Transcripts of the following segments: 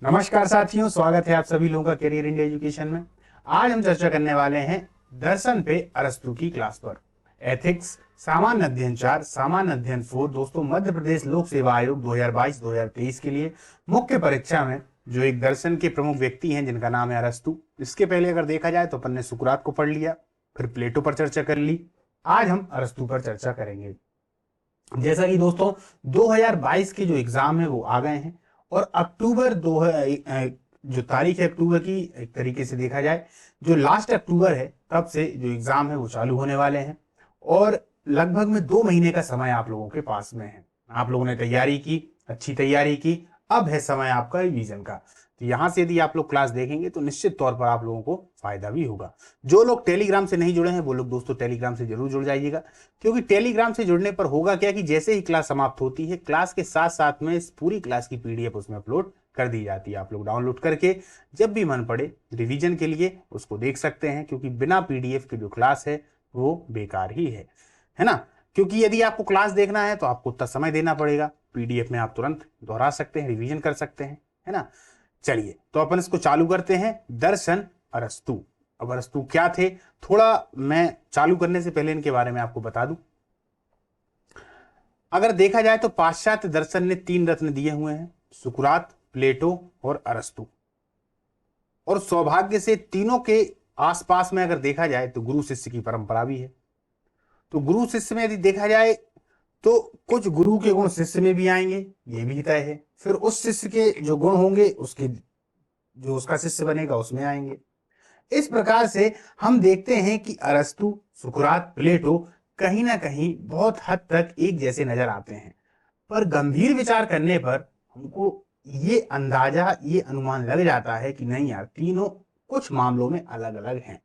नमस्कार साथियों, स्वागत है आप सभी लोगों का करियर इंडिया एजुकेशन में। आज हम चर्चा करने वाले हैं दर्शन पे अरस्तु की क्लास पर। एथिक्स सामान्य अध्ययन 4, सामान्य अध्ययन 4 दोस्तों मध्य प्रदेश लोक सेवा आयोग 2022-2023 के लिए मुख्य परीक्षा में जो एक दर्शन के प्रमुख व्यक्ति हैं जिनका नाम है अरस्तु। इसके पहले अगर देखा जाए तो अपन ने सुकरात को पढ़ लिया, फिर प्लेटो पर चर्चा कर ली। आज हम अरस्तु पर चर्चा करेंगे। जैसा कि दोस्तों 2022 के जो एग्जाम है वो आ गए हैं और अक्टूबर जो तारीख है अक्टूबर की, एक तरीके से देखा जाए जो लास्ट अक्टूबर है तब से जो एग्जाम है वो चालू होने वाले हैं और लगभग में 2 महीने का समय आप लोगों के पास में है। आप लोगों ने तैयारी की, अच्छी तैयारी की, अब है समय आपका रिवीजन का। तो यहां से यदि आप लोग क्लास देखेंगे तो निश्चित तौर पर आप लोगों को फायदा भी होगा। जो लोग टेलीग्राम से नहीं जुड़े हैं वो लोग दोस्तों टेलीग्राम से जरूर जुड़ जाइएगा, क्योंकि टेलीग्राम से जुड़ने पर होगा क्या कि जैसे ही क्लास समाप्त होती है, क्लास के साथ साथ में इस पूरी क्लास की पीडीएफ उसमें अपलोड कर दी जाती है। आप लोग डाउनलोड करके जब भी मन पड़े रिवीजन के लिए उसको देख सकते हैं, क्योंकि बिना पीडीएफ के जो क्लास है वो बेकार ही है ना। क्योंकि यदि आपको क्लास देखना है तो आपको उतना समय देना पड़ेगा, पीडीएफ में आप तुरंत दोहरा सकते हैं, रिवीजन कर सकते हैं, है ना। चलिए तो अपन इसको चालू करते हैं। दर्शन अरस्तु। अब अरस्तु क्या थे, थोड़ा मैं चालू करने से पहले इनके बारे में आपको बता दूं। अगर देखा जाए तो पाश्चात्य दर्शन ने 3 रत्न दिए हुए हैं, सुकरात, प्लेटो और अरस्तु। और सौभाग्य से तीनों के आसपास में अगर देखा जाए तो गुरु शिष्य की परंपरा भी है। तो गुरु शिष्य में यदि देखा जाए तो कुछ गुरु के गुण शिष्य में भी आएंगे, ये भी तय है। फिर उस शिष्य के जो गुण होंगे उसके जो उसका शिष्य बनेगा उसमें आएंगे। इस प्रकार से हम देखते हैं कि अरस्तु, सुकरात, प्लेटो कहीं ना कहीं बहुत हद तक एक जैसे नजर आते हैं, पर गंभीर विचार करने पर हमको ये अंदाजा, ये अनुमान लग जाता है कि नहीं यार, तीनों कुछ मामलों में अलग अलग हैं।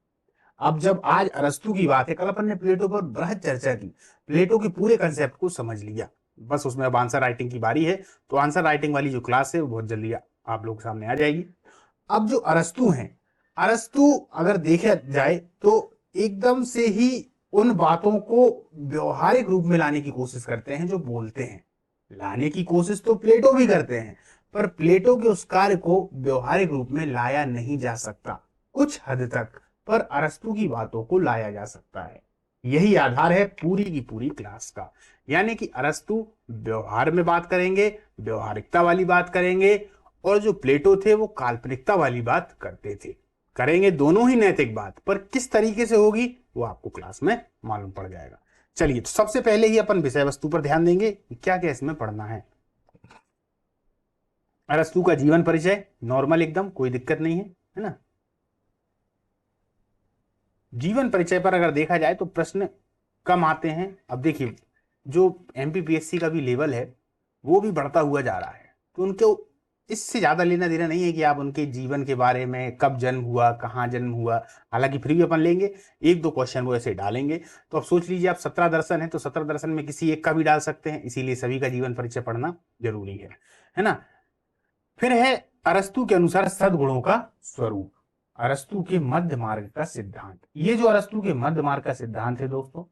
अब जब आज अरस्तु की बात है, कल अपन ने प्लेटो पर बृहद चर्चा की, प्लेटो के पूरे कंसेप्ट को समझ लिया, बस उसमें अब आंसर राइटिंग की बारी है। तो आंसर राइटिंग वाली जो क्लास है वो बहुत जल्दी आप लोग सामने आ जाएगी। अब जो अरस्तु हैं, अरस्तु अगर देखा जाए तो एकदम से ही उन बातों को व्यवहारिक रूप में लाने की कोशिश करते हैं जो बोलते हैं। लाने की कोशिश तो प्लेटो भी करते हैं, पर प्लेटो के उस कार्य को व्यवहारिक रूप में लाया नहीं जा सकता। कुछ हद तक पर अरस्तु की बातों को लाया जा सकता है। यही आधार है पूरी की पूरी क्लास का। यानी कि अरस्तु व्यवहार में बात करेंगे, व्यवहारिकता वाली बात करेंगे, और जो प्लेटो थे वो काल्पनिकता वाली बात करते थे। करेंगे दोनों ही नैतिक बात, पर किस तरीके से होगी वो आपको क्लास में मालूम पड़ जाएगा। चलिए तो सबसे पहले ही अपन विषय वस्तु पर ध्यान देंगे कि क्या क्या इसमें पढ़ना है। अरस्तु का जीवन परिचय नॉर्मल, एकदम कोई दिक्कत नहीं है ना। जीवन परिचय पर अगर देखा जाए तो प्रश्न कम आते हैं। अब देखिए जो एमपीपीएससी का भी लेवल है वो भी बढ़ता हुआ जा रहा है, तो उनको इससे ज्यादा लेना देना नहीं है कि आप उनके जीवन के बारे में, कब जन्म हुआ, कहाँ जन्म हुआ। हालांकि फिर भी अपन लेंगे, 1-2 क्वेश्चन वो ऐसे डालेंगे। तो अब सोच लीजिए आप 17 दर्शन है तो 17 दर्शन में किसी एक का भी डाल सकते हैं, इसीलिए सभी का जीवन परिचय पढ़ना जरूरी है ना। फिर है अरस्तु के अनुसार सद्गुणों का स्वरूप, अरस्तु के मध्य मार्ग का सिद्धांत। ये जो अरस्तु के मध्य मार्ग का सिद्धांत है दोस्तों,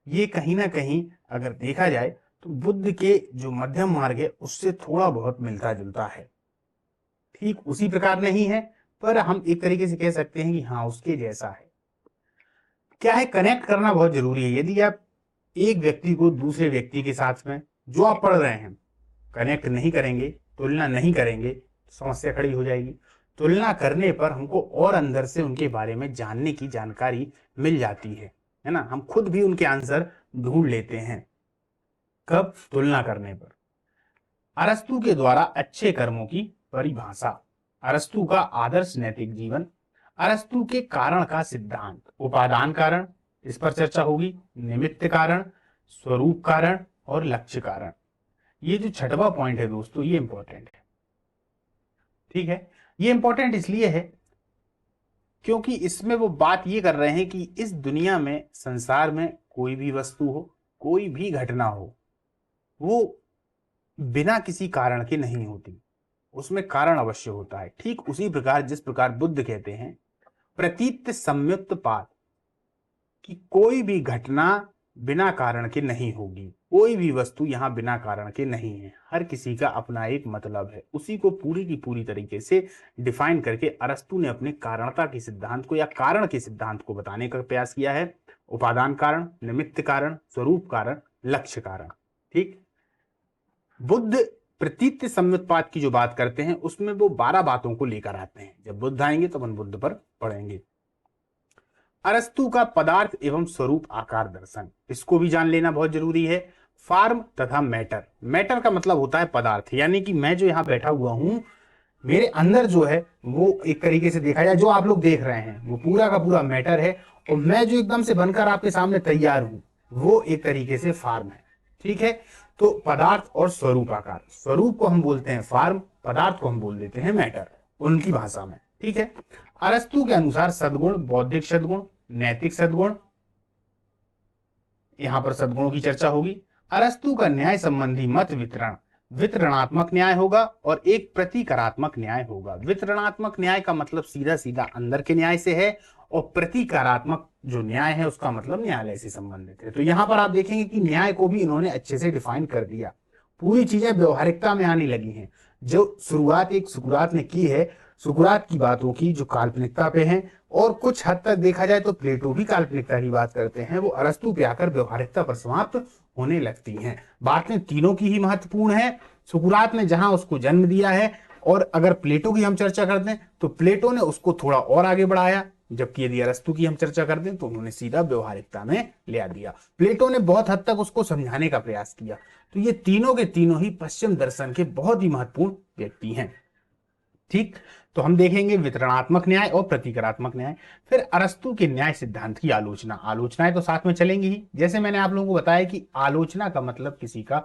ये कहीं ना कहीं अगर देखा जाए तो बुद्ध के जो मध्यम मार्ग है उससे थोड़ा बहुत मिलता जुलता है। ठीक उसी प्रकार नहीं है, पर हम एक तरीके से कह सकते हैं कि हाँ उसके जैसा है। क्या है, कनेक्ट करना बहुत जरूरी है। यदि आप एक व्यक्ति को दूसरे व्यक्ति के साथ में जो आप पढ़ रहे हैं कनेक्ट नहीं करेंगे, तुलना नहीं करेंगे, तो समस्या खड़ी हो जाएगी। तुलना करने पर हमको और अंदर से उनके बारे में जानने की जानकारी मिल जाती है ना। हम खुद भी उनके आंसर ढूंढ लेते हैं। कब? तुलना करने पर। अरस्तु के द्वारा अच्छे कर्मों की परिभाषा, अरस्तु का आदर्श नैतिक जीवन, अरस्तु के कारण का सिद्धांत, उपादान कारण, इस पर चर्चा होगी, निमित्त कारण, स्वरूप कारण और लक्ष्य कारण। ये जो छठवां पॉइंट है दोस्तों ये इंपॉर्टेंट है। ठीक है, ये इंपॉर्टेंट इसलिए है क्योंकि इसमें वो बात ये कर रहे हैं कि इस दुनिया में, संसार में कोई भी वस्तु हो, कोई भी घटना हो, वो बिना किसी कारण के नहीं होती, उसमें कारण अवश्य होता है। ठीक उसी प्रकार जिस प्रकार बुद्ध कहते हैं प्रतीत संयुक्त पात, कि कोई भी घटना बिना कारण के नहीं होगी। कोई भी वस्तु यहाँ बिना कारण के नहीं है, हर किसी का अपना एक मतलब है। उसी को पूरी की पूरी तरीके से डिफाइन करके अरस्तु ने अपने कारणता के सिद्धांत को या कारण के सिद्धांत को बताने का प्रयास किया है। उपादान कारण, निमित्त कारण, स्वरूप कारण, लक्ष्य कारण। ठीक। बुद्ध प्रतीत समुत्पाद की जो बात करते हैं उसमें वो 12 बातों को लेकर आते हैं। जब बुद्ध आएंगे तो अपन बुद्ध पर पढ़ेंगे। अरस्तु का पदार्थ एवं स्वरूप आकार दर्शन, इसको भी जान लेना बहुत जरूरी है। फार्म तथा मैटर, मैटर का मतलब होता है पदार्थ, यानी कि मैं जो यहाँ बैठा हुआ हूं, मेरे अंदर जो है वो एक तरीके से देखा जाए जो आप लोग देख रहे हैं वो पूरा का पूरा मैटर है, और मैं जो एकदम से बनकर आपके सामने तैयार हूं वो एक तरीके से फार्म है। ठीक है। तो पदार्थ और स्वरूप आकार, स्वरूप को हम बोलते हैं फार्म, पदार्थ को हम बोल देते हैं मैटर उनकी भाषा में। ठीक है। अरस्तु के अनुसार सद्गुण, बौद्धिक सद्गुण, नैतिक सद्गुण, यहां पर सद्गुणों की चर्चा होगी। अरस्तु का न्याय संबंधी मत वितरण वितरणात्मक न्याय होगा और एक प्रतिकारात्मक न्याय होगा। वितरणात्मक न्याय का मतलब सीधा सीधा अंदर के न्याय से है, और प्रतिकारात्मक जो न्याय है उसका मतलब न्यायालय से संबंधित है। तो यहां पर आप देखेंगे कि न्याय को भी इन्होंने अच्छे से डिफाइन कर दिया, पूरी चीजें व्यवहारिकता में आने लगी हैं। जो शुरुआत एक सुकरात ने की है, सुकरात की बातों की जो काल्पनिकता पे है, और कुछ हद तक देखा जाए तो प्लेटो भी काल्पनिकता की बात करते हैं, वो अरस्तु पे आकर व्यवहारिकता पर समाप्त होने लगती हैं। बातें तीनों की ही महत्वपूर्ण है। सुकरात ने जहां उसको जन्म दिया है, और अगर प्लेटो की हम चर्चा करते हैं तो प्लेटो ने उसको थोड़ा और आगे बढ़ाया, जबकि यदि अरस्तु की हम चर्चा करते हैं तो उन्होंने सीधा व्यवहारिकता में ले दिया। प्लेटो ने बहुत हद तक उसको समझाने का प्रयास किया। तो ये तीनों के तीनों ही पश्चिम दर्शन के बहुत ही महत्वपूर्ण व्यक्ति हैं। ठीक। तो हम देखेंगे वितरणात्मक न्याय और प्रतिकारात्मक न्याय। फिर अरस्तु के न्याय सिद्धांत की आलोचना, आलोचनाएं तो साथ में चलेंगी ही। जैसे मैंने आप लोगों को बताया कि आलोचना का मतलब किसी का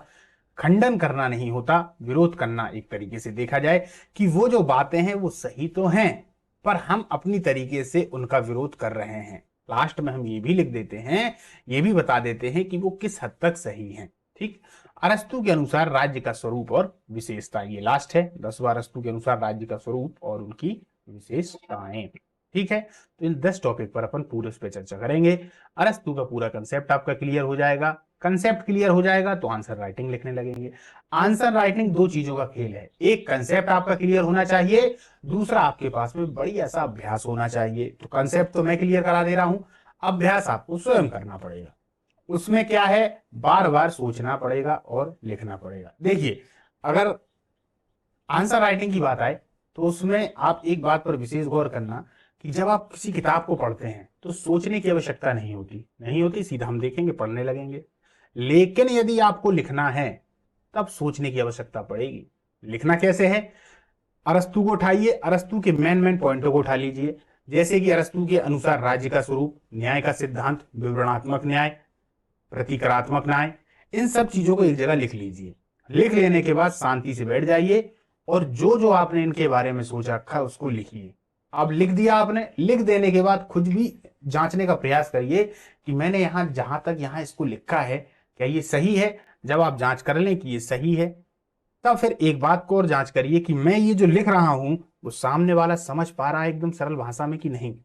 खंडन करना नहीं होता, विरोध करना। एक तरीके से देखा जाए कि वो जो बातें हैं वो सही तो हैं, पर हम अपनी तरीके से उनका विरोध कर रहे हैं। लास्ट में हम ये भी लिख देते हैं, ये भी बता देते हैं कि वो किस हद तक सही हैं। ठीक। अरस्तु के अनुसार राज्य का स्वरूप और विशेषता, ये लास्ट है 10वां अरस्तु के अनुसार राज्य का स्वरूप और उनकी विशेषताएं। ठीक है। तो इन 10 टॉपिक पर अपन पूरे उस पर चर्चा करेंगे। अरस्तु का पूरा कंसेप्ट आपका क्लियर हो जाएगा। कंसेप्ट क्लियर हो जाएगा तो आंसर राइटिंग लिखने लगेंगे। आंसर राइटिंग दो चीजों का खेल है, एक कंसेप्ट आपका क्लियर होना चाहिए, दूसरा आपके पास में बढ़िया सा अभ्यास होना चाहिए। तो कंसेप्ट तो मैं क्लियर करा दे रहा हूं, अभ्यास आपको स्वयं करना पड़ेगा। उसमें क्या है, बार बार सोचना पड़ेगा और लिखना पड़ेगा। देखिए, अगर आंसर राइटिंग की बात आए तो उसमें आप एक बात पर विशेष गौर करना कि जब आप किसी किताब को पढ़ते हैं तो सोचने की आवश्यकता नहीं होती, सीधा हम देखेंगे, पढ़ने लगेंगे। लेकिन यदि आपको लिखना है तब सोचने की आवश्यकता पड़ेगी। लिखना कैसे है, अरस्तु को उठाइए, अरस्तु के मेन पॉइंटों को उठा लीजिए। जैसे कि अरस्तु के अनुसार राज्य का स्वरूप, न्याय का सिद्धांत, विवरणात्मक न्याय, प्रतिकारात्मक न्याय, इन सब चीजों को एक जगह लिख लीजिए। लिख लेने के बाद शांति से बैठ जाइए और जो जो आपने इनके बारे में सोच रखा है उसको लिखिए। अब लिख दिया आपने, लिख देने के बाद खुद भी जांचने का प्रयास करिए कि मैंने यहां जहां तक यहां इसको लिखा है क्या ये सही है। जब आप जांच कर लें कि ये सही है, तब फिर एक बात को और जांच करिए कि मैं ये जो लिख रहा हूं वो सामने वाला समझ पा रहा है एकदम सरल भाषा में कि नहीं।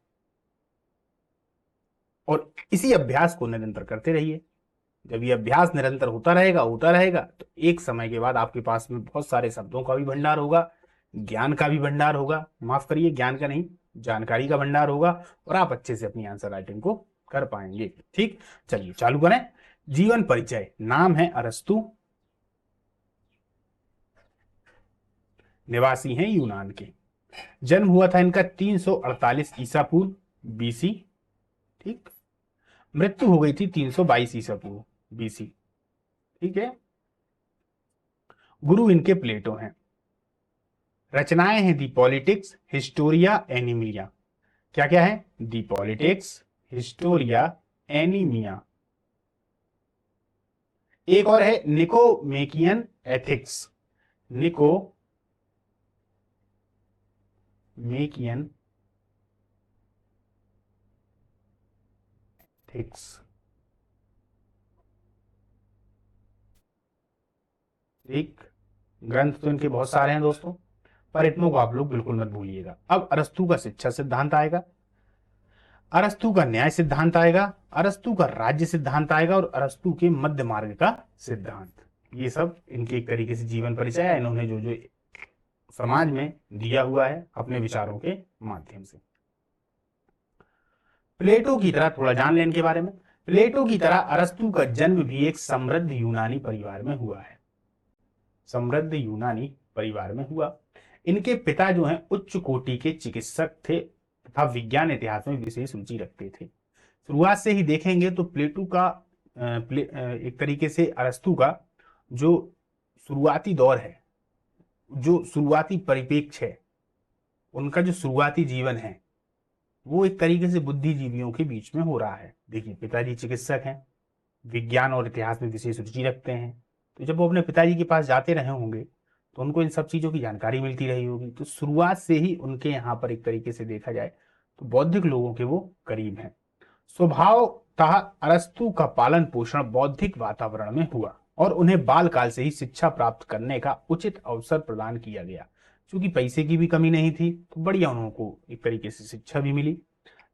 और इसी अभ्यास को निरंतर करते रहिए। जब ये अभ्यास निरंतर होता रहेगा तो एक समय के बाद आपके पास में बहुत सारे शब्दों का भी भंडार होगा, ज्ञान का भी भंडार होगा, माफ करिए ज्ञान का नहीं, जानकारी का भंडार होगा, और आप अच्छे से अपनी आंसर राइटिंग को कर पाएंगे। ठीक, चलिए चालू करें। जीवन परिचय, नाम है अरस्तु, निवासी हैं यूनान के, जन्म हुआ था इनका 348 ईसा पूर्व बीसी। ठीक, मृत्यु हो गई थी 322 ईसा पूर्व बीसी। ठीक है। गुरु इनके प्लेटो हैं। रचनाएं हैं दी पॉलिटिक्स, हिस्टोरिया, एनीमिया। क्या क्या है, दी पॉलिटिक्स, हिस्टोरिया, एनीमिया। एक और है निकोमेकियन एथिक्स, निकोमेकियन एथिक्स। ठीक, ग्रंथ तो इनके बहुत सारे हैं दोस्तों, पर इतनों को आप लोग बिल्कुल मत भूलिएगा। अब अरस्तु का शिक्षा सिद्धांत आएगा। अरस्तु का न्याय सिद्धांत आएगा, अरस्तु का राज्य सिद्धांत आएगा और अरस्तु के मध्य मार्ग का सिद्धांत। ये सब इनके एक तरीके से जीवन परिचय है, इन्होंने जो जो समाज में दिया हुआ है अपने विचारों के माध्यम से। प्लेटो की तरह थोड़ा जान लें इनके बारे में। प्लेटो की तरह अरस्तु का जन्म भी एक समृद्ध यूनानी परिवार में हुआ है, समृद्ध यूनानी परिवार में हुआ। इनके पिता जो हैं उच्च कोटि के चिकित्सक थे तथा विज्ञान इतिहास में विशेष रुचि रखते थे। शुरुआत से ही देखेंगे तो प्लेटो का एक तरीके से अरस्तु का जो शुरुआती दौर है, जो शुरुआती परिप्रेक्ष्य है, उनका जो शुरुआती जीवन है वो एक तरीके से बुद्धिजीवियों के बीच में हो रहा है। देखिए, पिताजी चिकित्सक हैं, विज्ञान और इतिहास में विशेष रुचि रखते हैं, तो जब वो अपने पिताजी के पास जाते रहे होंगे तो उनको इन सब चीज़ों की जानकारी मिलती रही होगी। तो शुरुआत से ही उनके यहाँ पर एक तरीके से देखा जाए तो बौद्धिक लोगों के वो करीब हैं। स्वभावतः अरस्तु का पालन पोषण बौद्धिक वातावरण में हुआ और उन्हें बालकाल से ही शिक्षा प्राप्त करने का उचित अवसर प्रदान किया गया। क्योंकि पैसे की भी कमी नहीं थी तो बढ़िया उनको एक तरीके से शिक्षा भी मिली।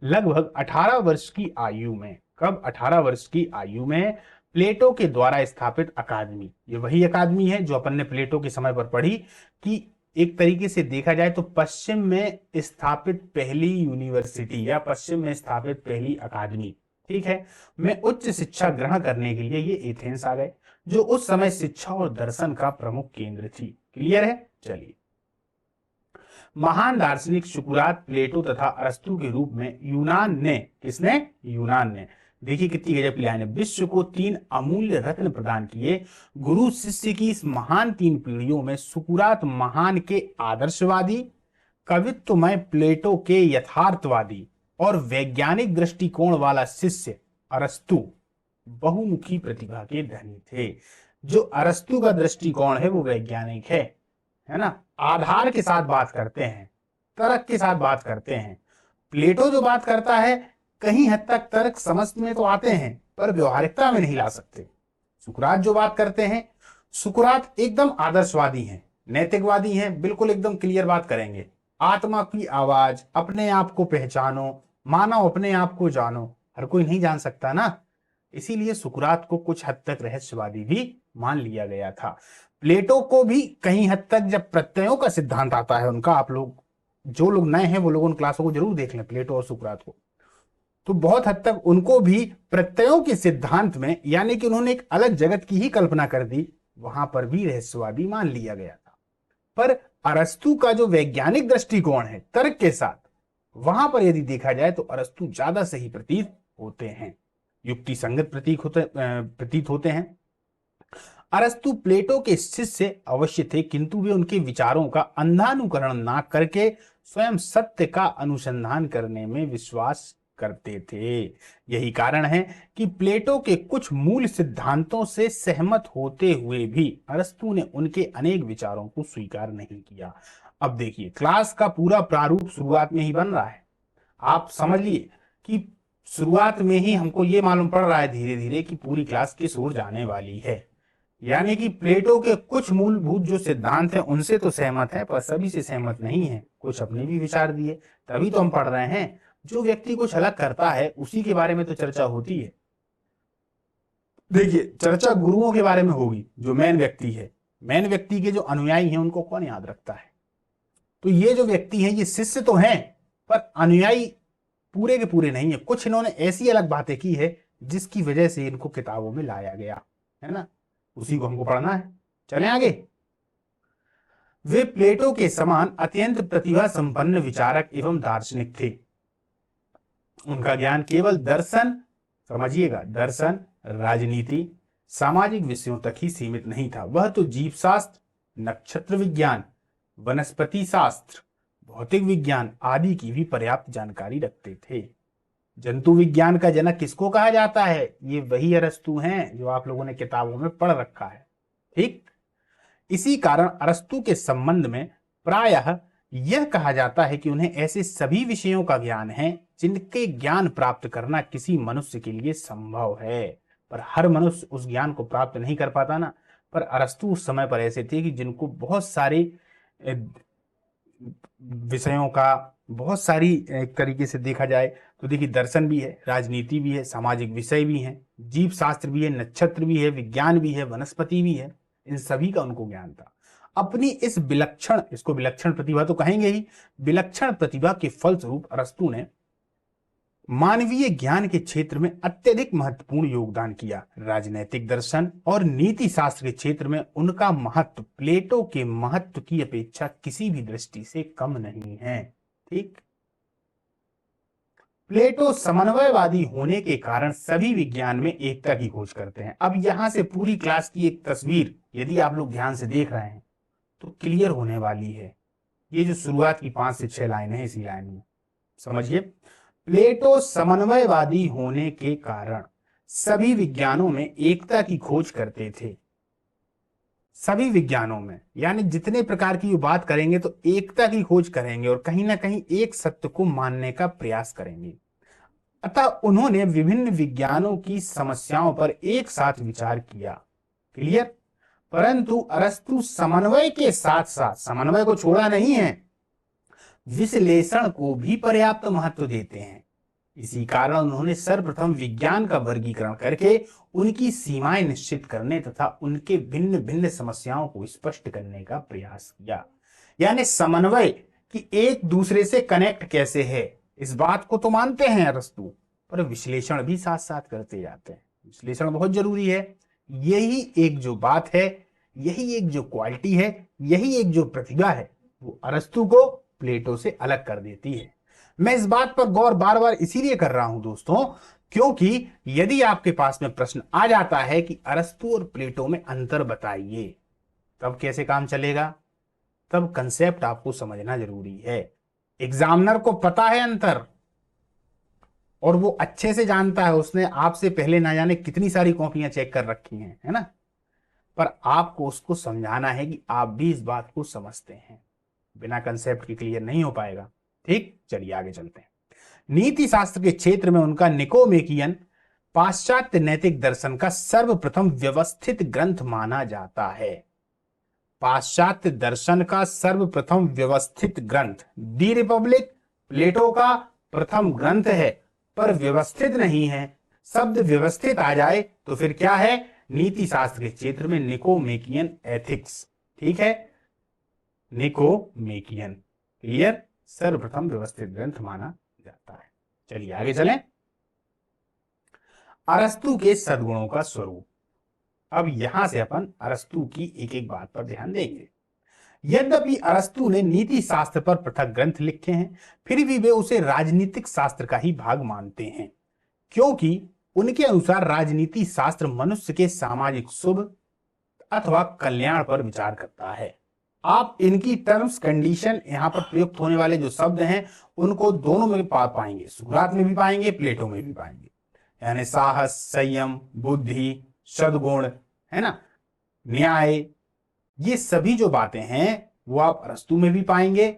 लगभग 18 वर्ष की आयु में, कब 18 वर्ष की आयु में प्लेटो के द्वारा स्थापित अकादमी, ये वही अकादमी है जो अपन ने प्लेटो के समय पर पढ़ी कि एक तरीके से देखा जाए तो पश्चिम में स्थापित पहली यूनिवर्सिटी या पश्चिम में स्थापित पहली अकादमी, ठीक है, में उच्च शिक्षा ग्रहण करने के लिए ये एथेंस आ गए, जो उस समय शिक्षा और दर्शन का प्रमुख केंद्र थी। क्लियर है? चलिए, महान दार्शनिक सुकरात, प्लेटो तथा अरस्तु के रूप में यूनान ने, किसने? यूनान ने, देखिए कितनी गजब की लाइन है, विश्व को 3 अमूल्य रत्न प्रदान किए। गुरु शिष्य की इस महान 3 पीढ़ियों में सुकरात महान के आदर्शवादी, कवित्वमय प्लेटो के यथार्थवादी और वैज्ञानिक दृष्टिकोण वाला शिष्य अरस्तु बहुमुखी प्रतिभा के धनी थे। जो अरस्तु का दृष्टिकोण है वो वैज्ञानिक है ना, आधार के साथ बात करते हैं, तर्क के साथ बात करते हैं। प्लेटो जो बात करता है कहीं हद तक तर्क समझ में तो आते हैं पर व्यवहारिकता में नहीं ला सकते। सुकरात जो बात करते हैं, सुकरात एकदम आदर्शवादी हैं, नैतिकवादी हैं, बिल्कुल एकदम क्लियर बात करेंगे। आत्मा की आवाज, अपने आप को पहचानो, मानो अपने आप को जानो, हर कोई नहीं जान सकता ना, इसीलिए सुकरात को कुछ हद तक रहस्यवादी भी मान लिया गया था। प्लेटो को भी कहीं हद तक जब प्रत्ययों का सिद्धांत आता है उनका, आप लोग जो लोग नए हैं वो लोग उन क्लासों को जरूर देख लें, प्लेटो और सुकरात को, तो बहुत हद तक उनको भी प्रत्ययों के सिद्धांत में, यानी कि उन्होंने एक अलग जगत की ही कल्पना कर दी, वहां पर भी रहस्यवादी मान लिया गया था। पर अरस्तु का जो वैज्ञानिक दृष्टिकोण है तर्क के साथ, वहां पर यदि देखा जाए तो अरस्तु ज्यादा सही प्रतीत होते हैं, युक्ति संगत प्रतीत होते हैं। अरस्तु प्लेटो के शिष्य अवश्य थे, किंतु वे उनके विचारों का अंधानुकरण ना करके स्वयं सत्य का अनुसंधान करने में विश्वास करते थे। यही कारण है कि प्लेटो के कुछ मूल सिद्धांतों से सहमत होते हुए भी अरस्तु ने उनके अनेक विचारों को स्वीकार नहीं किया। अब देखिए, क्लास का पूरा प्रारूप शुरुआत में ही बन रहा है। आप समझ लिए कि शुरुआत में ही हमको ये मालूम पड़ रहा है धीरे धीरे कि पूरी क्लास किस ओर जाने वाली है। यानी कि प्लेटो के कुछ मूलभूत जो सिद्धांत हैं उनसे तो सहमत है, पर सभी से सहमत नहीं है, कुछ अपने भी विचार दिए, तभी तो हम पढ़ रहे हैं। जो व्यक्ति कुछ अलग करता है उसी के बारे में तो चर्चा होती है। देखिए, चर्चा गुरुओं के बारे में होगी, जो मेन व्यक्ति है, मेन व्यक्ति के जो अनुयायी हैं उनको कौन याद रखता है। तो ये जो व्यक्ति हैं ये शिष्य तो हैं पर अनुयायी पूरे के पूरे नहीं है। कुछ इन्होंने ऐसी अलग बातें की है जिसकी वजह से इनको किताबों में लाया गया है ना, उसी को हमको पढ़ना है। चलें आगे। वे प्लेटो के समान अत्यंत प्रतिभा संपन्न विचारक एवं दार्शनिक थे। उनका ज्ञान केवल दर्शन, समझिएगा, दर्शन, राजनीति, सामाजिक विषयों तक ही सीमित नहीं था। वह तो जीवशास्त्र, नक्षत्र विज्ञान, वनस्पति शास्त्र, भौतिक विज्ञान आदि की भी पर्याप्त जानकारी रखते थे। जंतु विज्ञान का जनक किसको कहा जाता है? ये वही अरस्तु हैं जो आप लोगों ने किताबों में पढ़ रखा है। ठीक, इसी कारण अरस्तु के संबंध में प्रायः यह कहा जाता है कि उन्हें ऐसे सभी विषयों का ज्ञान है जिनके ज्ञान प्राप्त करना किसी मनुष्य के लिए संभव है, पर हर मनुष्य उस ज्ञान को प्राप्त नहीं कर पाता ना। पर अरस्तु उस समय पर ऐसे थे कि जिनको बहुत सारे विषयों का बहुत सारी एक तरीके से देखा जाए तो देखिए दर्शन भी है, राजनीति भी है, सामाजिक विषय भी है, जीव शास्त्र भी है, नक्षत्र भी है, विज्ञान भी है, वनस्पति भी है, इन सभी का उनको ज्ञान था। अपनी इस विलक्षण, इसको विलक्षण प्रतिभा तो कहेंगे ही, विलक्षण प्रतिभा के फलस्वरूप अरस्तु ने मानवीय ज्ञान के क्षेत्र में अत्यधिक महत्वपूर्ण योगदान किया। राजनैतिक दर्शन और नीति शास्त्र के क्षेत्र में उनका महत्व प्लेटो के महत्व की अपेक्षा किसी भी दृष्टि से कम नहीं है। ठीक, प्लेटो समन्वयवादी होने के कारण सभी विज्ञान में एकता की खोज करते हैं। अब यहां से पूरी क्लास की एक तस्वीर यदि आप लोग ध्यान से देख रहे हैं तो क्लियर होने वाली है। ये जो शुरुआत की 5 से 6 लाइनें हैं, इसी लाइन में समझिए, प्लेटो समन्वयवादी होने के कारण सभी विज्ञानों में एकता की खोज करते थे। सभी विज्ञानों में, यानी जितने प्रकार की बात करेंगे तो एकता की खोज करेंगे और कहीं ना कहीं एक सत्य को मानने का प्रयास करेंगे। अतः उन्होंने विभिन्न विज्ञानों की समस्याओं पर एक साथ विचार किया। क्लियर? परंतु अरस्तु समन्वय के साथ साथ, समन्वय को छोड़ा नहीं है, विश्लेषण को भी पर्याप्त महत्व देते हैं। इसी कारण उन्होंने सर्वप्रथम विज्ञान का वर्गीकरण करके उनकी सीमाएं निश्चित करने तथा उनके भिन्न भिन्न समस्याओं को स्पष्ट करने का प्रयास किया। यानी समन्वय कि एक दूसरे से कनेक्ट कैसे है, इस बात को तो मानते हैं अरस्तु, पर विश्लेषण भी साथ साथ करते जाते हैं। विश्लेषण बहुत जरूरी है। यही एक जो बात है, यही एक जो क्वालिटी है, यही एक जो प्रतिभा है, वो अरस्तु को प्लेटो से अलग कर देती है। मैं इस बात पर गौर बार बार इसीलिए कर रहा हूं दोस्तों, क्योंकि यदि आपके पास में प्रश्न आ जाता है कि अरस्तु और प्लेटो में अंतर बताइए, तब कैसे काम चलेगा, तब कंसेप्ट आपको समझना जरूरी है। एग्जामिनर को पता है अंतर और वो अच्छे से जानता है, उसने आपसे पहले ना जाने कितनी सारी कॉपियां चेक कर रखी हैं, है ना, पर आपको उसको समझाना है कि आप भी इस बात को समझते हैं। बिना कंसेप्ट के क्लियर नहीं हो पाएगा। ठीक, चलिए आगे चलते हैं। नीति शास्त्र के क्षेत्र में उनका निकोमेकियन पाश्चात्य नैतिक दर्शन का सर्वप्रथम व्यवस्थित ग्रंथ माना जाता है। पाश्चात्य दर्शन का सर्वप्रथम व्यवस्थित ग्रंथ दी रिपब्लिक प्लेटो का प्रथम ग्रंथ है, पर व्यवस्थित नहीं है। शब्द व्यवस्थित आ जाए तो फिर क्या है, नीति शास्त्र के क्षेत्र में निकोमेकियन एथिक्स। ठीक है, निकोमेकियन, क्लियर, सर्वप्रथम व्यवस्थित ग्रंथ माना जाता है। चलिए आगे चलें। अरस्तु के सद्गुणों का स्वरूप। अब यहां से अपन अरस्तु की एक एक बात पर ध्यान देंगे। यद्यपि अरस्तु ने नीति शास्त्र पर पृथक ग्रंथ लिखे हैं, फिर भी वे उसे राजनीतिक शास्त्र का ही भाग मानते हैं, क्योंकि उनके अनुसार राजनीति शास्त्र मनुष्य के सामाजिक शुभ अथवा कल्याण पर विचार करता है। आप इनकी टर्म्स कंडीशन, यहां पर प्रयुक्त होने वाले जो शब्द हैं उनको दोनों में पाएंगे, सुकरात में भी पाएंगे, प्लेटो में भी पाएंगे। यानी साहस, संयम, बुद्धि, सद्गुण, है ना, न्याय, ये सभी जो बातें हैं वो आप अरस्तु में भी पाएंगे,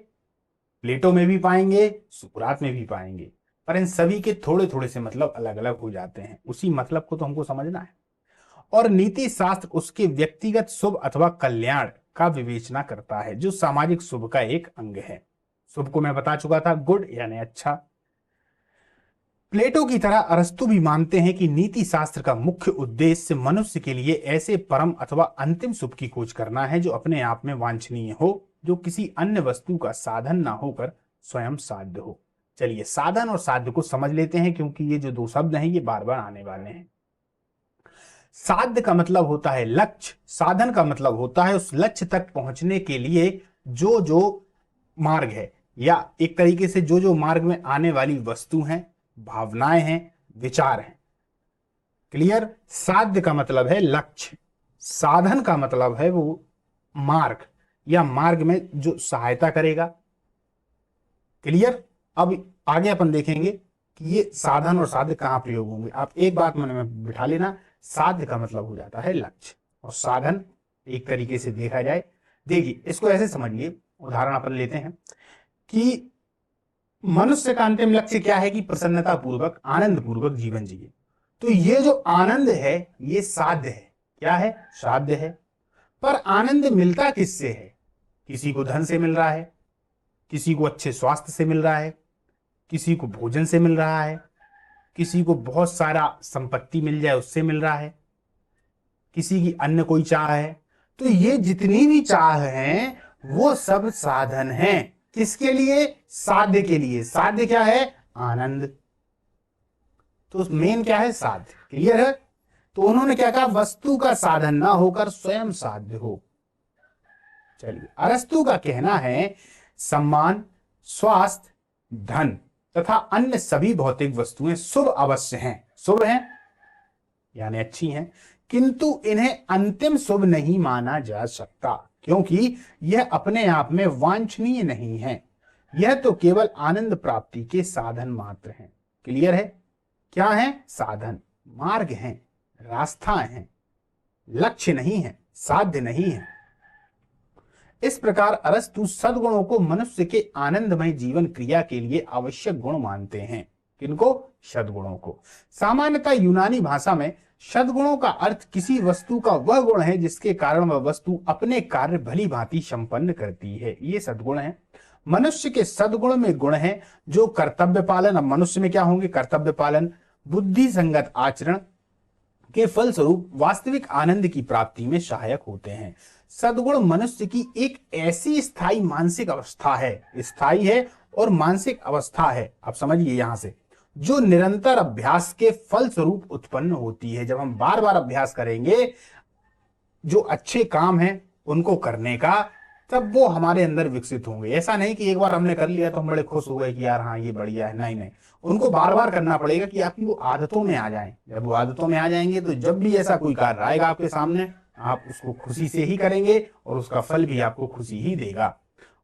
प्लेटो में भी पाएंगे, सुकरात में भी पाएंगे। पर इन सभी के थोड़े थोड़े से मतलब अलग अलग हो जाते हैं, उसी मतलब को तो हमको समझना है। और नीति शास्त्र उसके व्यक्तिगत शुभ अथवा कल्याण का विवेचना करता है, जो सामाजिक शुभ का एक अंग है। शुभ को मैं बता चुका था, गुड यानी अच्छा। प्लेटो की तरह अरस्तु भी मानते हैं कि नीति शास्त्र का मुख्य उद्देश्य मनुष्य के लिए ऐसे परम अथवा अंतिम शुभ की खोज करना है जो अपने आप में वांछनीय हो, जो किसी अन्य वस्तु का साधन ना होकर स्वयं साध्य हो। चलिए साधन और साध्य को समझ लेते हैं, क्योंकि ये जो दो शब्द हैं ये बार बार आने वाले हैं। साध्य का मतलब होता है लक्ष्य, साधन का मतलब होता है उस लक्ष्य तक पहुंचने के लिए जो जो मार्ग है, या एक तरीके से जो जो मार्ग में आने वाली वस्तु हैं, भावनाएं हैं, विचार हैं। क्लियर? साध्य का मतलब है लक्ष्य, साधन का मतलब है वो मार्ग, या मार्ग में जो सहायता करेगा। क्लियर? अब आगे अपन देखेंगे कि ये साधन और साध्य कहां प्रयोग होंगे। आप एक बात मन में बिठा लेना, साध्य का मतलब हो जाता है लक्ष्य, और साधन एक तरीके से देखा जाए, देखिए इसको ऐसे समझिए, उदाहरण अपन लेते हैं कि मनुष्य का अंतिम लक्ष्य क्या है कि प्रसन्नता पूर्वक, आनंद पूर्वक जीवन जिए। तो ये जो आनंद है ये साध्य है। क्या है? साध्य है। पर आनंद मिलता किससे है? किसी को धन से मिल रहा है, किसी को अच्छे स्वास्थ्य से मिल रहा है, किसी को भोजन से मिल रहा है, किसी को बहुत सारा संपत्ति मिल जाए उससे मिल रहा है, किसी की अन्य कोई चाह है। तो ये जितनी भी चाह हैं वो सब साधन हैं। किसके लिए? साध्य के लिए। साध्य क्या है? आनंद। तो मेन क्या है? साध्य। क्लियर है? तो उन्होंने क्या कहा? वस्तु का साधन ना होकर स्वयं साध्य हो। चलिए, अरस्तु का कहना है सम्मान, स्वास्थ्य, धन तथा अन्य सभी भौतिक वस्तुएं शुभ अवश्य हैं। शुभ हैं यानी अच्छी हैं, किंतु इन्हें अंतिम शुभ नहीं माना जा सकता, क्योंकि यह अपने आप में वांछनीय नहीं है। यह तो केवल आनंद प्राप्ति के साधन मात्र हैं। क्लियर है? क्या है? साधन, मार्ग हैं, रास्ता है, लक्ष्य नहीं है, साध्य नहीं है। इस प्रकार अरस्तु सद्गुणों को मनुष्य के आनंदमय जीवन क्रिया के लिए आवश्यक गुण मानते हैं। किनको? सद्गुणों को। सामान्यतः यूनानी भाषा में सद्गुणों का अर्थ किसी वस्तु का वह गुण है जिसके कारण वह वस्तु अपने कार्य भली भांति संपन्न करती है। ये सद्गुण है। मनुष्य के सद्गुण में गुण है जो कर्तव्य पालन, अब मनुष्य में क्या होंगे? कर्तव्य पालन, बुद्धि संगत आचरण के फलस्वरूप वास्तविक आनंद की प्राप्ति में सहायक होते हैं। सद्गुण मनुष्य की एक ऐसी स्थायी मानसिक अवस्था है, स्थायी है और मानसिक अवस्था है, आप समझिए यहां से, जो निरंतर अभ्यास के फलस्वरूप उत्पन्न होती है। जब हम बार बार अभ्यास करेंगे जो अच्छे काम हैं उनको करने का, तब वो हमारे अंदर विकसित होंगे। ऐसा नहीं कि एक बार हमने कर लिया तो हम बड़े खुश हो गए कि यार हाँ ये बढ़िया है। नहीं, उनको बार बार करना पड़ेगा कि आपकी वो आदतों में आ जाए। जब वो आदतों में आ जाएंगे तो जब भी ऐसा कोई कार्य आएगा आपके सामने, आप उसको खुशी से ही करेंगे और उसका फल भी आपको खुशी ही देगा।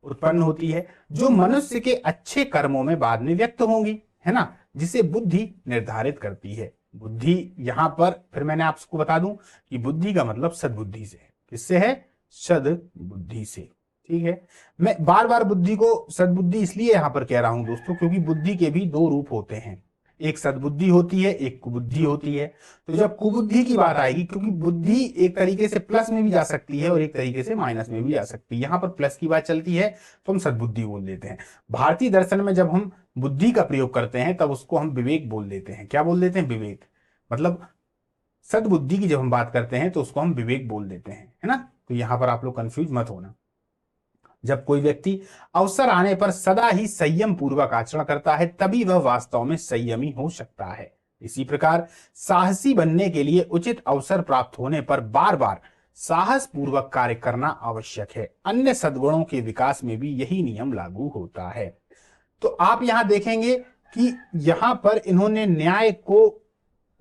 उत्पन्न होती है जो मनुष्य के अच्छे कर्मों में बाद में व्यक्त होंगी, है ना, जिसे बुद्धि निर्धारित करती है। बुद्धि यहां पर फिर मैंने आपको बता दूं कि बुद्धि का मतलब सद्बुद्धि से है। किससे है? सद्बुद्धि से। ठीक है, मैं बार बार बुद्धि को सद्बुद्धि इसलिए यहां पर कह रहा हूं दोस्तों, क्योंकि बुद्धि के भी दो रूप होते हैं। एक सद्बुद्धि होती है, एक कुबुद्धि होती है। तो जब कुबुद्धि की बात आएगी, क्योंकि बुद्धि एक तरीके से प्लस में भी जा सकती है और एक तरीके से माइनस में भी जा सकती है, यहां पर प्लस की बात चलती है तो हम सद्बुद्धि बोल देते हैं। भारतीय दर्शन में जब हम बुद्धि का प्रयोग करते हैं तब उसको हम विवेक बोल देते हैं। क्या बोल देते हैं? विवेक। मतलब सद्बुद्धि की जब हम बात करते हैं तो उसको हम विवेक बोल देते हैं, है ना। तो यहां पर आप लोग कंफ्यूज मत होना। जब कोई व्यक्ति अवसर आने पर सदा ही संयम पूर्वक आचरण करता है तभी वह वास्तव में संयमी हो सकता है। इसी प्रकार साहसी बनने के लिए उचित अवसर प्राप्त होने पर बार बार साहस पूर्वक कार्य करना आवश्यक है। अन्य सद्गुणों के विकास में भी यही नियम लागू होता है। तो आप यहां देखेंगे कि यहां पर इन्होंने न्याय को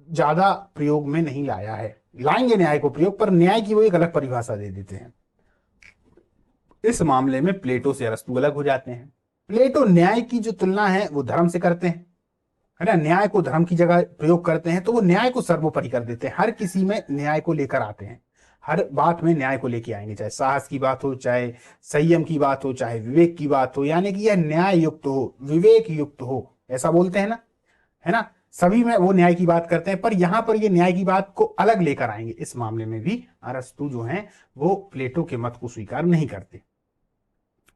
ज्यादा प्रयोग में नहीं लाया है। लाएंगे न्याय को प्रयोग, पर न्याय की वो एक अलग परिभाषा दे देते हैं। इस मामले में प्लेटो से अरस्तु अलग हो जाते हैं। प्लेटो न्याय की जो तुलना है वो धर्म से करते हैं, है ना। न्याय को धर्म की जगह प्रयोग करते हैं तो वो न्याय को सर्वोपरि कर देते हैं। हर किसी में न्याय को लेकर आते हैं, हर बात में न्याय को लेके आएंगे, चाहे साहस की बात हो, चाहे संयम की बात हो, चाहे विवेक की बात हो, यानी कि यह न्याय युक्त हो, विवेक युक्त हो, ऐसा बोलते हैं ना, है ना। सभी में वो न्याय की बात करते हैं, पर यहां पर ये न्याय की बात को अलग लेकर आएंगे। इस मामले में भी अरस्तु जो है वो प्लेटो के मत को स्वीकार नहीं करते।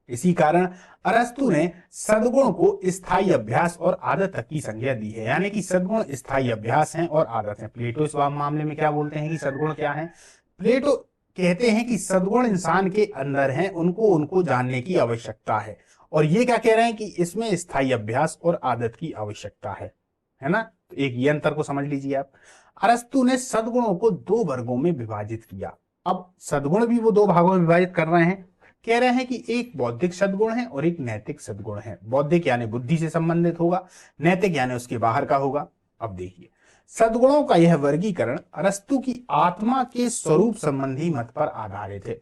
इसी कारण अरस्तु ने सद्गुण को स्थायी अभ्यास और आदत तक की संज्ञा दी है, यानी कि सद्गुण स्थायी अभ्यास हैं और आदत है। प्लेटो इस मामले में क्या बोलते हैं कि सद्गुण क्या है? प्लेटो कहते हैं कि सद्गुण इंसान के अंदर हैं, उनको उनको जानने की आवश्यकता है। और ये क्या कह रहे हैं कि इसमें स्थायी अभ्यास और आदत की आवश्यकता है ना। तो एक ये अंतर को समझ लीजिए आप। अरस्तु ने सद्गुणों को दो वर्गों में विभाजित किया। अब सद्गुण भी वो दो भागों में विभाजित कर रहे हैं। कह रहे हैं कि एक बौद्धिक सद्गुण है और एक नैतिक सद्गुण है। बौद्धिक यानी बुद्धि से संबंधित होगा, नैतिक यानी उसके बाहर का होगा। अब देखिए, सद्गुणों का यह वर्गीकरण अरस्तु की आत्मा के स्वरूप संबंधी मत पर आधारित है।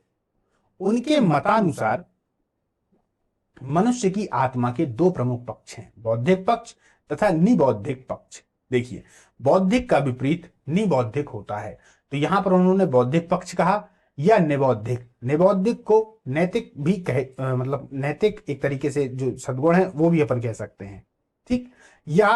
उनके मतानुसार मनुष्य की आत्मा के दो प्रमुख पक्ष हैं, बौद्धिक पक्ष तथा निबौद्धिक पक्ष। देखिए, बौद्धिक का विपरीत निबौद्धिक होता है। तो यहां पर उन्होंने बौद्धिक पक्ष कहा या निबौद्धिक। निबौद्धिक को नैतिक भी कहे, मतलब नैतिक एक तरीके से जो सद्गुण है वो भी अपन कह सकते हैं, ठीक। या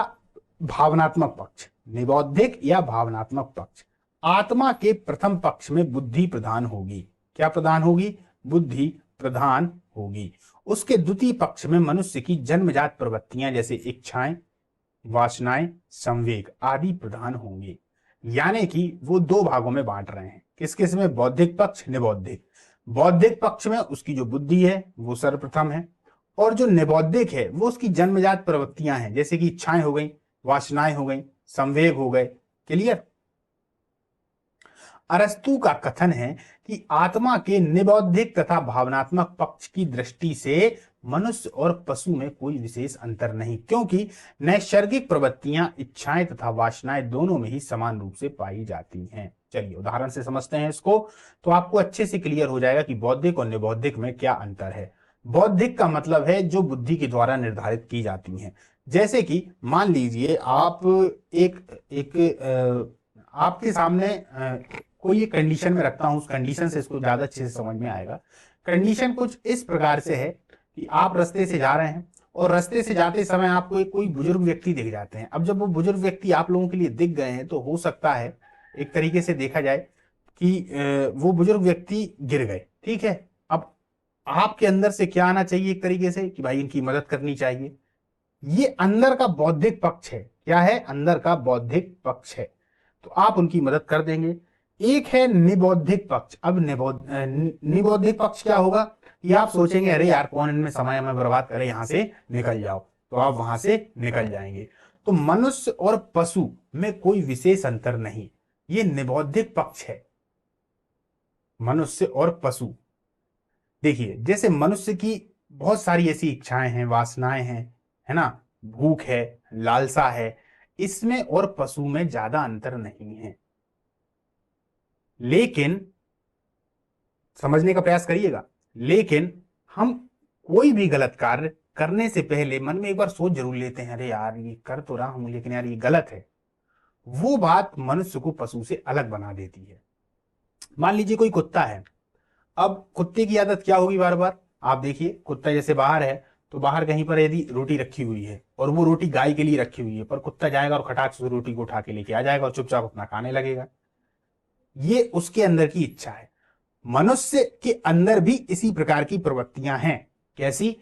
भावनात्मक पक्ष, निबौद्धिक या भावनात्मक पक्ष। आत्मा के प्रथम पक्ष में बुद्धि प्रधान होगी। क्या प्रधान होगी? बुद्धि प्रधान होगी। उसके द्वितीय पक्ष में मनुष्य की जन्मजात प्रवृत्तियां जैसे इच्छाएं, वासनाएं, संवेग आदि प्रधान होंगे। यानी कि वो दो भागों में बांट रहे हैं। किस किस में? बौद्धिक पक्ष, निबौद्धिक। बौद्धिक पक्ष में उसकी जो बुद्धि है वो सर्वप्रथम है, और जो निबौद्धिक है वो उसकी जन्मजात प्रवृत्तियां हैं, जैसे कि इच्छाएं हो गई, वासनाएं हो गई, संवेग हो गए। क्लियर? अरस्तु का कथन है कि आत्मा के निबौद्धिक तथा भावनात्मक पक्ष की दृष्टि से मनुष्य और पशु में कोई विशेष अंतर नहीं, क्योंकि नैसर्गिक प्रवृत्तियां, इच्छाएं तथा वासनाएं दोनों में ही समान रूप से पाई जाती हैं। चलिए उदाहरण से समझते हैं इसको, तो आपको अच्छे से क्लियर हो जाएगा कि बौद्धिक और निबौद्धिक में क्या अंतर है। बौद्धिक का मतलब है जो बुद्धि के द्वारा निर्धारित की जाती हैं। जैसे कि मान लीजिए आप आपके सामने कोई एक कंडीशन में रखता हूं, उस कंडीशन से इसको ज्यादा अच्छे से समझ में आएगा। कंडीशन कुछ इस प्रकार से है कि आप रास्ते से जा रहे हैं और रास्ते से जाते समय आपको कोई बुजुर्ग व्यक्ति दिख जाते हैं। अब जब वो बुजुर्ग व्यक्ति आप लोगों के लिए दिख गए हैं तो हो सकता है एक तरीके से देखा जाए कि वो बुजुर्ग व्यक्ति गिर गए, ठीक है। अब आपके अंदर से क्या आना चाहिए? एक तरीके से कि भाई इनकी मदद करनी चाहिए। ये अंदर का बौद्धिक पक्ष है। क्या है? अंदर का बौद्धिक पक्ष है, तो आप उनकी मदद कर देंगे। एक है निबौद्धिक पक्ष। अब निबौद्धिक पक्ष क्या होगा कि आप सोचेंगे अरे यार कौन इनमें समय में बर्बाद करे, यहां से निकल जाओ, तो आप वहां से निकल जाएंगे। तो मनुष्य और पशु में कोई विशेष अंतर नहीं, ये निबौद्धिक पक्ष है। मनुष्य और पशु, देखिए जैसे मनुष्य की बहुत सारी ऐसी इच्छाएं हैं, वासनाएं हैं, है ना, भूख है, लालसा है, इसमें और पशु में ज्यादा अंतर नहीं है। लेकिन समझने का प्रयास करिएगा, लेकिन हम कोई भी गलत कार्य करने से पहले मन में एक बार सोच जरूर लेते हैं, अरे यार ये कर तो रहा हूं लेकिन यार ये गलत है। वो बात मनुष्य को पशु से अलग बना देती है। मान लीजिए कोई कुत्ता है, अब कुत्ते की आदत क्या होगी? बार बार आप देखिए, कुत्ता जैसे बाहर है तो बाहर कहीं पर यदि रोटी रखी हुई है और वो रोटी गाय के लिए रखी हुई है, पर कुत्ता जाएगा और खटाक से रोटी को उठा के लेके आ जाएगा और चुपचाप अपना खाने लगेगा। ये उसके अंदर की इच्छा है। मनुष्य के अंदर भी इसी प्रकार की प्रवृत्तियां हैं। कैसी?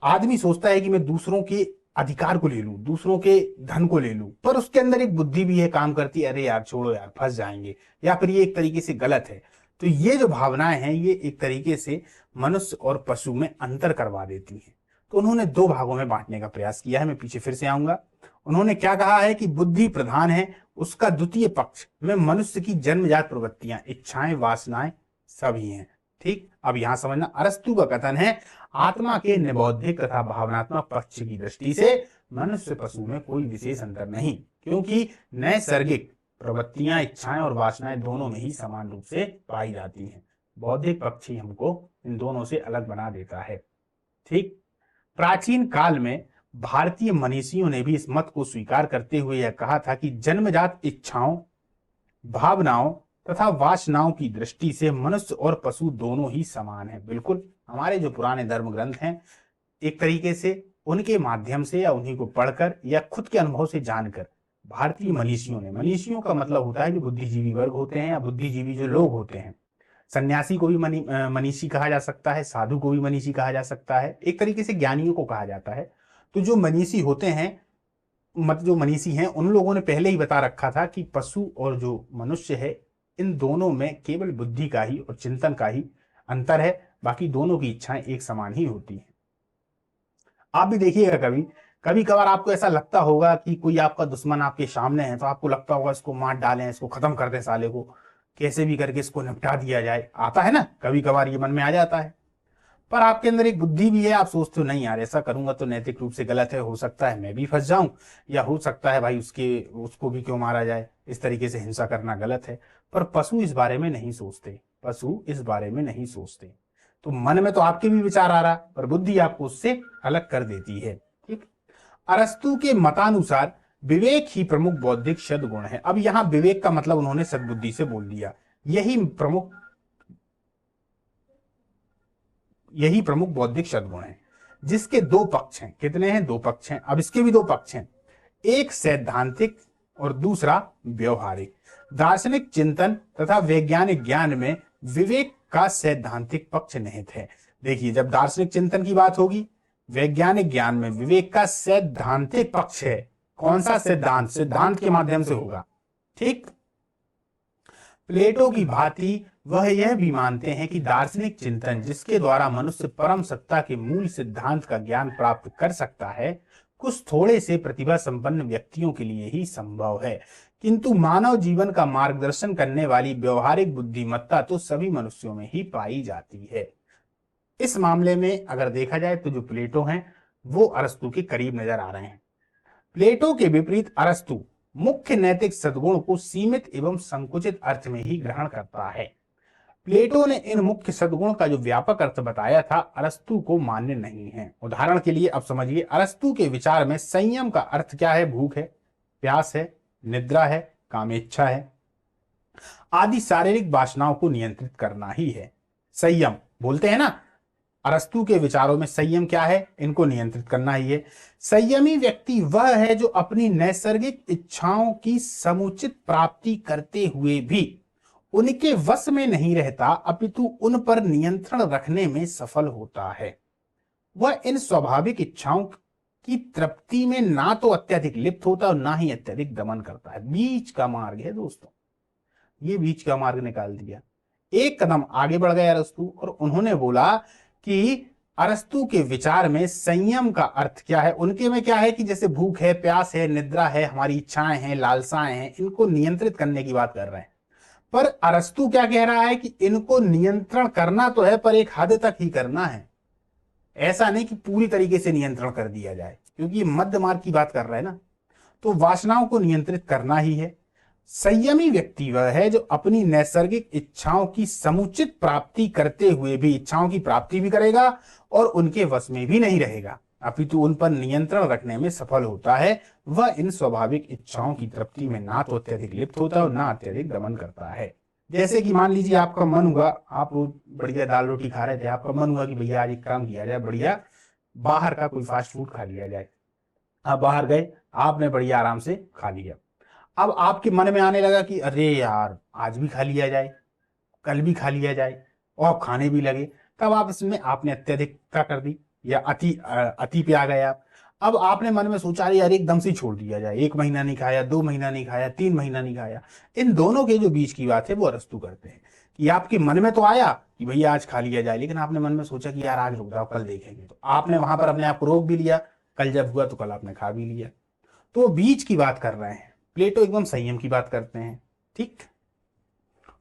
आदमी सोचता है कि मैं दूसरों के अधिकार को ले लूं, दूसरों के धन को ले लूं, पर उसके अंदर एक बुद्धि भी है, काम करती है, अरे यार छोड़ो यार फंस जाएंगे, या फिर ये एक तरीके से गलत है। तो ये जो भावनाएं हैं ये एक तरीके से मनुष्य और पशु में अंतर करवा देती हैं। तो उन्होंने दो भागों में बांटने का प्रयास किया है। मैं पीछे फिर से आऊंगा। उन्होंने क्या कहा है कि बुद्धि प्रधान है, उसका द्वितीय पक्ष में मनुष्य की जन्मजात प्रवृत्तियां, इच्छाएं, वासनाएं सभी हैं। ठीक, अब यहां समझना, अरस्तु का कथन है आत्मा के निबौद्धिक तथा भावनात्मक पक्ष की दृष्टि से मनुष्य पशु में कोई विशेष अंतर नहीं, क्योंकि नैसर्गिक प्रवृत्तियां, इच्छाएं और वासनाएं दोनों में ही समान रूप से पाई जाती हैं। बौद्धिक पक्ष ही हमको इन दोनों से अलग बना देता है। ठीक, प्राचीन काल में भारतीय मनीषियों ने भी इस मत को स्वीकार करते हुए यह कहा था कि जन्मजात इच्छाओं, भावनाओं तथा वासनाओं की दृष्टि से मनुष्य और पशु दोनों ही समान हैं। बिल्कुल, हमारे जो पुराने धर्म ग्रंथ हैं एक तरीके से उनके माध्यम से या उन्हीं को पढ़कर या खुद के अनुभव से जानकर भारतीय मनीषियों ने, मनीषियों का मतलब होता है जो बुद्धिजीवी वर्ग होते हैं या बुद्धिजीवी जो लोग होते हैं, सन्यासी को भी मनीषी कहा जा सकता है, साधु को भी मनीषी कहा जा सकता है, एक तरीके से ज्ञानियों को कहा जाता है। तो जो मनीषी होते हैं, मतलब जो मनीषी हैं, उन लोगों ने पहले ही बता रखा था कि पशु और जो मनुष्य है इन दोनों में केवल बुद्धि का ही और चिंतन का ही अंतर है, बाकी दोनों की इच्छाएं एक समान ही होती हैं। आप भी देखिएगा, कभी कभार आपको ऐसा लगता होगा कि कोई आपका दुश्मन आपके सामने है तो आपको लगता होगा इसको मार डालें, इसको खत्म कर दें, साले को कैसे भी करके इसको निपटा दिया जाए। आता है ना, कभी कभार ये मन में आ जाता है, पर आपके अंदर एक बुद्धि भी है। आप सोचते हो नहीं यार ऐसा करूंगा तो नैतिक रूप से गलत है, हो सकता है मैं भी फंस जाऊं, या हो सकता है भाई उसको भी क्यों मारा जाए, इस तरीके से हिंसा करना गलत है। पर पशु इस बारे में नहीं सोचते, पशु इस बारे में नहीं सोचते। तो मन में तो आपके भी विचार आ रहा, पर बुद्धि आपको उससे अलग कर देती है। ठीक, अरस्तु के मतानुसार विवेक ही प्रमुख बौद्धिक सद्गुण है। अब यहां विवेक का मतलब उन्होंने सद्बुद्धि से बोल दिया। यही प्रमुख बौद्धिक सद्गुण है, जिसके दो पक्ष हैं। कितने हैं? दो पक्ष हैं। अब इसके भी दो पक्ष हैं, एक सैद्धांतिक और दूसरा व्यवहारिक। दार्शनिक चिंतन तथा वैज्ञानिक ज्ञान में विवेक का सैद्धांतिक पक्ष निहित है, देखिए, जब दार्शनिक चिंतन की बात होगी, वैज्ञानिक ज्ञान में विवेक का सैद्धांतिक पक्ष है। कौन सा सिद्धांत? सिद्धांत के माध्यम से होगा। ठीक। प्लेटो की भांति वह यह भी मानते हैं कि दार्शनिक चिंतन जिसके द्वारा मनुष्य परम सत्ता के मूल सिद्धांत का ज्ञान प्राप्त कर सकता है, कुछ थोड़े से प्रतिभा संपन्न व्यक्तियों के लिए ही संभव है, किंतु मानव जीवन का मार्गदर्शन करने वाली व्यवहारिक बुद्धिमत्ता तो सभी मनुष्यों में ही पाई जाती है। इस मामले में अगर देखा जाए तो जो प्लेटो हैं वो अरस्तु के करीब नजर आ रहे हैं। प्लेटो के विपरीत अरस्तु मुख्य नैतिक सद्गुण को सीमित एवं संकुचित अर्थ में ही ग्रहण करता है। प्लेटो ने इन मुख्य सद्गुण का जो व्यापक अर्थ बताया था, अरस्तु को मान्य नहीं है। उदाहरण के लिए अब समझिए, अरस्तु के विचार में संयम का अर्थ क्या है? भूख है, प्यास है, निद्रा है, कामेच्छा है आदि शारीरिक वासनाओं को नियंत्रित करना ही है संयम। बोलते हैं ना, अरस्तु के विचारों में संयम क्या है? इनको नियंत्रित करना ही है। संयमी व्यक्ति वह है जो अपनी नैसर्गिक इच्छाओं की समुचित प्राप्ति करते हुए भी उनके वश में नहीं रहता, अपितु उन पर नियंत्रण रखने में सफल होता है। वह इन स्वाभाविक इच्छाओं की तृप्ति में ना तो अत्यधिक लिप्त होता और ना ही अत्यधिक दमन करता है। बीच का मार्ग है दोस्तों, ये बीच का मार्ग निकाल दिया। एक कदम आगे बढ़ गए अरस्तु और उन्होंने बोला कि अरस्तु के विचार में संयम का अर्थ क्या है? उनके में क्या है कि जैसे भूख है, प्यास है, निद्रा है, हमारी इच्छाएं हैं, लालसाएं हैं, इनको नियंत्रित करने की बात कर रहे हैं। पर अरस्तु क्या कह रहा है कि इनको नियंत्रण करना तो है, पर एक हद तक ही करना है। ऐसा नहीं कि पूरी तरीके से नियंत्रण कर दिया जाए, क्योंकि ये मध्य मार्ग की बात कर रहा है ना। तो वासनाओं को नियंत्रित करना ही है। संयमी व्यक्ति वह है जो अपनी नैसर्गिक इच्छाओं की समुचित प्राप्ति करते हुए भी इच्छाओं की प्राप्ति भी करेगा और उनके वश में भी नहीं रहेगा, अपितु उन पर नियंत्रण रखने में सफल होता है। वह इन स्वाभाविक इच्छाओं की तृप्ति में ना तो अत्यधिक लिप्त होता और ना अत्यधिक दमन करता है। जैसे कि मान लीजिए आपका मन हुआ, आप बढ़िया दाल रोटी खा रहे थे, आपका मन हुआ कि भैया आज एक काम किया जाए, बढ़िया बाहर का कोई फास्ट फूड खा लिया जाए। आप बाहर गए, आपने बढ़िया आराम से खा लिया। अब आपके मन में आने लगा कि अरे यार आज भी खा लिया जाए, कल भी खा लिया जाए, और आप खाने भी लगे। तब आप इसमें आपने अत्यधिकता कर दी या अति पे आ गए आप। अब आपने मन में सोचा अरे यार एकदम से छोड़ दिया जाए, 1 महीना नहीं खाया, 2 महीना नहीं खाया, 3 महीना नहीं खाया। इन दोनों के जो बीच की बात है वो अरस्तु करते हैं कि आपके मन में तो आया कि भैया आज खा लिया जाए, लेकिन आपने मन में सोचा कि यार आज रुक जाओ, कल देखेंगे। तो आपने वहां पर अपने आप को रोक भी लिया, कल जब हुआ तो कल आपने खा भी लिया। तो बीच की बात कर रहे हैं। प्लेटो एकदम संयम की बात करते हैं। ठीक।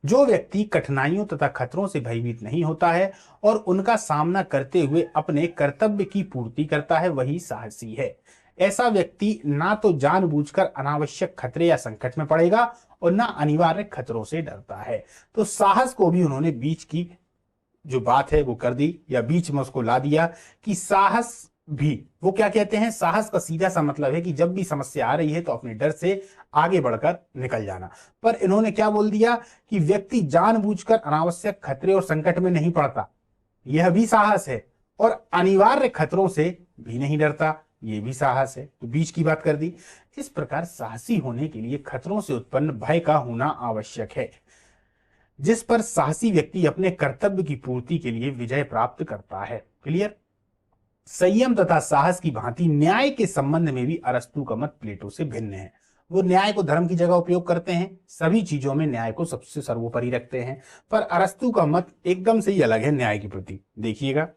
जो व्यक्ति कठिनाइयों तथा खतरों से भयभीत नहीं होता है और उनका सामना करते हुए अपने कर्तव्य की पूर्ति करता है, वही साहसी है। ऐसा व्यक्ति ना तो जानबूझकर अनावश्यक खतरे या संकट में पड़ेगा और ना अनिवार्य खतरों से डरता है। तो साहस को भी उन्होंने बीच की जो बात है वो कर दी, या बीच में उसको ला दिया कि साहस भी, वो क्या कहते हैं, साहस का सीधा सा मतलब है कि जब भी समस्या आ रही है तो अपने डर से आगे बढ़कर निकल जाना। पर इन्होंने क्या बोल दिया कि व्यक्ति जानबूझकर अनावश्यक खतरे और संकट में नहीं पड़ता, यह भी साहस है, और अनिवार्य खतरों से भी नहीं डरता, ये भी साहस है। तो बीच की बात कर दी। इस प्रकार साहसी होने के लिए खतरों से उत्पन्न भय का होना आवश्यक है, जिस पर साहसी व्यक्ति अपने कर्तव्य की पूर्ति के लिए विजय प्राप्त करता है। क्लियर? संयम तथा साहस की भांति न्याय के संबंध में भी अरस्तु का मत प्लेटो से भिन्न है। वो न्याय को धर्म की जगह उपयोग करते हैं, सभी चीजों में न्याय को सबसे सर्वोपरि रखते हैं। पर अरस्तु का मत एकदम से ही अलग है न्याय के प्रति। देखिएगा,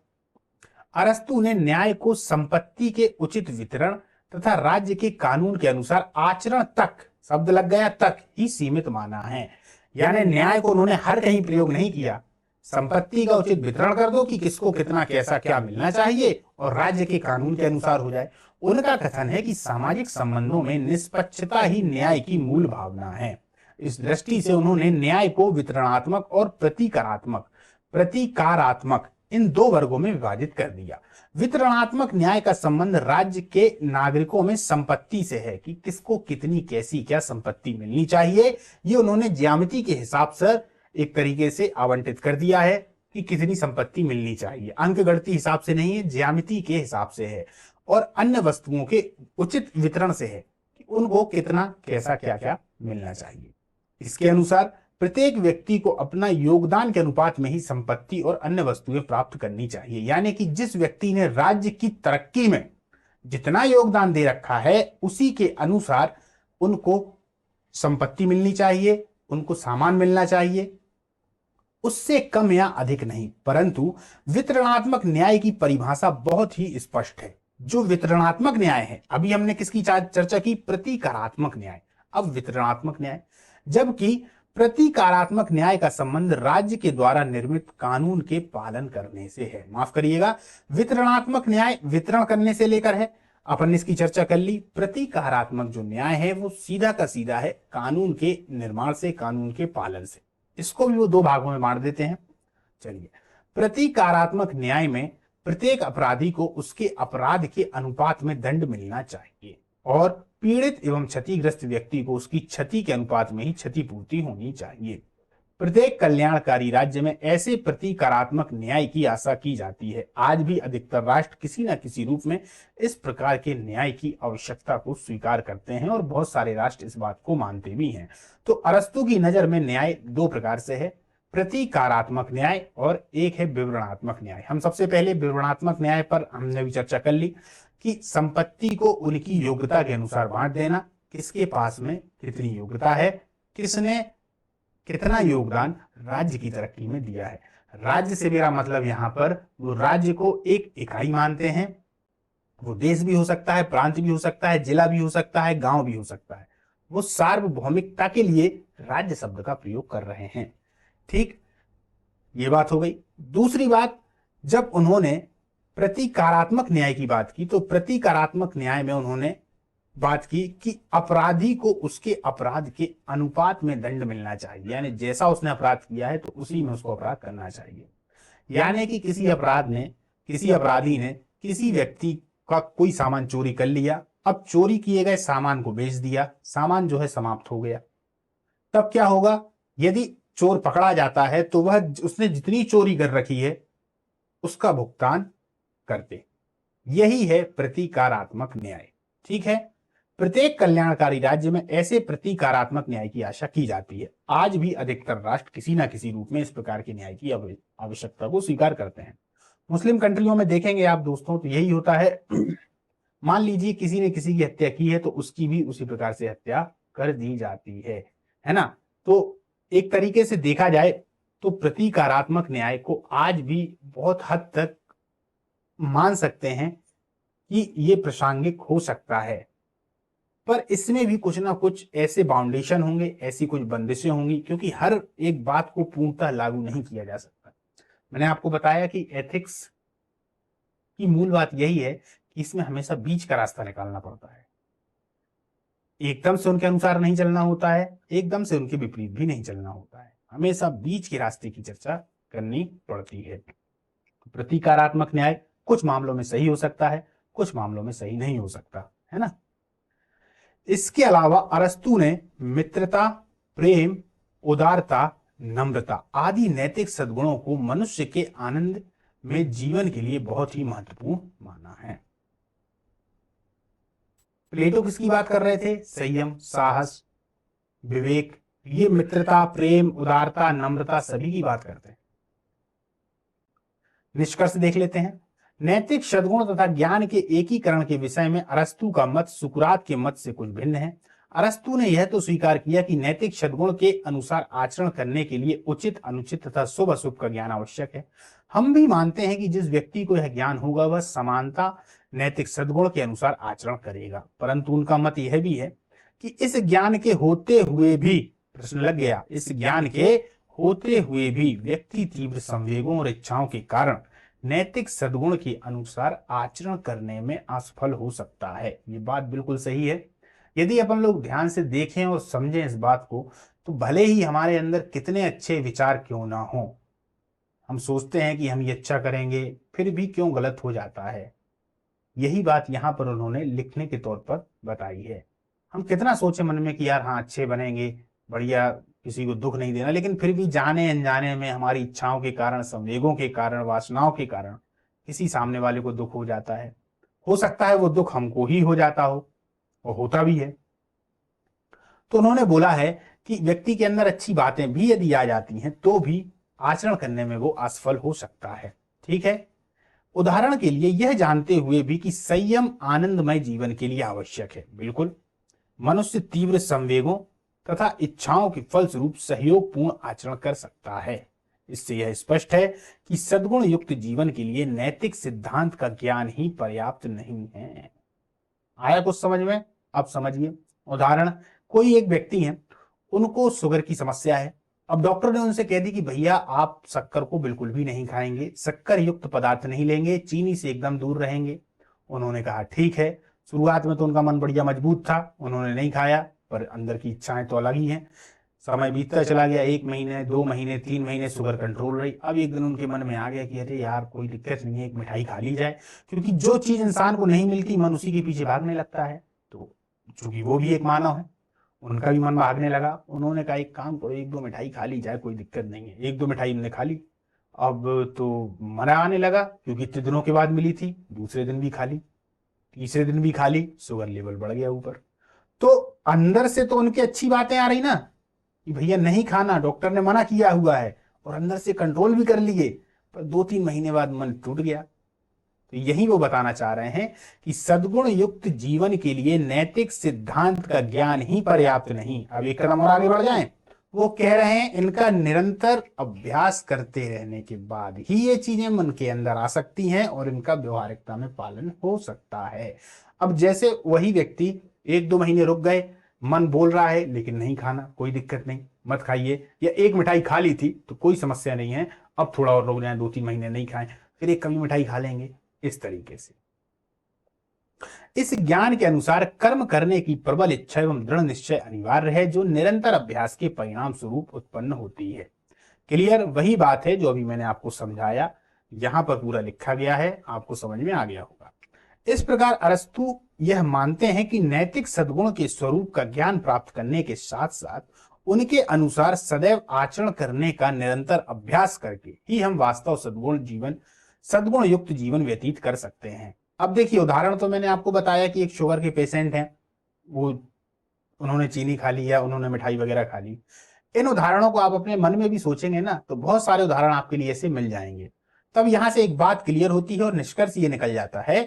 अरस्तु ने न्याय को संपत्ति के उचित वितरण तथा राज्य के कानून के अनुसार आचरण तक, शब्द लग गया तक, ही सीमित माना है। यानी न्याय को उन्होंने हर कहीं प्रयोग नहीं किया। संपत्ति का उचित वितरण कर दो कि किसको कितना कैसा क्या मिलना चाहिए और राज्य के कानून के अनुसार हो जाए। उनका कथन है कि सामाजिक संबंधों में निष्पक्षता ही न्याय की मूल भावना है। इस दृष्टि से उन्होंने न्याय को वितरणात्मक और प्रतिकारात्मक इन दो वर्गों में विभाजित कर दिया। वितरणात्मक न्याय का संबंध राज्य के नागरिकों में संपत्ति से है कि किसको कितनी कैसी क्या संपत्ति मिलनी चाहिए। ये उन्होंने ज्यामिति के हिसाब से एक तरीके से आवंटित कर दिया है कि कितनी संपत्ति मिलनी चाहिए। अंक गणितीय हिसाब से नहीं है, ज्यामिति के हिसाब से है, और अन्य वस्तुओं के उचित वितरण से है कि उनको कितना कैसा क्या क्या मिलना चाहिए। इसके अनुसार प्रत्येक व्यक्ति को अपना योगदान के अनुपात में ही संपत्ति और अन्य वस्तुएं प्राप्त करनी चाहिए। यानी कि जिस व्यक्ति ने राज्य की तरक्की में जितना योगदान दे रखा है उसी के अनुसार उनको संपत्ति मिलनी चाहिए, उनको सामान मिलना चाहिए, उससे कम या अधिक नहीं। परंतु वितरणात्मक न्याय की परिभाषा बहुत ही स्पष्ट है। जो वितरणात्मक न्याय है, अभी हमने किसकी चर्चा की, प्रतिकारात्मक न्याय, अब वितरणात्मक न्याय। जबकि प्रतिकारात्मक न्याय का संबंध राज्य के द्वारा निर्मित कानून के पालन करने से है। माफ करिएगा, वितरणात्मक न्याय वितरण करने से लेकर है, अपन ने इसकी चर्चा कर ली। प्रतिकारात्मक जो न्याय है वो सीधा का सीधा है कानून के निर्माण से, कानून के पालन से। इसको भी वो दो भागों में बांट देते हैं। चलिए, प्रतिकारात्मक न्याय में प्रत्येक अपराधी को उसके अपराध के अनुपात में दंड मिलना चाहिए और पीड़ित एवं क्षतिग्रस्त व्यक्ति को उसकी क्षति के अनुपात में ही क्षतिपूर्ति होनी चाहिए। प्रत्येक कल्याणकारी राज्य में ऐसे प्रतिकारात्मक न्याय की आशा की जाती है। आज भी अधिकतर राष्ट्र किसी न किसी रूप में इस प्रकार के न्याय की आवश्यकता को स्वीकार करते हैं और बहुत सारे राष्ट्र इस बात को मानते भी हैं। तो अरस्तू की नजर में न्याय दो प्रकार से है, प्रतिकारात्मक न्याय और एक है विवरणात्मक न्याय। हम सबसे पहले विवरणात्मक न्याय पर हमने भी चर्चा कर ली कि संपत्ति को उनकी योग्यता के अनुसार बांट देना, किसके पास में कितनी योग्यता है, किसने कितना योगदान राज्य की तरक्की में दिया है। राज्य से मेरा मतलब यहाँ पर वो राज्य को एक इकाई मानते हैं, वो देश भी हो सकता है, प्रांत भी हो सकता है, जिला भी हो सकता है, गांव भी हो सकता है। वो सार्वभौमिकता के लिए राज्य शब्द का प्रयोग कर रहे हैं। ठीक, ये बात हो गई। दूसरी बात, जब उन्होंने प्रतिकारात्मक न्याय की बात की तो प्रतिकारात्मक न्याय में उन्होंने बात की कि अपराधी को उसके अपराध के अनुपात में दंड मिलना चाहिए। यानी जैसा उसने अपराध किया है तो उसी में उसको अपराध करना चाहिए। यानी कि किसी अपराधी ने किसी व्यक्ति का कोई सामान चोरी कर लिया, अब चोरी किए गए सामान को बेच दिया, सामान जो है समाप्त हो गया। तब क्या होगा, यदि चोर पकड़ा जाता है तो वह उसने जितनी चोरी कर रखी है उसका भुगतान करते। यही है प्रतिकारात्मक न्याय। ठीक है, प्रत्येक कल्याणकारी राज्य में ऐसे प्रतिकारात्मक न्याय की आशा की जाती है। आज भी अधिकतर राष्ट्र किसी न किसी रूप में इस प्रकार के न्याय की आवश्यकता को स्वीकार करते हैं। मुस्लिम कंट्रियों में देखेंगे आप दोस्तों तो यही होता है। मान लीजिए किसी ने किसी की हत्या की है तो उसकी भी उसी प्रकार से हत्या कर दी जाती है ना। तो एक तरीके से देखा जाए तो प्रतिकारात्मक न्याय को आज भी बहुत हद तक मान सकते हैं कि ये प्रासंगिक हो सकता है, पर इसमें भी कुछ ना कुछ ऐसे बाउंडेशन होंगे, ऐसी कुछ बंदिशें होंगी, क्योंकि हर एक बात को पूर्णतः लागू नहीं किया जा सकता। मैंने आपको बताया कि एथिक्स की मूल बात यही है कि इसमें हमेशा बीच का रास्ता निकालना पड़ता है। एकदम से उनके अनुसार नहीं चलना होता है, एकदम से उनके विपरीत भी नहीं चलना होता है, हमेशा बीच के रास्ते की चर्चा करनी पड़ती है। प्रतिकारात्मक न्याय कुछ मामलों में सही हो सकता है, कुछ मामलों में सही नहीं हो सकता, है ना। इसके अलावा अरस्तु ने मित्रता, प्रेम, उदारता, नम्रता आदि नैतिक सद्गुणों को मनुष्य के आनंद में जीवन के लिए बहुत ही महत्वपूर्ण माना है। प्लेटो किसकी बात कर रहे थे, संयम, साहस, विवेक, ये मित्रता, प्रेम, उदारता, नम्रता सभी की बात करते हैं। निष्कर्ष देख लेते हैं। नैतिक सद्गुण तथा ज्ञान के एकीकरण के विषय में अरस्तु का मत सुकरात के मत से कुछ भिन्न है। अरस्तु ने यह तो स्वीकार किया कि नैतिक सद्गुण के अनुसार आचरण करने के लिए उचित, अनुचित तथा शुभ अशुभ का ज्ञान आवश्यक है। हम भी मानते हैं कि जिस व्यक्ति को यह ज्ञान होगा वह समानता नैतिक सद्गुण के अनुसार आचरण करेगा, परंतु उनका मत यह भी है कि इस ज्ञान के होते हुए भी, प्रश्न लग गया, इस ज्ञान के होते हुए भी व्यक्ति तीव्र संवेगों और इच्छाओं के कारण नैतिक सद्गुण के अनुसार आचरण करने में असफल हो सकता है। ये बात बिल्कुल सही है। यदि अपन लोग ध्यान से देखें और समझें इस बात को, तो भले ही हमारे अंदर कितने अच्छे विचार क्यों ना हो, हम सोचते हैं कि हम ये अच्छा करेंगे, फिर भी क्यों गलत हो जाता है। यही बात यहाँ पर उन्होंने लिखने के तौर पर बताई है। हम कितना सोचे मन में कि यार हाँ अच्छे बनेंगे, बढ़िया, किसी को दुख नहीं देना, लेकिन फिर भी जाने अनजाने में हमारी इच्छाओं के कारण, संवेगों के कारण, वासनाओं के कारण किसी सामने वाले को दुख हो जाता है। हो सकता है वो दुख हमको ही हो जाता हो, और होता भी है। तो उन्होंने बोला है कि व्यक्ति के अंदर अच्छी बातें भी यदि आ जाती हैं तो भी आचरण करने में वो असफल हो सकता है। ठीक है, उदाहरण के लिए यह जानते हुए भी कि संयम आनंदमय जीवन के लिए आवश्यक है। बिल्कुल, मनुष्य तीव्र संवेगों तथा इच्छाओं के फलस्वरूप सहयोगपूर्ण आचरण कर सकता है। इससे यह स्पष्ट है कि सद्गुण युक्त जीवन के लिए नैतिक सिद्धांत का ज्ञान ही पर्याप्त नहीं है। आया कुछ समझ में? अब समझिए, उदाहरण, कोई एक व्यक्ति है, उनको शुगर की समस्या है। अब डॉक्टर ने उनसे कह दी कि भैया आप शक्कर को बिल्कुल भी नहीं खाएंगे, शक्कर युक्त पदार्थ नहीं लेंगे, चीनी से एकदम दूर रहेंगे। उन्होंने कहा ठीक है। शुरुआत में तो उनका मन बढ़िया मजबूत था, उन्होंने नहीं खाया, पर अंदर की इच्छाएं तो अलग ही हैं। समय बीतता चला गया, 1 महीने, 2 महीने, 3 महीने, शुगर कंट्रोल रही। अब एक दिन उनके मन में आ गया कि अरे यार कोई दिक्कत नहीं है, एक मिठाई खा ली जाए, क्योंकि जो चीज इंसान को नहीं मिलती मन उसी के पीछे भागने लगता है। तो चूंकि वो भी एक मानव है, उनका भी मन भागने लगा। उन्होंने कहा एक काम करो, 1-2 मिठाई खा ली जाए, कोई दिक्कत नहीं है। 1-2 मिठाई उन्होंने खा ली। अब तो मजा आने लगा, क्योंकि इतने दिनों के बाद मिली थी। दूसरे दिन भी खा ली, तीसरे दिन भी खा ली, शुगर लेवल बढ़ गया ऊपर। तो अंदर से तो उनकी अच्छी बातें आ रही ना कि भैया नहीं खाना, डॉक्टर ने मना किया हुआ है, और अंदर से कंट्रोल भी कर लिए, पर 2-3 महीने बाद मन टूट गया। तो यही वो बताना चाह रहे हैं कि सद्गुण युक्त जीवन के लिए नैतिक सिद्धांत का ज्ञान ही पर्याप्त नहीं। अब एक कदम और आगे बढ़ जाएं, वो कह रहे हैं इनका निरंतर अभ्यास करते रहने के बाद ही ये चीजें मन के अंदर आ सकती हैं और इनका व्यवहारिकता में पालन हो सकता है। अब जैसे वही व्यक्ति 1-2 महीने रुक गए, मन बोल रहा है लेकिन नहीं खाना, कोई दिक्कत नहीं, मत खाइए, या एक मिठाई खा ली थी तो कोई समस्या नहीं है, अब थोड़ा और रुक जाए, 2-3 महीने नहीं खाएं, फिर एक कभी मिठाई खा लेंगे। इस तरीके से इस ज्ञान के अनुसार कर्म करने की प्रबल इच्छा एवं दृढ़ निश्चय अनिवार्य है, जो निरंतर अभ्यास के परिणाम स्वरूप उत्पन्न होती है। क्लियर? वही बात है जो अभी मैंने आपको समझाया, यहां पर पूरा लिखा गया है, आपको समझ में आ गया होगा। इस प्रकार अरस्तु यह मानते हैं कि नैतिक सद्गुण के स्वरूप का ज्ञान प्राप्त करने के साथ साथ उनके अनुसार सदैव आचरण करने का निरंतर अभ्यास करके ही हम वास्तव सद्गुण युक्त जीवन व्यतीत कर सकते हैं। अब देखिए, उदाहरण तो मैंने आपको बताया कि एक शुगर के पेशेंट हैं, वो उन्होंने चीनी खा ली या उन्होंने मिठाई वगैरह खा ली। इन उदाहरणों को आप अपने मन में भी सोचेंगे ना तो बहुत सारे उदाहरण आपके लिए ऐसे मिल जाएंगे। तब यहां से एक बात क्लियर होती है और निष्कर्ष ये निकल जाता है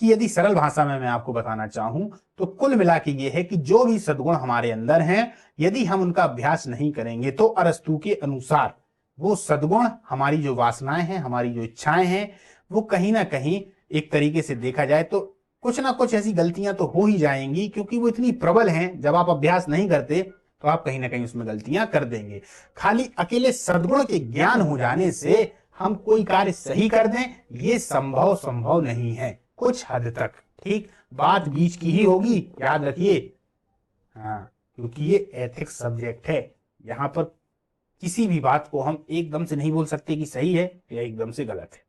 कि यदि सरल भाषा में मैं आपको बताना चाहूं तो कुल मिला के ये है कि जो भी सद्गुण हमारे अंदर हैं, यदि हम उनका अभ्यास नहीं करेंगे तो अरस्तु के अनुसार वो सद्गुण, हमारी जो वासनाएं हैं, हमारी जो इच्छाएं हैं, वो कहीं ना कहीं एक तरीके से देखा जाए तो कुछ ना कुछ ऐसी गलतियां तो हो ही जाएंगी, क्योंकि वो इतनी प्रबल हैं। जब आप अभ्यास नहीं करते तो आप कहीं ना कहीं उसमें गलतियां कर देंगे। खाली अकेले सद्गुण के ज्ञान हो जाने से हम कोई कार्य सही कर दें, ये संभव नहीं है कुछ हद तक। ठीक, बात बीच की ही होगी, याद रखिए। हाँ, क्योंकि ये एथिक्स सब्जेक्ट है, यहां पर किसी भी बात को हम एकदम से नहीं बोल सकते कि सही है या एकदम से गलत है।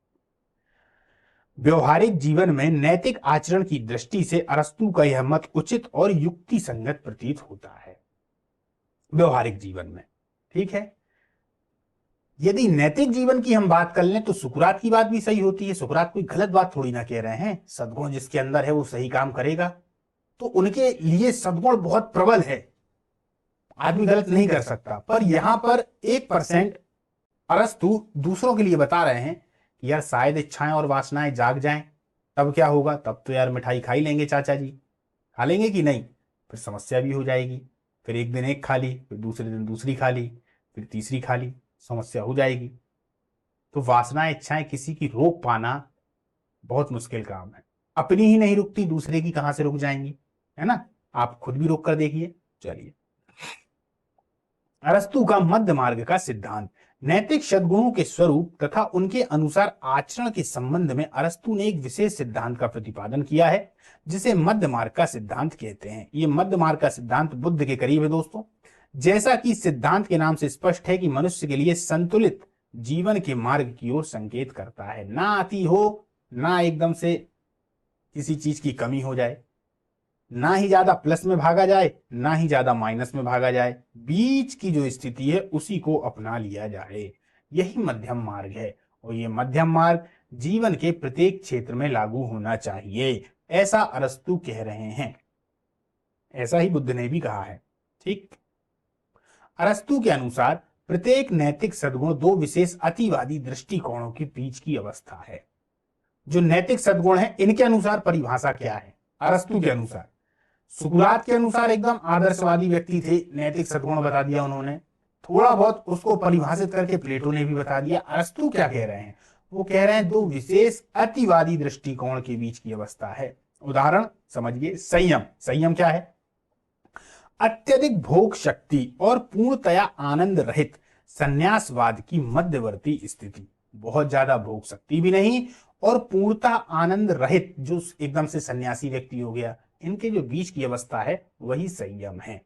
व्यवहारिक जीवन में नैतिक आचरण की दृष्टि से अरस्तु का यह मत उचित और युक्ति संगत प्रतीत होता है। व्यवहारिक जीवन में, ठीक है, यदि नैतिक जीवन की हम बात कर लें तो सुकरात की बात भी सही होती है। सुकरात कोई गलत बात थोड़ी ना कह रहे हैं, सद्गुण जिसके अंदर है वो सही काम करेगा, तो उनके लिए सद्गुण बहुत प्रबल है, आदमी गलत नहीं कर सकता। पर यहां पर 1% अरस्तु दूसरों के लिए बता रहे हैं कि यार शायद इच्छाएं और वासनाएं जाग जाएं, तब क्या होगा? तब तो यार मिठाई खा ही लेंगे, चाचा जी खा लेंगे कि नहीं, फिर समस्या भी हो जाएगी। फिर एक दिन एक खा ली, फिर दूसरे दिन दूसरी खा ली, फिर तीसरी खा ली, समस्या हो जाएगी। तो वासनाएं, इच्छाएं किसी की रोक पाना बहुत मुश्किल काम है। अपनी ही नहीं रुकती, दूसरे की कहां से रुक जाएंगी, है ना? आप खुद भी रोक कर देखिए। चलिए, अरस्तु का मध्य मार्ग का सिद्धांत। नैतिक सद्गुणों के स्वरूप तथा उनके अनुसार आचरण के संबंध में अरस्तु ने एक विशेष सिद्धांत का प्रतिपादन किया है, जिसे मध्य मार्ग का सिद्धांत कहते हैं। ये मध्य मार्ग का सिद्धांत बुद्ध के करीब है दोस्तों। जैसा कि सिद्धांत के नाम से स्पष्ट है कि मनुष्य के लिए संतुलित जीवन के मार्ग की ओर संकेत करता है। ना अति हो, ना एकदम से किसी चीज की कमी हो जाए, ना ही ज्यादा प्लस में भागा जाए, ना ही ज्यादा माइनस में भागा जाए, बीच की जो स्थिति है उसी को अपना लिया जाए। यही मध्यम मार्ग है, और ये मध्यम मार्ग जीवन के प्रत्येक क्षेत्र में लागू होना चाहिए, ऐसा अरस्तु कह रहे हैं। ऐसा ही बुद्ध ने भी कहा है। ठीक। अरस्तु के अनुसार प्रत्येक नैतिक सद्गुण दो विशेष अतिवादी दृष्टिकोणों के बीच की अवस्था है। जो नैतिक सद्गुण है इनके अनुसार परिभाषा क्या है? अरस्तु के अनुसार, सुकरात के अनुसार एकदम आदर्शवादी व्यक्ति थे, नैतिक सद्गुण बता दिया उन्होंने, थोड़ा बहुत उसको परिभाषित करके प्लेटो ने भी बता दिया। अरस्तु क्या कह रहे हैं? वो कह रहे हैं दो विशेष अतिवादी दृष्टिकोण के बीच की अवस्था है। उदाहरण समझिए, संयम। संयम क्या है? अत्यधिक भोग शक्ति और पूर्णतया आनंद रहित संन्यासवाद की मध्यवर्ती स्थिति। बहुत ज्यादा भोग शक्ति भी नहीं और पूर्णतः आनंद रहित, जो एकदम से सन्यासी व्यक्ति हो गया, इनके जो बीच की अवस्था है वही संयम है।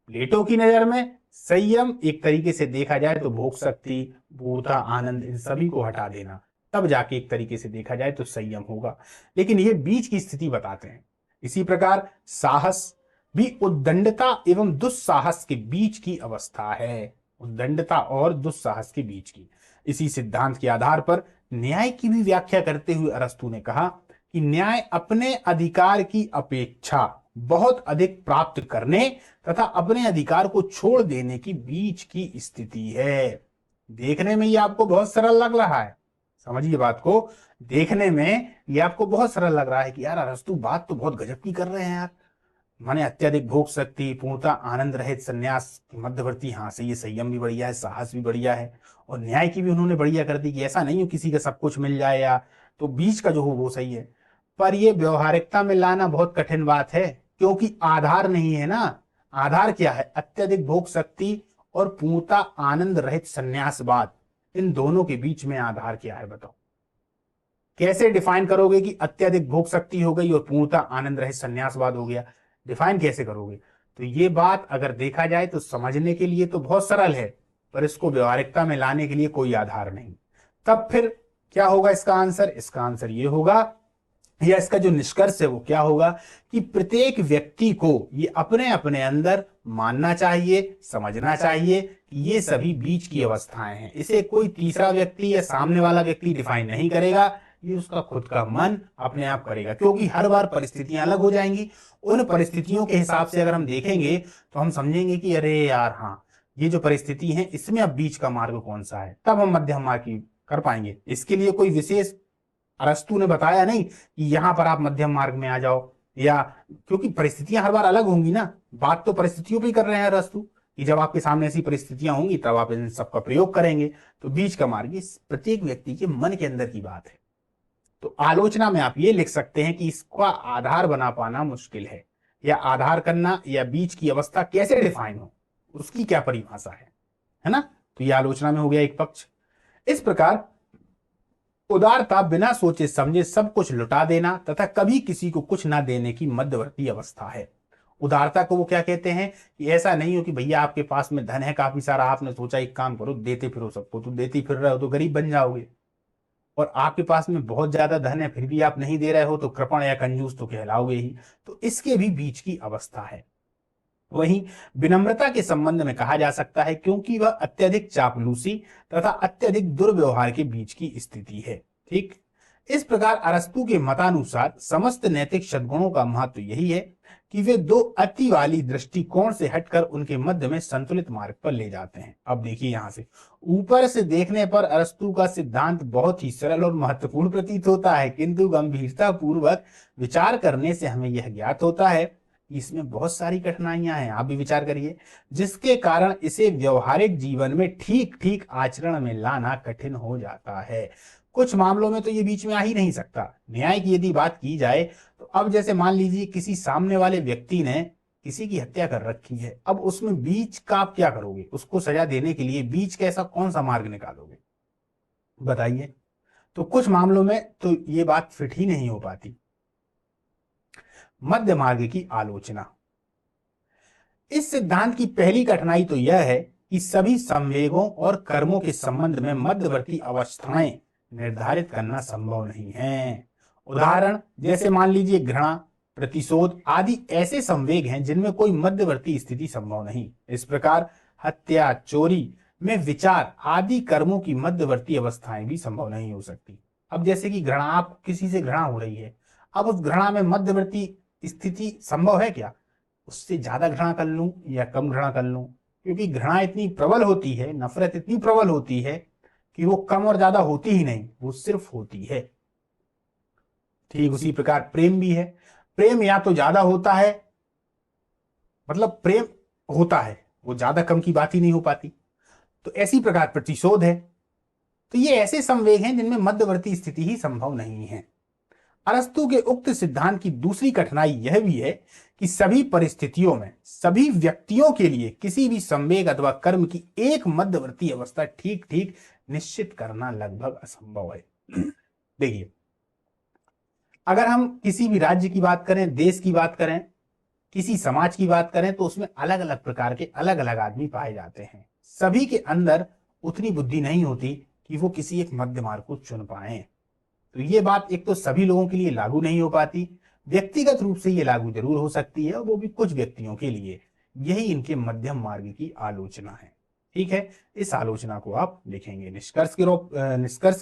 प्लेटो की नजर में संयम एक तरीके से देखा जाए तो भोग शक्ति, पूर्णतः आनंद, इन सभी को हटा देना, तब जाके एक तरीके से देखा जाए तो संयम होगा। लेकिन ये बीच की स्थिति बताते हैं। इसी प्रकार साहस भी उद्दंडता एवं दुस्साहस के बीच की अवस्था है। उद्दंडता और दुस्साहस के बीच की। इसी सिद्धांत के आधार पर न्याय की भी व्याख्या करते हुए अरस्तु ने कहा कि न्याय अपने अधिकार की अपेक्षा बहुत अधिक प्राप्त करने तथा अपने अधिकार को छोड़ देने की बीच की स्थिति है। देखने में ये आपको बहुत सरल लग रहा है, समझिए बात को, देखने में ये आपको बहुत सरल लग रहा है कि यार अरस्तु बात तो बहुत गजब की कर रहे हैं यार, माने अत्यधिक भोग शक्ति, पूर्णता आनंद रहित संन्यास मध्यवर्ती, हाँ से ये संयम भी बढ़िया है, साहस भी बढ़िया है और न्याय की भी उन्होंने बढ़िया कर दी कि ऐसा नहीं हो किसी का सब कुछ मिल जाए या, तो बीच का जो हो वो सही है। पर ये व्यवहारिकता में लाना बहुत कठिन बात है, क्योंकि आधार नहीं है ना। आधार क्या है? अत्यधिक भोग शक्ति और पूर्णता आनंद रहित संन्यासवाद, इन दोनों के बीच में आधार क्या है बताओ? कैसे डिफाइन करोगे कि अत्यधिक भोग शक्ति हो गई और पूर्णता आनंद रहित संन्यासवाद हो गया? डिफाइन कैसे करोगे? तो ये बात अगर देखा जाए तो समझने के लिए तो बहुत सरल है, पर इसको व्यवहारिकता में लाने के लिए कोई आधार नहीं। तब फिर क्या होगा इसका आंसर? इसका आंसर ये होगा, या इसका जो निष्कर्ष है वो क्या होगा, कि प्रत्येक व्यक्ति को ये अपने अपने अंदर मानना चाहिए, समझना चाहिए कि ये सभी बीच की अवस्थाएं हैं। इसे कोई तीसरा व्यक्ति या सामने वाला व्यक्ति डिफाइन नहीं करेगा, ये उसका खुद का मन अपने आप करेगा, क्योंकि हर बार परिस्थितियां अलग हो जाएंगी। उन परिस्थितियों के हिसाब से अगर हम देखेंगे तो हम समझेंगे कि अरे यार हाँ, ये जो परिस्थिति है इसमें अब बीच का मार्ग कौन सा है, तब हम मध्यम मार्ग की कर पाएंगे। इसके लिए कोई विशेष अरस्तु ने बताया नहीं कि यहां पर आप मध्यम मार्ग में आ जाओ, या क्योंकि परिस्थितियां हर बार अलग होंगी ना। बात तो परिस्थितियों पे कर रहे हैं अरस्तु कि जब आपके सामने ऐसी परिस्थितियां होंगी तब आप इन सबका प्रयोग करेंगे। तो बीच का मार्ग प्रत्येक व्यक्ति के मन के अंदर की बात है। तो आलोचना में आप ये लिख सकते हैं कि इसका आधार बना पाना मुश्किल है, या आधार करना या बीच की अवस्था कैसे डिफाइन हो, उसकी क्या परिभाषा है ना। तो ये आलोचना में हो गया एक पक्ष। इस प्रकार उदारता बिना सोचे समझे सब कुछ लुटा देना तथा कभी किसी को कुछ ना देने की मध्यवर्ती अवस्था है। उदारता को वो क्या कहते हैं कि ऐसा नहीं हो कि भैया आपके पास में धन है काफी सारा, आपने सोचा एक काम करो देते फिरो सबको, तो देते फिर रहे हो तो गरीब बन जाओगे, और आपके पास में बहुत ज्यादा धन है फिर भी आप नहीं दे रहे हो तो कृपण या कंजूस तो कहलाओगे ही। तो इसके भी बीच की अवस्था है। वहीं विनम्रता के संबंध में कहा जा सकता है क्योंकि वह अत्यधिक चापलूसी तथा अत्यधिक दुर्व्यवहार के बीच की स्थिति है। ठीक, इस प्रकार अरस्तु के मतानुसार समस्त नैतिक सद्गुणों का महत्व यही है कि वे दो अतिवादी दृष्टिकोण से हटकर उनके मध्य में संतुलित मार्ग पर ले जाते हैं। अब देखिए, यहां से ऊपर से देखने पर अरस्तु का सिद्धांत बहुत ही सरल और महत्वपूर्ण प्रतीत होता है, किंतु गंभीरता पूर्वक विचार करने से हमें यह ज्ञात होता है कि इसमें बहुत सारी कठिनाइयां हैं। आप भी विचार करिए, जिसके कारण इसे व्यवहारिक जीवन में ठीक ठीक आचरण में लाना कठिन हो जाता है। कुछ मामलों में तो ये बीच में आ ही नहीं सकता। न्याय की यदि बात की जाए तो अब जैसे मान लीजिए किसी सामने वाले व्यक्ति ने किसी की हत्या कर रखी है, अब उसमें बीच का आप क्या करोगे? उसको सजा देने के लिए बीच कैसा कौन सा मार्ग निकालोगे बताइए? तो कुछ मामलों में तो ये बात फिट ही नहीं हो पाती। मध्य मार्ग की आलोचना। इस सिद्धांत की पहली कठिनाई तो यह है कि सभी संवेगों और कर्मों के संबंध में मध्यवर्ती अवस्थाएं निर्धारित करना संभव नहीं है। उदाहरण जैसे मान लीजिए घृणा, प्रतिशोध आदि ऐसे संवेग हैं जिनमें कोई मध्यवर्ती स्थिति संभव नहीं। इस प्रकार हत्या, चोरी में विचार आदि कर्मों की मध्यवर्ती अवस्थाएं भी संभव नहीं हो सकती। अब जैसे कि घृणा, आप किसी से घृणा हो रही है, अब उस घृणा में मध्यवर्ती स्थिति संभव है क्या? उससे ज्यादा घृणा कर लूं या कम घृणा कर लूं, क्योंकि घृणा इतनी प्रबल होती है, नफरत इतनी प्रबल होती है कि वो कम और ज्यादा होती ही नहीं, वो सिर्फ होती है। ठीक उसी प्रकार प्रेम भी है। प्रेम या तो ज्यादा होता है, मतलब प्रेम होता है, वो ज्यादा कम की बात ही नहीं हो पाती। तो ऐसी प्रकार प्रतिशोध है। तो ये ऐसे संवेग हैं जिनमें मध्यवर्ती स्थिति ही संभव नहीं है। अरस्तु के उक्त सिद्धांत की दूसरी कठिनाई यह भी है कि सभी परिस्थितियों में सभी व्यक्तियों के लिए किसी भी संवेग अथवा कर्म की एक मध्यवर्ती अवस्था ठीक ठीक निश्चित करना लगभग असंभव है। देखिए, अगर हम किसी भी राज्य की बात करें, देश की बात करें, किसी समाज की बात करें, तो उसमें अलग अलग प्रकार के अलग अलग आदमी पाए जाते हैं। सभी के अंदर उतनी बुद्धि नहीं होती कि वो किसी एक मध्य मार्ग को चुन पाए। तो ये बात एक तो सभी लोगों के लिए लागू नहीं हो पाती, व्यक्तिगत रूप से ये लागू जरूर हो सकती है, और वो भी कुछ व्यक्तियों के लिए। यही इनके मध्यम मार्ग की आलोचना है। ठीक है, इस आलोचना को आप लिखेंगे निष्कर्ष के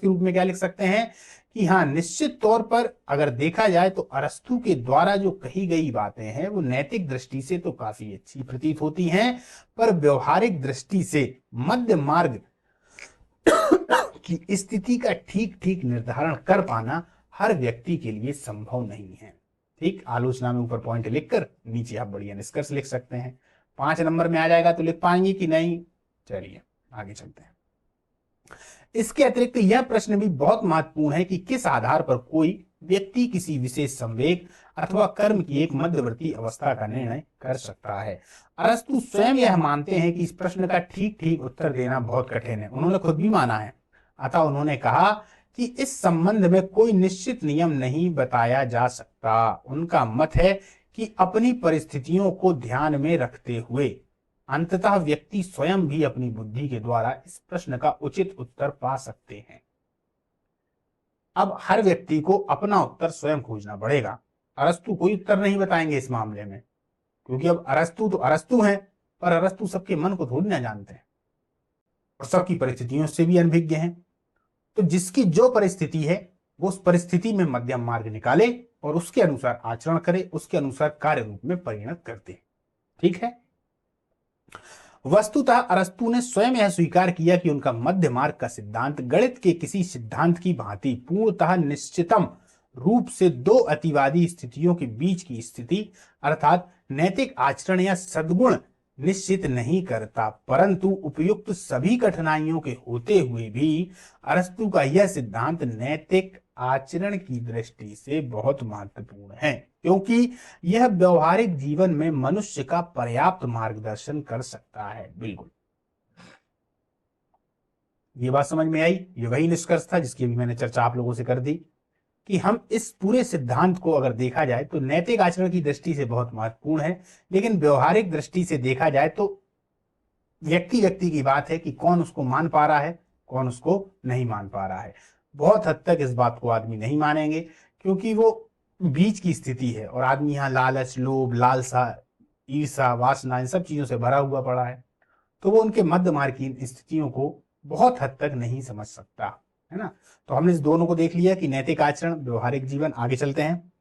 रूप में क्या लिख सकते हैं कि हाँ, निश्चित तौर पर अगर देखा जाए तो अरस्तु के द्वारा जो कही गई बातें हैं वो नैतिक दृष्टि से तो काफी अच्छी प्रतीत होती हैं, पर व्यवहारिक दृष्टि से मध्य मार्ग की स्थिति का ठीक ठीक निर्धारण कर पाना हर व्यक्ति के लिए संभव नहीं है। ठीक, आलोचना में ऊपर पॉइंट लिखकर नीचे आप बढ़िया निष्कर्ष लिख सकते हैं। 5 नंबर में आ जाएगा तो लिख पाएंगे कि नहीं? चलिए आगे चलते हैं। इसके अतिरिक्त यह प्रश्न भी बहुत महत्वपूर्ण है कि किस आधार पर कोई व्यक्ति किसी विशेष संवेग अथवा कर्म की एक मध्यवर्ती अवस्था का निर्णय कर सकता है। अरस्तु स्वयं यह मानते हैं कि इस प्रश्न का ठीक ठीक उत्तर देना बहुत कठिन है, उन्होंने खुद भी माना है। अतः उन्होंने कहा कि इस संबंध में कोई निश्चित नियम नहीं बताया जा सकता। उनका मत है कि अपनी परिस्थितियों को ध्यान में रखते हुए अंततः व्यक्ति स्वयं भी अपनी बुद्धि के द्वारा इस प्रश्न का उचित उत्तर पा सकते हैं। अब हर व्यक्ति को अपना उत्तर स्वयं खोजना पड़ेगा। अरस्तु कोई उत्तर नहीं बताएंगे इस मामले में, क्योंकि अब अरस्तु तो अरस्तु हैं, पर अरस्तु सबके मन को थोड़ी ना जानते हैं और सबकी परिस्थितियों से भी अनभिज्ञ हैं। तो जिसकी जो परिस्थिति है वो उस परिस्थिति में मध्यम मार्ग निकाले और उसके अनुसार आचरण करे, उसके अनुसार कार्य रूप में परिणत करते। ठीक है, वस्तुतः अरस्तु ने स्वयं यह स्वीकार किया कि उनका मध्य मार्ग का सिद्धांत गणित के किसी सिद्धांत की भांति पूर्णतः निश्चितम रूप से दो अतिवादी स्थितियों के बीच की स्थिति अर्थात नैतिक आचरण या सद्गुण निश्चित नहीं करता, परंतु उपयुक्त सभी कठिनाइयों के होते हुए भी अरस्तु का यह सिद्धांत नैतिक आचरण की दृष्टि से बहुत महत्वपूर्ण है, क्योंकि यह व्यवहारिक जीवन में मनुष्य का पर्याप्त मार्गदर्शन कर सकता है। बिल्कुल, ये बात समझ में आई। ये वही निष्कर्ष था जिसकी भी मैंने चर्चा आप लोगों से कर दी कि हम इस पूरे सिद्धांत को अगर देखा जाए तो नैतिक आचरण की दृष्टि से बहुत महत्वपूर्ण है, लेकिन व्यवहारिक दृष्टि से देखा जाए तो व्यक्ति व्यक्ति की बात है कि कौन उसको मान पा रहा है, कौन उसको नहीं मान पा रहा है। बहुत हद तक इस बात को आदमी नहीं मानेंगे, क्योंकि वो बीच की स्थिति है और आदमी यहाँ लालच, लोभ, लालसा, ईर्षा, वासना, इन सब चीजों से भरा हुआ पड़ा है, तो वो उनके मध्य मार्ग की स्थितियों को बहुत हद तक नहीं समझ सकता, है ना। तो हमने इस दोनों को देख लिया कि नैतिक आचरण, व्यवहारिक जीवन। आगे चलते हैं।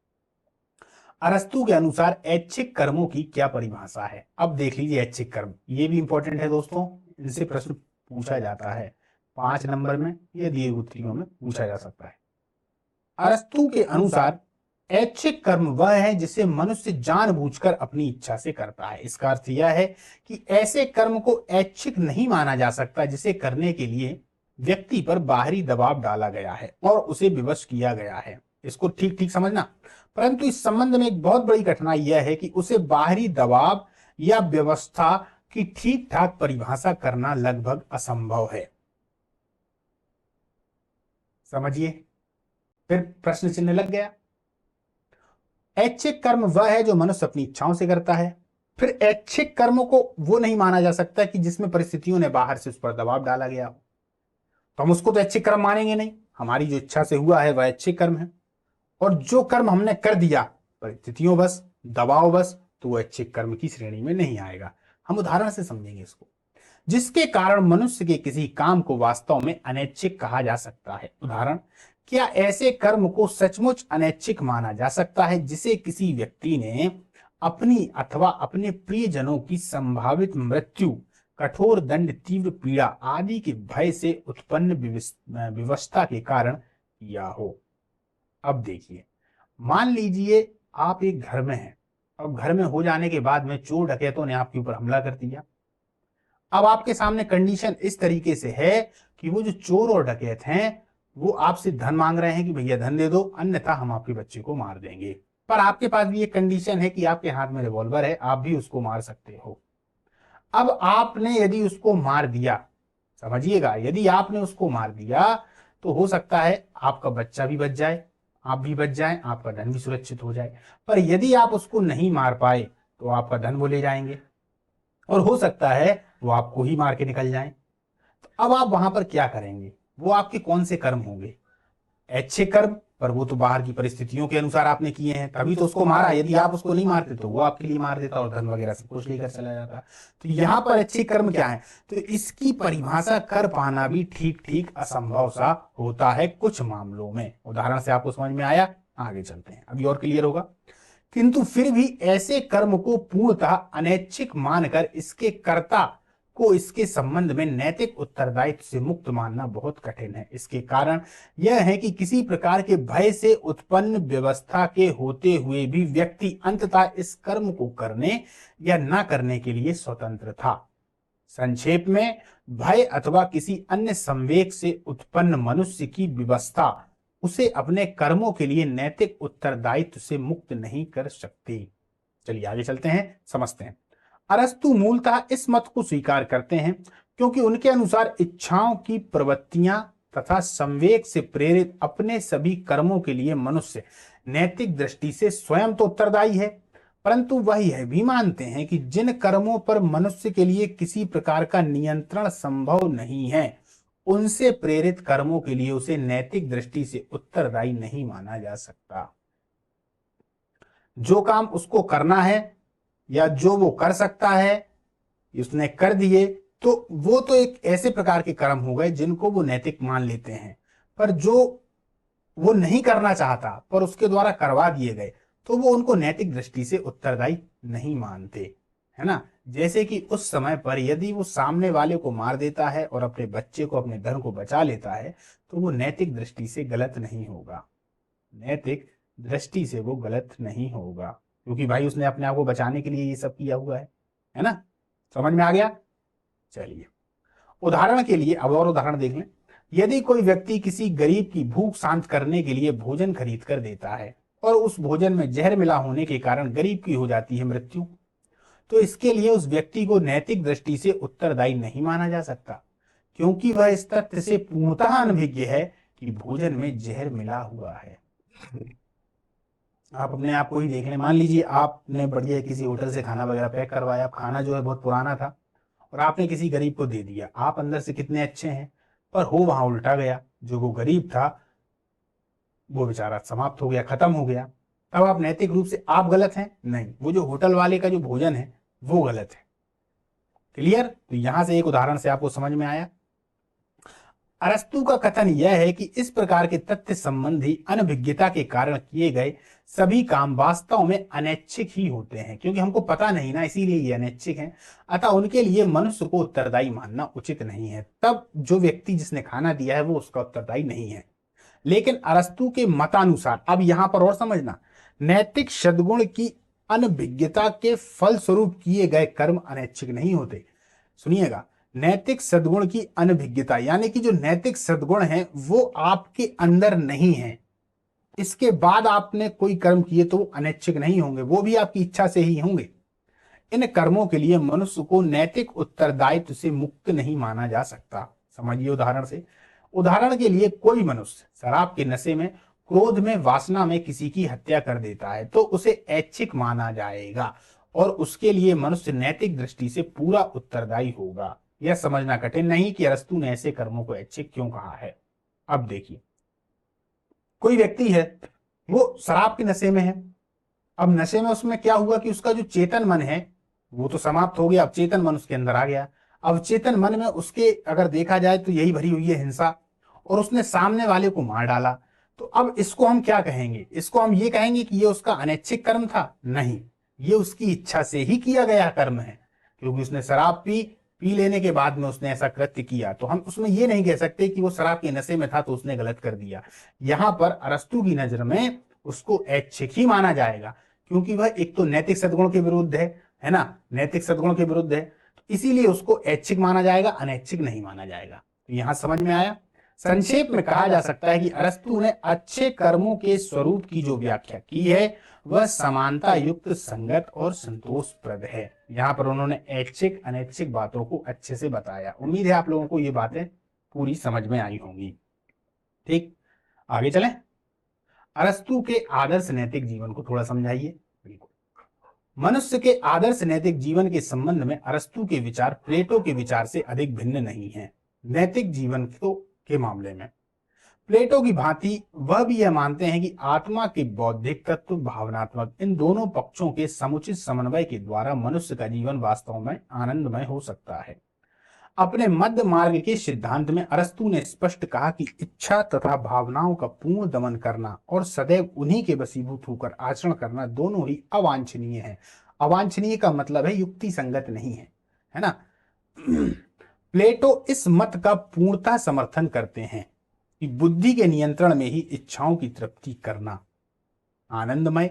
अरस्तु के अनुसार ऐच्छिक कर्मों की क्या परिभाषा है। अब देख लीजिए ऐच्छिक कर्म, ये भी इंपॉर्टेंट है दोस्तों, इनसे प्रश्न पूछा जाता है 5 नंबर में, ये दिए उत्तरियों में पूछा जा सकता है। अरस्तु के अनुसार ऐच्छिक कर्म वह है जिसे मनुष्य जानबूझकर अपनी इच्छा से करता है। इसका अर्थ यह है कि ऐसे कर्म को ऐच्छिक नहीं माना जा सकता जिसे करने के लिए व्यक्ति पर बाहरी दबाव डाला गया है और उसे विवश किया गया है। इसको ठीक ठीक समझना। परंतु इस संबंध में एक बहुत बड़ी कठिनाई यह है कि उसे बाहरी दबाव या व्यवस्था की ठीक ठाक परिभाषा करना लगभग असंभव है। समझिए, फिर प्रश्न चिन्ह लग गया। ऐच्छिक कर्म वह है जो मनुष्य अपनी इच्छाओं से करता है। फिर ऐच्छिक कर्मों को वो नहीं माना जा सकता कि जिसमें परिस्थितियों ने बाहर से उस पर दबाव डाला गया हो, तो हम उसको तो ऐच्छिक कर्म मानेंगे नहीं। हमारी जो इच्छा से हुआ है वह ऐच्छिक कर्म है, और जो कर्म हमने कर दिया परिस्थितियों बस, दबाव बस, तो वो ऐच्छिक कर्म की श्रेणी में नहीं आएगा। हम उदाहरण से समझेंगे इसको। जिसके कारण मनुष्य के किसी काम को वास्तव में अनैच्छिक कहा जा सकता है। उदाहरण, क्या ऐसे कर्म को सचमुच अनैच्छिक माना जा सकता है जिसे किसी व्यक्ति ने अपनी अथवा अपने प्रियजनों की संभावित मृत्यु, कठोर दंड, तीव्र पीड़ा आदि के भय से उत्पन्न विवशता के कारण किया हो। अब देखिए, मान लीजिए आप एक घर में हैं, अब घर में हो जाने के बाद में चोर डकैतों ने आपके ऊपर हमला कर दिया। अब आपके सामने कंडीशन इस तरीके से है कि वो जो चोर और डकैत हैं वो आपसे धन मांग रहे हैं कि भैया धन दे दो, अन्यथा हम आपके बच्चे को मार देंगे। पर आपके पास भी एक कंडीशन है कि आपके हाथ में रिवॉल्वर है, आप भी उसको मार सकते हो। अब आपने यदि उसको मार दिया, समझिएगा, यदि आपने उसको मार दिया तो हो सकता है आपका बच्चा भी बच जाए, आप भी बच जाएं, आपका धन भी सुरक्षित हो जाए। पर यदि आप उसको नहीं मार पाए तो आपका धन वो ले जाएंगे और हो सकता है वो आपको ही मार के निकल जाएं। तो अब आप वहां पर क्या करेंगे? वो आपके कौन से कर्म होंगे? अच्छे कर्म, पर वो तो बाहर की परिस्थितियों के अनुसार आपने किए हैं, तभी तो उसको मारा। यदि आप उसको नहीं मारते तो वो आपके लिए मार देता और धन वगैरह सब कुछ लेकर चला जाता। तो यहाँ पर अच्छे कर्म क्या है? तो इसकी परिभाषा कर पाना भी ठीक ठीक असंभव सा होता है कुछ मामलों में। उदाहरण से आपको समझ में आया? आगे चलते हैं, अभी और क्लियर होगा। किंतु फिर भी ऐसे कर्म को पूर्णतः अनैच्छिक मानकर इसके कर्ता को इसके संबंध में नैतिक उत्तरदायित्व से मुक्त मानना बहुत कठिन है। इसके कारण यह है कि किसी प्रकार के भय से उत्पन्न व्यवस्था के होते हुए भी व्यक्ति अंततः इस कर्म को करने या न करने के लिए स्वतंत्र था। संक्षेप में, भय अथवा किसी अन्य संवेग से उत्पन्न मनुष्य की व्यवस्था उसे अपने कर्मों के लिए नैतिक उत्तरदायित्व से मुक्त नहीं कर सकती। चलिए आगे चलते हैं, समझते हैं। अरस्तु मूलतः इस मत को स्वीकार करते हैं क्योंकि उनके अनुसार इच्छाओं की प्रवृत्तियां तथा संवेग से प्रेरित अपने सभी कर्मों के लिए मनुष्य नैतिक दृष्टि से स्वयं तो उत्तरदायी है, परंतु वह यह भी मानते हैं कि जिन कर्मों पर मनुष्य के लिए किसी प्रकार का नियंत्रण संभव नहीं है, उनसे प्रेरित कर्मों के लिए उसे नैतिक दृष्टि से उत्तरदायी नहीं माना जा सकता। जो काम उसको करना है या जो वो कर सकता है उसने कर दिए, तो वो तो एक ऐसे प्रकार के कर्म हो गए जिनको वो नैतिक मान लेते हैं। पर जो वो नहीं करना चाहता पर उसके द्वारा करवा दिए गए, तो वो उनको नैतिक दृष्टि से उत्तरदायी नहीं मानते, है ना। जैसे कि उस समय पर यदि वो सामने वाले को मार देता है और अपने बच्चे को, अपने धन को बचा लेता है, तो वो नैतिक दृष्टि से गलत नहीं होगा, नैतिक दृष्टि से वो गलत नहीं होगा, क्योंकि भाई उसने अपने आप को बचाने के लिए ये सब किया हुआ है ना। समझ में आ गया? चलिए उदाहरण के लिए अब और उदाहरण देख लें। यदि कोई व्यक्ति किसी गरीब की भूख शांत करने के लिए भोजन खरीद कर देता है और उस भोजन में जहर मिला होने के कारण गरीब की हो जाती है मृत्यु, तो इसके लिए उस व्यक्ति को नैतिक दृष्टि से उत्तरदायी नहीं माना जा सकता, क्योंकि वह इस तथ्य से पूर्णतः अनभिज्ञ है कि भोजन में जहर मिला हुआ है। आप अपने आप को ही देख लें, मान लीजिए आपने बढ़िया किसी होटल से खाना वगैरह पैक करवाया, खाना जो है बहुत पुराना था और आपने किसी गरीब को दे दिया। आप अंदर से कितने अच्छे हैं, पर हो वहां उल्टा गया। जो वो गरीब था वो बेचारा समाप्त हो गया, खत्म हो गया। अब आप नैतिक रूप से आप गलत हैं? नहीं, वो जो होटल वाले का जो भोजन है वो गलत है। क्लियर? तो यहां से एक उदाहरण से आपको समझ में आया। अरस्तु का कथन यह है कि इस प्रकार के तथ्य संबंधी अनभिज्ञता के कारण किए गए सभी काम वास्तव में अनैच्छिक ही होते हैं, क्योंकि हमको पता नहीं ना, इसीलिए ये अनैच्छिक हैं। अतः उनके लिए मनुष्य को उत्तरदायी मानना उचित नहीं है। तब जो व्यक्ति जिसने खाना दिया है वो उसका उत्तरदायी नहीं है। लेकिन अरस्तु के मतानुसार, अब यहां पर और समझना, नैतिक सद्गुण की अनभिज्ञता के फलस्वरूप किए गए कर्म अनैच्छिक नहीं होते। सुनिएगा, नैतिक सद्गुण की अनभिज्ञता यानी कि जो नैतिक सद्गुण है वो आपके अंदर नहीं है, इसके बाद आपने कोई कर्म किए तो वो अनैच्छिक नहीं होंगे, वो भी आपकी इच्छा से ही होंगे। इन कर्मों के लिए मनुष्य को नैतिक उत्तरदायित्व से मुक्त नहीं माना जा सकता। समझिए उदाहरण से। उदाहरण के लिए, कोई मनुष्य शराब के नशे में, क्रोध में, वासना में किसी की हत्या कर देता है तो उसे ऐच्छिक माना जाएगा और उसके लिए मनुष्य नैतिक दृष्टि से पूरा उत्तरदायी होगा। यह समझना कठिन नहीं कि अरस्तु ने ऐसे कर्मों को ऐच्छिक क्यों कहा है। अब देखिए, कोई व्यक्ति है, वो शराब के नशे में है। अब नशे में उसमें क्या हुआ कि उसका जो चेतन मन है वो तो समाप्त हो गया, अब चेतन मन उसके अंदर आ गया। अब चेतन मन में उसके अगर देखा जाए तो यही भरी हुई है हिंसा, और उसने सामने वाले को मार डाला। तो अब इसको हम क्या कहेंगे? इसको हम ये कहेंगे कि ये उसका अनैच्छिक कर्म था? नहीं, ये उसकी इच्छा से ही किया गया कर्म है, क्योंकि उसने शराब पी लेने के बाद में उसने ऐसा कृत्य किया, तो हम उसमें ये नहीं कह सकते कि वो शराब के नशे में था तो उसने गलत कर दिया। यहां पर अरस्तु की नजर में उसको ऐच्छिक ही माना जाएगा, क्योंकि वह एक तो नैतिक सद्गुण के विरुद्ध है ना, नैतिक सद्गुण के विरुद्ध है, तो इसीलिए उसको ऐच्छिक माना जाएगा, अनैच्छिक नहीं माना जाएगा। तो यहां समझ में आया। संक्षेप में कहा जा सकता है कि अरस्तु ने अच्छे कर्मों के स्वरूप की जो व्याख्या की है वह समानता युक्त, संगत और संतोषप्रद है। यहां पर उन्होंने ऐच्छिक अनैच्छिक बातों को अच्छे से बताया। उम्मीद है आप लोगों को ये बातें पूरी समझ में आई होंगी। ठीक, आगे चलें। अरस्तु के आदर्श नैतिक जीवन को थोड़ा समझाइए। बिल्कुल, मनुष्य के आदर्श नैतिक जीवन के संबंध में अरस्तु के विचार प्लेटो के विचार से अधिक भिन्न नहीं है। नैतिक जीवन के मामले में प्लेटो की भांति वह भी यह मानते हैं कि आत्मा के बौद्धिक तत्व, भावनात्मक, इन दोनों पक्षों के समुचित समन्वय के द्वारा मनुष्य का जीवन वास्तव में आनंदमय हो सकता है। अपने मध्य मार्ग के सिद्धांत में अरस्तु ने स्पष्ट कहा कि इच्छा तथा भावनाओं का पूर्ण दमन करना और सदैव उन्हीं के वशीभूत होकर आचरण करना दोनों ही अवांछनीय है। अवांछनीय का मतलब है युक्ति संगत नहीं है ना। प्लेटो इस मत का पूर्णतः समर्थन करते हैं कि बुद्धि के नियंत्रण में ही इच्छाओं की तृप्ति करना आनंदमय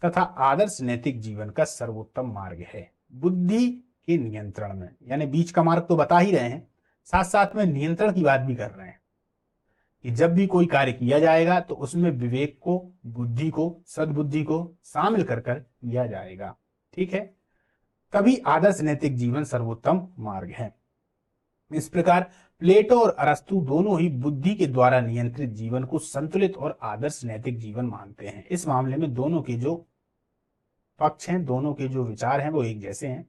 तथा आदर्श नैतिक जीवन का सर्वोत्तम मार्ग है। बुद्धि के नियंत्रण में, यानी बीच का मार्ग तो बता ही रहे हैं, साथ साथ में नियंत्रण की बात भी कर रहे हैं कि जब भी कोई कार्य किया जाएगा तो उसमें विवेक को, बुद्धि को, सद्बुद्धि को शामिल कर किया जाएगा। ठीक है, तभी आदर्श नैतिक जीवन सर्वोत्तम मार्ग है। इस प्रकार प्लेटो और अरस्तु दोनों ही बुद्धि के द्वारा नियंत्रित जीवन को संतुलित और आदर्श नैतिक जीवन मानते हैं। इस मामले में दोनों के जो पक्ष हैं, दोनों के जो विचार हैं वो एक जैसे हैं,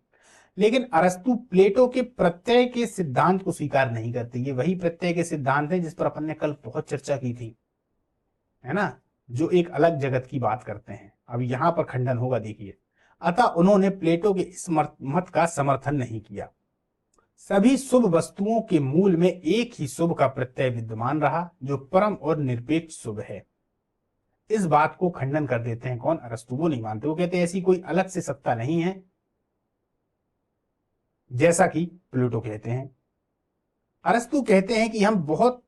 लेकिन अरस्तु प्लेटो के प्रत्यय के सिद्धांत को स्वीकार नहीं करते। ये वही प्रत्यय के सिद्धांत हैं जिस पर अपन ने कल बहुत चर्चा की थी, है ना, जो एक अलग जगत की बात करते हैं। अब यहां पर खंडन होगा, देखिए। अतः उन्होंने प्लेटो के इस मत का समर्थन नहीं किया। सभी शुभ वस्तुओं के मूल में एक ही शुभ का प्रत्यय विद्यमान रहा, जो परम और निरपेक्ष शुभ है। इस बात को खंडन कर देते हैं कौन? अरस्तु। वो नहीं मानते, वो कहते हैं ऐसी कोई अलग से सत्ता नहीं है, जैसा कि प्लेटो कहते हैं। अरस्तु कहते हैं कि हम बहुत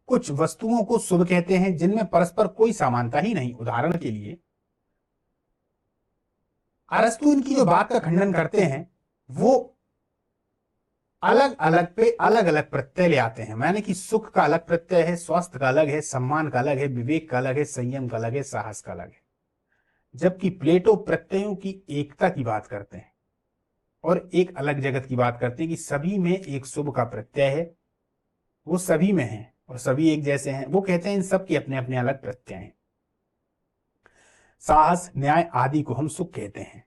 कुछ वस्तुओं को शुभ कहते हैं जिनमें परस्पर कोई समानता ही नहीं। उदाहरण के लिए अरस्तु इनकी जो बात का खंडन करते हैं वो अलग अलग पे अलग अलग प्रत्यय ले आते हैं। माने कि सुख का अलग प्रत्यय है, स्वास्थ्य का अलग है, सम्मान का अलग है, विवेक का अलग है, संयम का अलग है, साहस का अलग है। जबकि प्लेटो प्रत्ययों की एकता की बात करते हैं और एक अलग जगत की बात करते हैं कि सभी में एक शुभ का प्रत्यय है, वो सभी में है और सभी एक जैसे हैं। वो कहते हैं इन सब के अपने अपने अलग प्रत्यय हैं। साहस, न्याय आदि को हम सुख कहते हैं।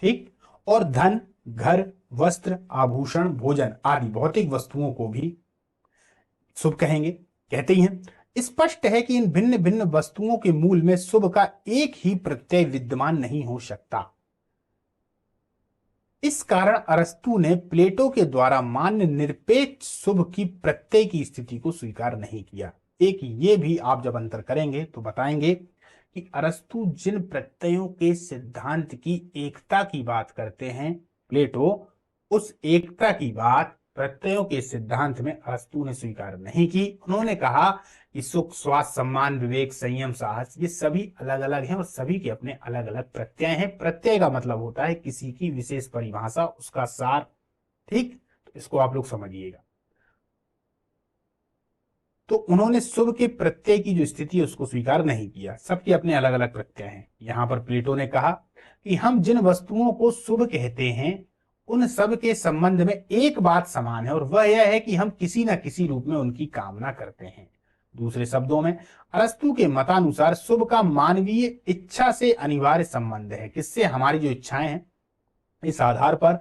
ठीक, और धन, घर, वस्त्र, आभूषण, भोजन आदि भौतिक वस्तुओं को भी शुभ कहेंगे, कहते ही हैं। स्पष्ट है कि इन भिन्न भिन्न वस्तुओं के मूल में शुभ का एक ही प्रत्यय विद्यमान नहीं हो सकता। इस कारण अरस्तु ने प्लेटो के द्वारा मान्य निरपेक्ष शुभ की प्रत्यय की स्थिति को स्वीकार नहीं किया। एक ये भी आप जब अंतर करेंगे तो बताएंगे कि अरस्तु जिन प्रत्ययों के सिद्धांत की एकता की बात करते हैं, प्लेटो उस एकता की बात प्रत्ययों के सिद्धांत में अरस्तु ने स्वीकार नहीं की। उन्होंने कहा कि सुख, स्वास्थ्य, सम्मान, विवेक, संयम, साहस ये सभी अलग अलग हैं और सभी के अपने अलग अलग प्रत्यय हैं। प्रत्यय का मतलब होता है किसी की विशेष परिभाषा, उसका सार। ठीक, तो इसको आप लोग समझिएगा। तो उन्होंने शुभ के प्रत्यय की जो स्थिति है उसको स्वीकार नहीं किया। सबके अपने अलग अलग प्रत्यय हैं। यहां पर प्लेटो ने कहा कि हम जिन वस्तुओं को शुभ कहते हैं उन सब के संबंध में एक बात समान है और वह यह है कि हम किसी न किसी रूप में उनकी कामना करते हैं। दूसरे शब्दों में अरस्तु के मतानुसार शुभ का मानवीय इच्छा से अनिवार्य संबंध है। किससे? हमारी जो इच्छाएं हैं। इस आधार पर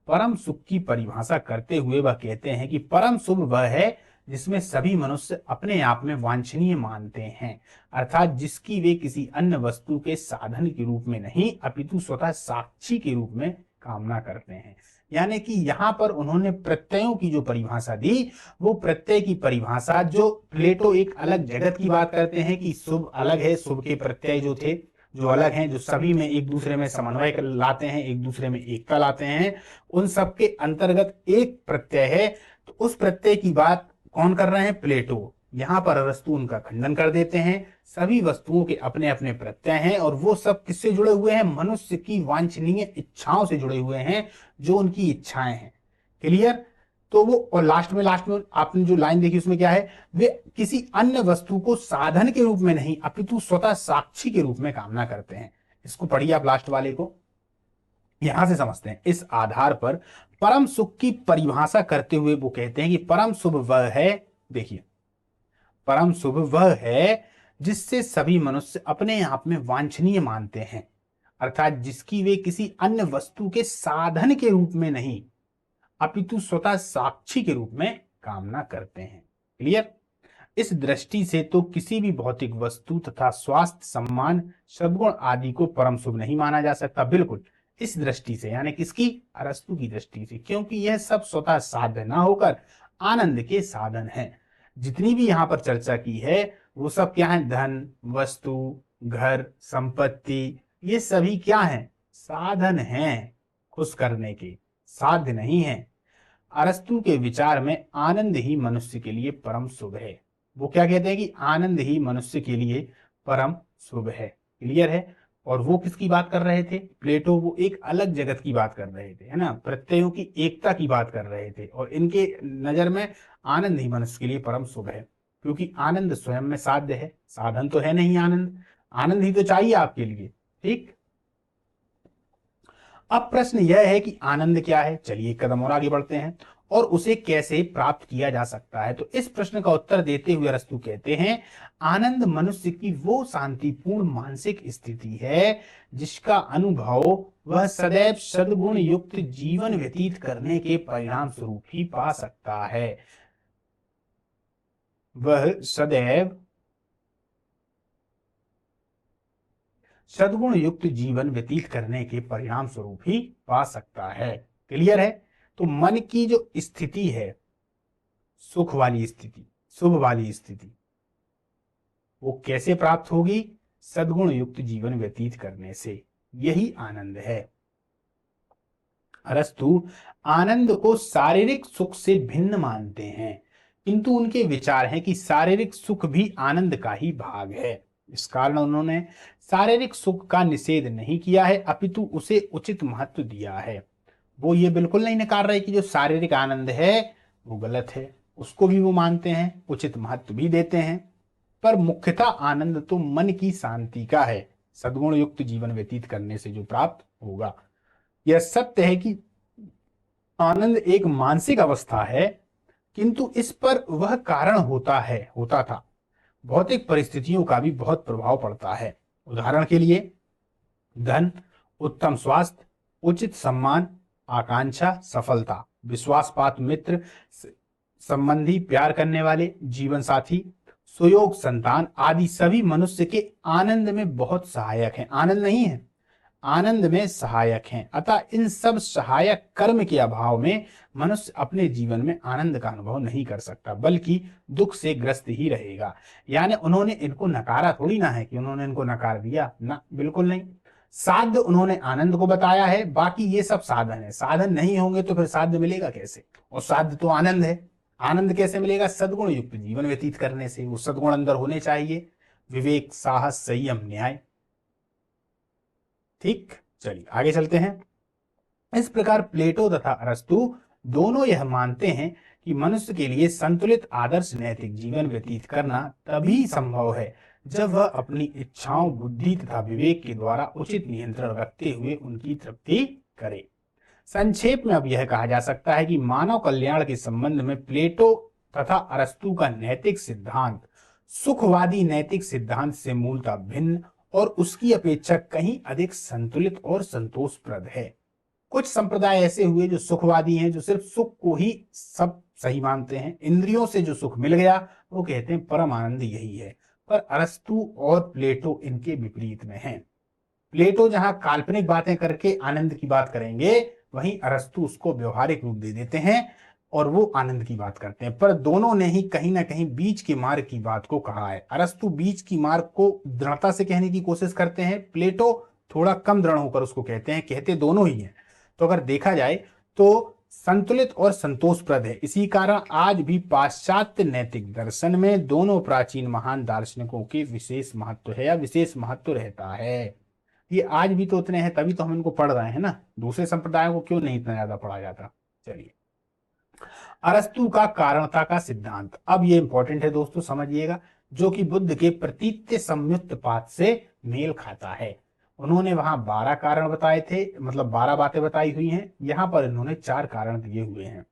परम सुख की परिभाषा करते हुए वह कहते हैं कि परम शुभ वह है जिसमें सभी मनुष्य अपने आप में वांछनीय मानते हैं, अर्थात जिसकी वे किसी अन्य वस्तु के साधन के रूप में नहीं अपितु स्वतः साक्षी के रूप में कामना करते हैं। यानी कि यहां पर उन्होंने प्रत्ययों की जो परिभाषा दी वो प्रत्यय की परिभाषा, जो प्लेटो एक अलग जगत की बात करते हैं कि शुभ अलग है, शुभ के प्रत्यय जो थे जो अलग हैं, जो सभी में एक दूसरे में समन्वय लाते हैं, एक दूसरे में एकता लाते हैं, उन सब के अंतर्गत एक प्रत्यय है। तो उस प्रत्यय की बात कौन कर रहे हैं? प्लेटो। यहां पर अरस्तु उनका खंडन कर देते हैं। सभी वस्तुओं के अपने अपने प्रत्यय हैं और वो सब किससे जुड़े हुए हैं? मनुष्य की वांछनीय इच्छाओं से जुड़े हुए हैं, जो उनकी इच्छाएं हैं। क्लियर? तो वो, और लास्ट में आपने जो लाइन देखी उसमें क्या है? वे किसी अन्य वस्तु को साधन के रूप में नहीं अपितु स्वतः साक्षी के रूप में कामना करते हैं। इसको पढ़िए आप लास्ट वाले को, यहां से समझते हैं। इस आधार पर परम सुख की परिभाषा करते हुए वो कहते हैं कि परम शुभ वह है, देखिए, परम शुभ वह है जिससे सभी मनुष्य अपने आप में वांछनीय मानते हैं, अर्थात जिसकी वे किसी अन्य वस्तु के साधन के रूप में नहीं अपितु स्वतः साक्षी के रूप में कामना करते हैं। क्लियर? इस दृष्टि से तो किसी भी भौतिक वस्तु तथा स्वास्थ्य, सम्मान, सद्गुण आदि को परम शुभ नहीं माना जा सकता। बिल्कुल इस दृष्टि से, यानी किसकी? अरस्तु की दृष्टि से, क्योंकि यह सब स्वतः साध्य न होकर आनंद के साधन हैं। जितनी भी यहां पर चर्चा की है वो सब क्या है? धन, वस्तु, घर, संपत्ति, ये सभी क्या है? साधन हैं खुश करने के, साध्य नहीं है। अरस्तु के विचार में आनंद ही मनुष्य के लिए परम शुभ है। वो क्या कहते हैं कि आनंद ही मनुष्य के लिए परम शुभ है। क्लियर है? और वो किसकी बात कर रहे थे? प्लेटो। वो एक अलग जगत की बात कर रहे थे, है ना, प्रत्ययों की एकता की बात कर रहे थे, और इनके नजर में आनंद ही मनुष्य के लिए परम शुभ है, क्योंकि आनंद स्वयं में साध्य है, साधन तो है नहीं आनंद, आनंद ही तो चाहिए आपके लिए। ठीक, अब प्रश्न यह है कि आनंद क्या है? चलिए एक कदम और आगे बढ़ते हैं, और उसे कैसे प्राप्त किया जा सकता है। तो इस प्रश्न का उत्तर देते हुए अरस्तु कहते हैं, आनंद मनुष्य की वो शांतिपूर्ण मानसिक स्थिति है जिसका अनुभव वह सदैव सद्गुण युक्त जीवन व्यतीत करने के परिणाम स्वरूप ही पा सकता है। वह सदैव सद्गुण युक्त जीवन व्यतीत करने के परिणाम स्वरूप ही पा सकता है। क्लियर है? तो मन की जो स्थिति है, सुख वाली स्थिति, शुभ वाली स्थिति, वो कैसे प्राप्त होगी? सद्गुण युक्त जीवन व्यतीत करने से। यही आनंद है। अरस्तु आनंद को शारीरिक सुख से भिन्न मानते हैं, किंतु उनके विचार हैं कि शारीरिक सुख भी आनंद का ही भाग है। इस कारण उन्होंने शारीरिक सुख का निषेध नहीं किया है, अपितु उसे उचित महत्व दिया है। वो ये बिल्कुल नहीं नकार रहे कि जो शारीरिक आनंद है वो गलत है, उसको भी वो मानते हैं, उचित महत्व भी देते हैं, पर मुख्यतः आनंद तो मन की शांति का है, सद्गुण युक्त जीवन व्यतीत करने से जो प्राप्त होगा। यह सत्य है कि आनंद एक मानसिक अवस्था है, किंतु इस पर वह कारण होता था भौतिक परिस्थितियों का भी बहुत प्रभाव पड़ता है। उदाहरण के लिए धन, उत्तम स्वास्थ्य, उचित सम्मान, आकांक्षा, सफलता, विश्वासपात्र मित्र, संबंधी, प्यार करने वाले जीवन साथी, सुयोग संतान आदि सभी मनुष्य के आनंद में बहुत सहायक हैं। आनंद नहीं है, आनंद में सहायक हैं। अतः इन सब सहायक कर्म के अभाव में मनुष्य अपने जीवन में आनंद का अनुभव नहीं कर सकता, बल्कि दुख से ग्रस्त ही रहेगा। यानी उन्होंने इनको नकारा थोड़ी ना है कि उन्होंने इनको नकार दिया, ना, बिल्कुल नहीं। साध्य उन्होंने आनंद को बताया है, बाकी ये सब साधन है। साधन नहीं होंगे तो फिर साध्य मिलेगा कैसे? और साध्य तो आनंद है। आनंद कैसे मिलेगा? सद्गुण युक्त जीवन व्यतीत करने से। वो सद्गुण अंदर होने चाहिए, विवेक, साहस, संयम, न्याय। ठीक, चलिए आगे चलते हैं। इस प्रकार प्लेटो तथा अरस्तु दोनों यह मानते हैं कि मनुष्य के लिए संतुलित आदर्श नैतिक जीवन व्यतीत करना तभी संभव है जब वह अपनी इच्छाओं, बुद्धि तथा विवेक के द्वारा उचित नियंत्रण रखते हुए उनकी तृप्ति करे। संक्षेप में अब यह कहा जा सकता है कि मानव कल्याण के संबंध में प्लेटो तथा अरस्तु का नैतिक सिद्धांत सुखवादी नैतिक सिद्धांत से मूलतः भिन्न और उसकी अपेक्षा कहीं अधिक संतुलित और संतोषप्रद है। कुछ संप्रदाय ऐसे हुए जो सुखवादी हैं, जो सिर्फ सुख को ही सब सही मानते हैं, इंद्रियों से जो सुख मिल गया वो कहते हैं परम आनंद यही है। पर अरस्तु और प्लेटो इनके विपरीत में हैं। प्लेटो जहां काल्पनिक बातें करके आनंद की बात करेंगे, वहीं अरस्तु उसको व्यवहारिक रूप दे देते हैं और वो आनंद की बात करते हैं, पर दोनों ने ही कहीं ना कहीं बीच के मार्ग की बात को कहा है। अरस्तु बीच की मार्ग को दृढ़ता से कहने की कोशिश करते हैं, प्लेटो थोड़ा कम दृढ़ होकर उसको कहते हैं, कहते दोनों ही हैं। तो अगर देखा जाए तो संतुलित और संतोषप्रद है। इसी कारण आज भी पाश्चात्य नैतिक दर्शन में दोनों प्राचीन महान दार्शनिकों के विशेष महत्व है या विशेष महत्व रहता है। ये आज भी तो उतने हैं, तभी तो हम इनको पढ़ रहे हैं ना, दूसरे संप्रदायों को क्यों नहीं इतना ज्यादा पढ़ा जाता। चलिए, अरस्तु का कारणता का सिद्धांत, अब ये इंपॉर्टेंट है दोस्तों, समझिएगा, जो कि बुद्ध के प्रतीत्य संयुक्त पाठ से मेल खाता है। उन्होंने वहां 12 कारण बताए थे, मतलब 12 बातें बताई हुई हैं, यहां पर इन्होंने 4 कारण दिए हुए हैं।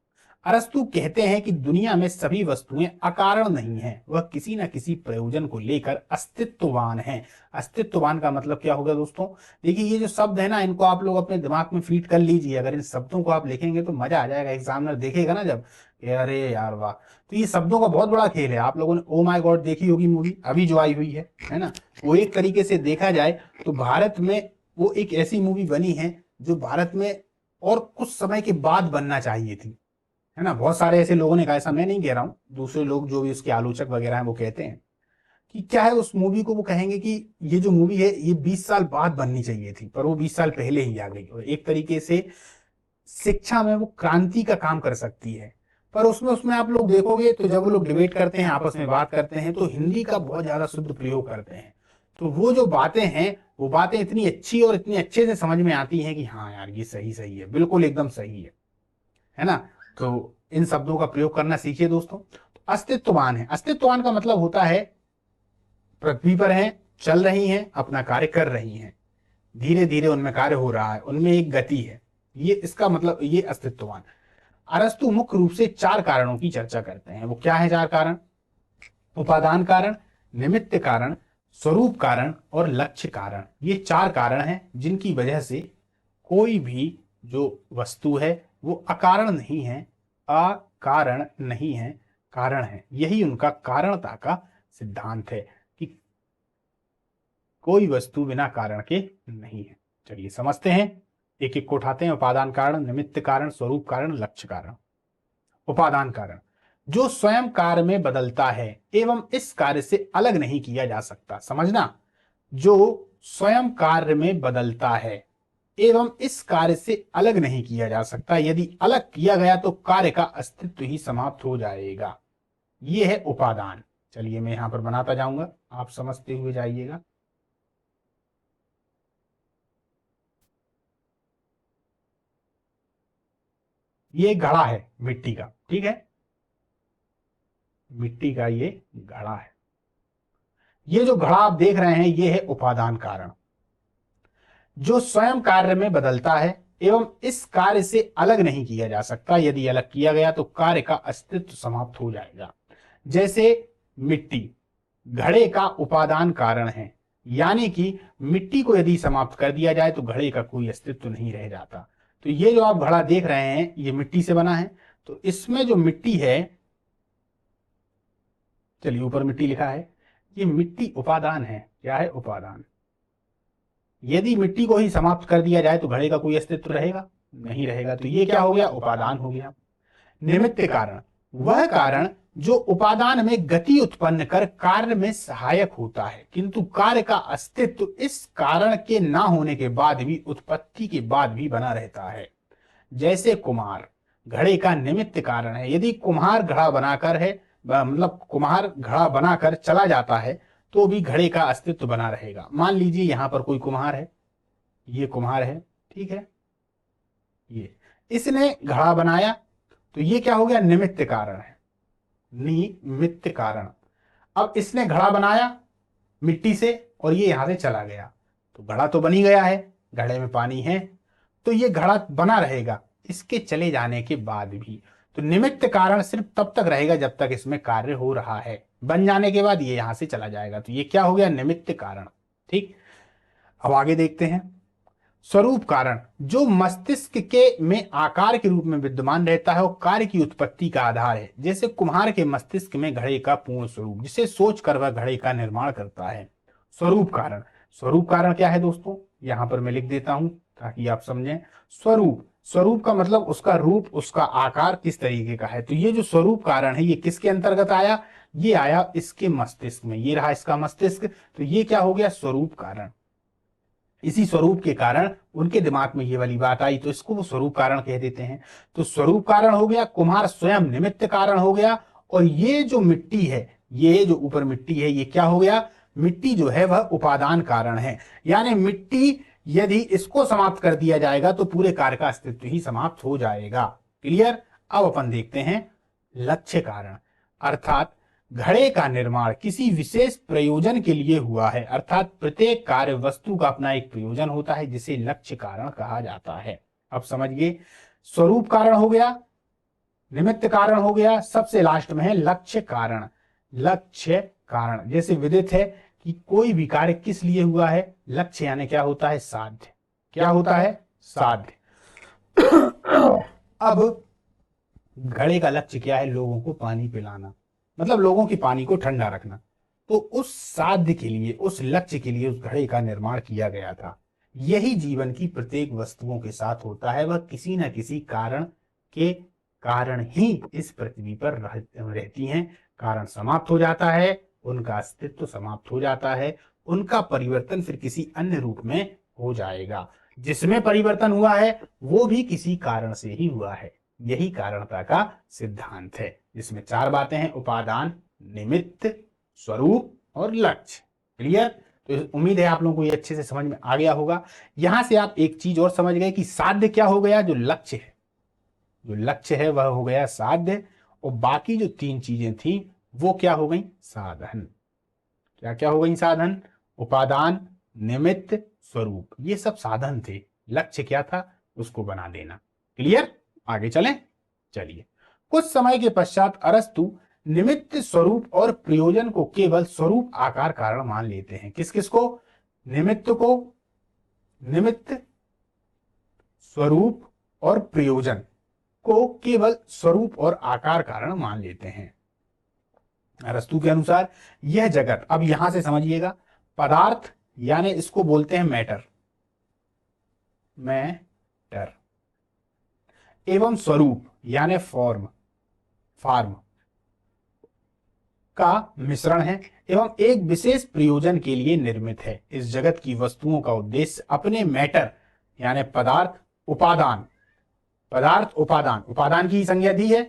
अरस्तु कहते हैं कि दुनिया में सभी वस्तुएं अकारण नहीं हैं, वह किसी न किसी प्रयोजन को लेकर अस्तित्ववान हैं। अस्तित्ववान का मतलब क्या होगा दोस्तों? देखिए, ये जो शब्द है ना, इनको आप लोग अपने दिमाग में फीड कर लीजिए। अगर इन शब्दों को आप लिखेंगे तो मजा आ जाएगा, एग्जामिनर देखेगा ना जब, अरे यार वाह। तो ये शब्दों का बहुत बड़ा खेल है। आप लोगों ने ओ माय गॉड देखी होगी मूवी, अभी जो आई हुई है ना, वो एक तरीके से देखा जाए तो भारत में वो एक ऐसी मूवी बनी है जो भारत में और कुछ समय के बाद बनना चाहिए थी, है ना। बहुत सारे ऐसे लोगों ने कहा, ऐसा मैं नहीं कह रहा हूँ, दूसरे लोग जो भी उसके आलोचक वगैरह हैं वो कहते हैं कि क्या है उस मूवी को, वो कहेंगे कि ये जो मूवी है ये 20 साल बाद बननी चाहिए थी, पर वो 20 साल पहले ही आ गई। और एक तरीके से शिक्षा में वो क्रांति का काम कर सकती है। पर उसमें उसमें आप लोग देखोगे तो जब वो लोग डिबेट करते हैं, आपस में बात करते हैं, तो हिंदी का बहुत ज्यादा शुद्ध प्रयोग करते हैं। तो वो जो बातें हैं, वो बातें इतनी अच्छी और इतनी अच्छे से समझ में आती हैं कि हाँ यार, ये सही सही है, बिल्कुल एकदम सही है ना। तो इन शब्दों का प्रयोग करना सीखिए दोस्तों। तो अस्तित्ववान है, अस्तित्ववान का मतलब होता है पृथ्वी पर हैं, चल रही हैं, अपना कार्य कर रही हैं, धीरे धीरे उनमें कार्य हो रहा है, उनमें एक गति है, ये इसका मतलब, ये अस्तित्ववान। अरस्तु मुख्य रूप से 4 कारणों की चर्चा करते हैं। वो क्या है 4 कारण? उपादान कारण, निमित्त कारण, स्वरूप कारण और लक्ष्य कारण। ये 4 कारण हैं जिनकी वजह से कोई भी जो वस्तु है वो अकारण नहीं है, अकारण नहीं है, कारण है। यही उनका कारणता का सिद्धांत है कि कोई वस्तु बिना कारण के नहीं है। चलिए समझते हैं, एक एक को उठाते हैं। उपादान कारण, निमित्त कारण, स्वरूप कारण, लक्ष्य कारण। उपादान कारण, जो स्वयं कार्य में बदलता है एवं इस कार्य से अलग नहीं किया जा सकता। समझना, जो स्वयं कार्य में बदलता है एवं इस कार्य से अलग नहीं किया जा सकता, यदि अलग किया गया तो कार्य का अस्तित्व ही समाप्त हो जाएगा। यह है उपादान। चलिए मैं यहां पर बनाता जाऊंगा, आप समझते हुए जाइएगा। ये घड़ा है मिट्टी का, ठीक है, मिट्टी का ये घड़ा है। ये जो घड़ा आप देख रहे हैं ये है उपादान कारण, जो स्वयं कार्य में बदलता है एवं इस कार्य से अलग नहीं किया जा सकता, यदि अलग किया गया तो कार्य का अस्तित्व समाप्त हो जाएगा। जैसे मिट्टी घड़े का उपादान कारण है, यानी कि मिट्टी को यदि समाप्त कर दिया जाए तो घड़े का कोई अस्तित्व नहीं रह जाता। तो ये जो आप घड़ा देख रहे हैं ये मिट्टी से बना है, तो इसमें जो मिट्टी है, चलिए ऊपर मिट्टी लिखा है, ये मिट्टी उपादान है। क्या है? उपादान। यदि मिट्टी को ही समाप्त कर दिया जाए तो घड़े का कोई अस्तित्व रहेगा? नहीं रहेगा। तो ये क्या हो गया? उपादान हो गया। निमित्त कारण, वह कारण जो उपादान में गति उत्पन्न कर कार्य में सहायक होता है, किंतु कार्य का अस्तित्व इस कारण के ना होने के बाद भी, उत्पत्ति के बाद भी बना रहता है। जैसे कुम्हार घड़े का निमित्त कारण है, यदि कुम्हार घड़ा बनाकर है, मतलब कुम्हार घड़ा बनाकर चला जाता है तो भी घड़े का अस्तित्व बना रहेगा। मान लीजिए यहां पर कोई कुम्हार है, ये कुम्हार है, ठीक है, ये इसने घड़ा बनाया, तो ये क्या हो गया? निमित्त कारण है, निमित्त कारण। अब इसने घड़ा बनाया मिट्टी से और ये यहां से चला गया, तो घड़ा तो बनी गया है, घड़े में पानी है, तो ये घड़ा बना रहेगा इसके चले जाने के बाद भी। तो निमित्त कारण सिर्फ तब तक रहेगा जब तक इसमें कार्य हो रहा है, बन जाने के बाद ये यहां से चला जाएगा। तो ये क्या हो गया? निमित्त कारण। ठीक, अब आगे देखते हैं। स्वरूप कारण, जो मस्तिष्क के में आकार के रूप में विद्यमान रहता है और कार्य की उत्पत्ति का आधार है। जैसे कुम्हार के मस्तिष्क में घड़े का पूर्ण स्वरूप, जिसे सोच कर वह घड़े का निर्माण करता है। स्वरूप कारण, स्वरूप कारण क्या है दोस्तों? यहां पर मैं लिख देता हूं ताकि आप समझें। स्वरूप, स्वरूप का मतलब उसका रूप, उसका आकार किस तरीके का है। तो ये जो स्वरूप कारण है ये किसके अंतर्गत आया, ये आया इसके मस्तिष्क में, ये रहा इसका मस्तिष्क, तो ये क्या हो गया, स्वरूप कारण। इसी स्वरूप के कारण उनके दिमाग में ये वाली बात आई, तो इसको वो स्वरूप कारण कह देते हैं। तो स्वरूप कारण हो गया, कुम्हार स्वयं निमित्त कारण हो गया, और ये जो मिट्टी है, ये जो ऊपर मिट्टी है, ये क्या हो गया, मिट्टी जो है वह उपादान कारण है। यानी मिट्टी यदि इसको समाप्त कर दिया जाएगा तो पूरे कार्य का अस्तित्व ही समाप्त हो जाएगा। क्लियर। अब अपन देखते हैं लक्ष्य कारण, अर्थात घड़े का निर्माण किसी विशेष प्रयोजन के लिए हुआ है, अर्थात प्रत्येक कार्य वस्तु का अपना एक प्रयोजन होता है जिसे लक्ष्य कारण कहा जाता है। अब समझिए, स्वरूप कारण हो गया, निमित्त कारण हो गया, सबसे लास्ट में है लक्ष्य कारण। लक्ष्य कारण जैसे विदित है कि कोई भी कार्य किस लिए हुआ है, लक्ष्य यानी क्या होता है, साध्य। क्या होता है, साध्य। अब घड़े का लक्ष्य क्या है, लोगों को पानी पिलाना, मतलब लोगों की पानी को ठंडा रखना। तो उस साध्य के लिए, उस लक्ष्य के लिए उस घड़े का निर्माण किया गया था। यही जीवन की प्रत्येक वस्तुओं के साथ होता है, वह किसी न किसी कारण के कारण ही इस पृथ्वी पर रहती हैं। कारण समाप्त हो जाता है, उनका अस्तित्व समाप्त हो जाता है, उनका परिवर्तन फिर किसी अन्य रूप में हो जाएगा। जिसमें परिवर्तन हुआ है वो भी किसी कारण से ही हुआ है। यही कारणता का सिद्धांत है, जिसमें चार बातें हैं, उपादान, निमित्त, स्वरूप और लक्ष्य। क्लियर। तो उम्मीद है आप लोगों को ये अच्छे से समझ में आ गया होगा। यहां से आप एक चीज और समझ गए कि साध्य क्या हो गया, जो लक्ष्य है, जो लक्ष्य है वह हो गया साध्य, और बाकी जो तीन चीजें थी वो क्या हो गई, साधन। क्या क्या हो गई, साधन, उपादान, निमित्त, स्वरूप, ये सब साधन थे। लक्ष्य क्या था, उसको बना देना। क्लियर। आगे चलें। चलिए, कुछ समय के पश्चात अरस्तु निमित्त, स्वरूप और प्रयोजन को केवल स्वरूप, आकार, कारण मान लेते हैं। किस किस को, निमित्त को, निमित्त, स्वरूप और प्रयोजन को केवल स्वरूप और आकार, कारण मान लेते हैं। अरस्तु के अनुसार यह जगत, अब यहां से समझिएगा, पदार्थ यानी इसको बोलते हैं मैटर, मैटर, एवं स्वरूप यानी फॉर्म, फार्म का मिश्रण है, एवं एक विशेष प्रयोजन के लिए निर्मित है। इस जगत की वस्तुओं का उद्देश्य अपने मैटर यानी पदार्थ, उपादान, पदार्थ उपादान, उपादान की संज्ञा दी है,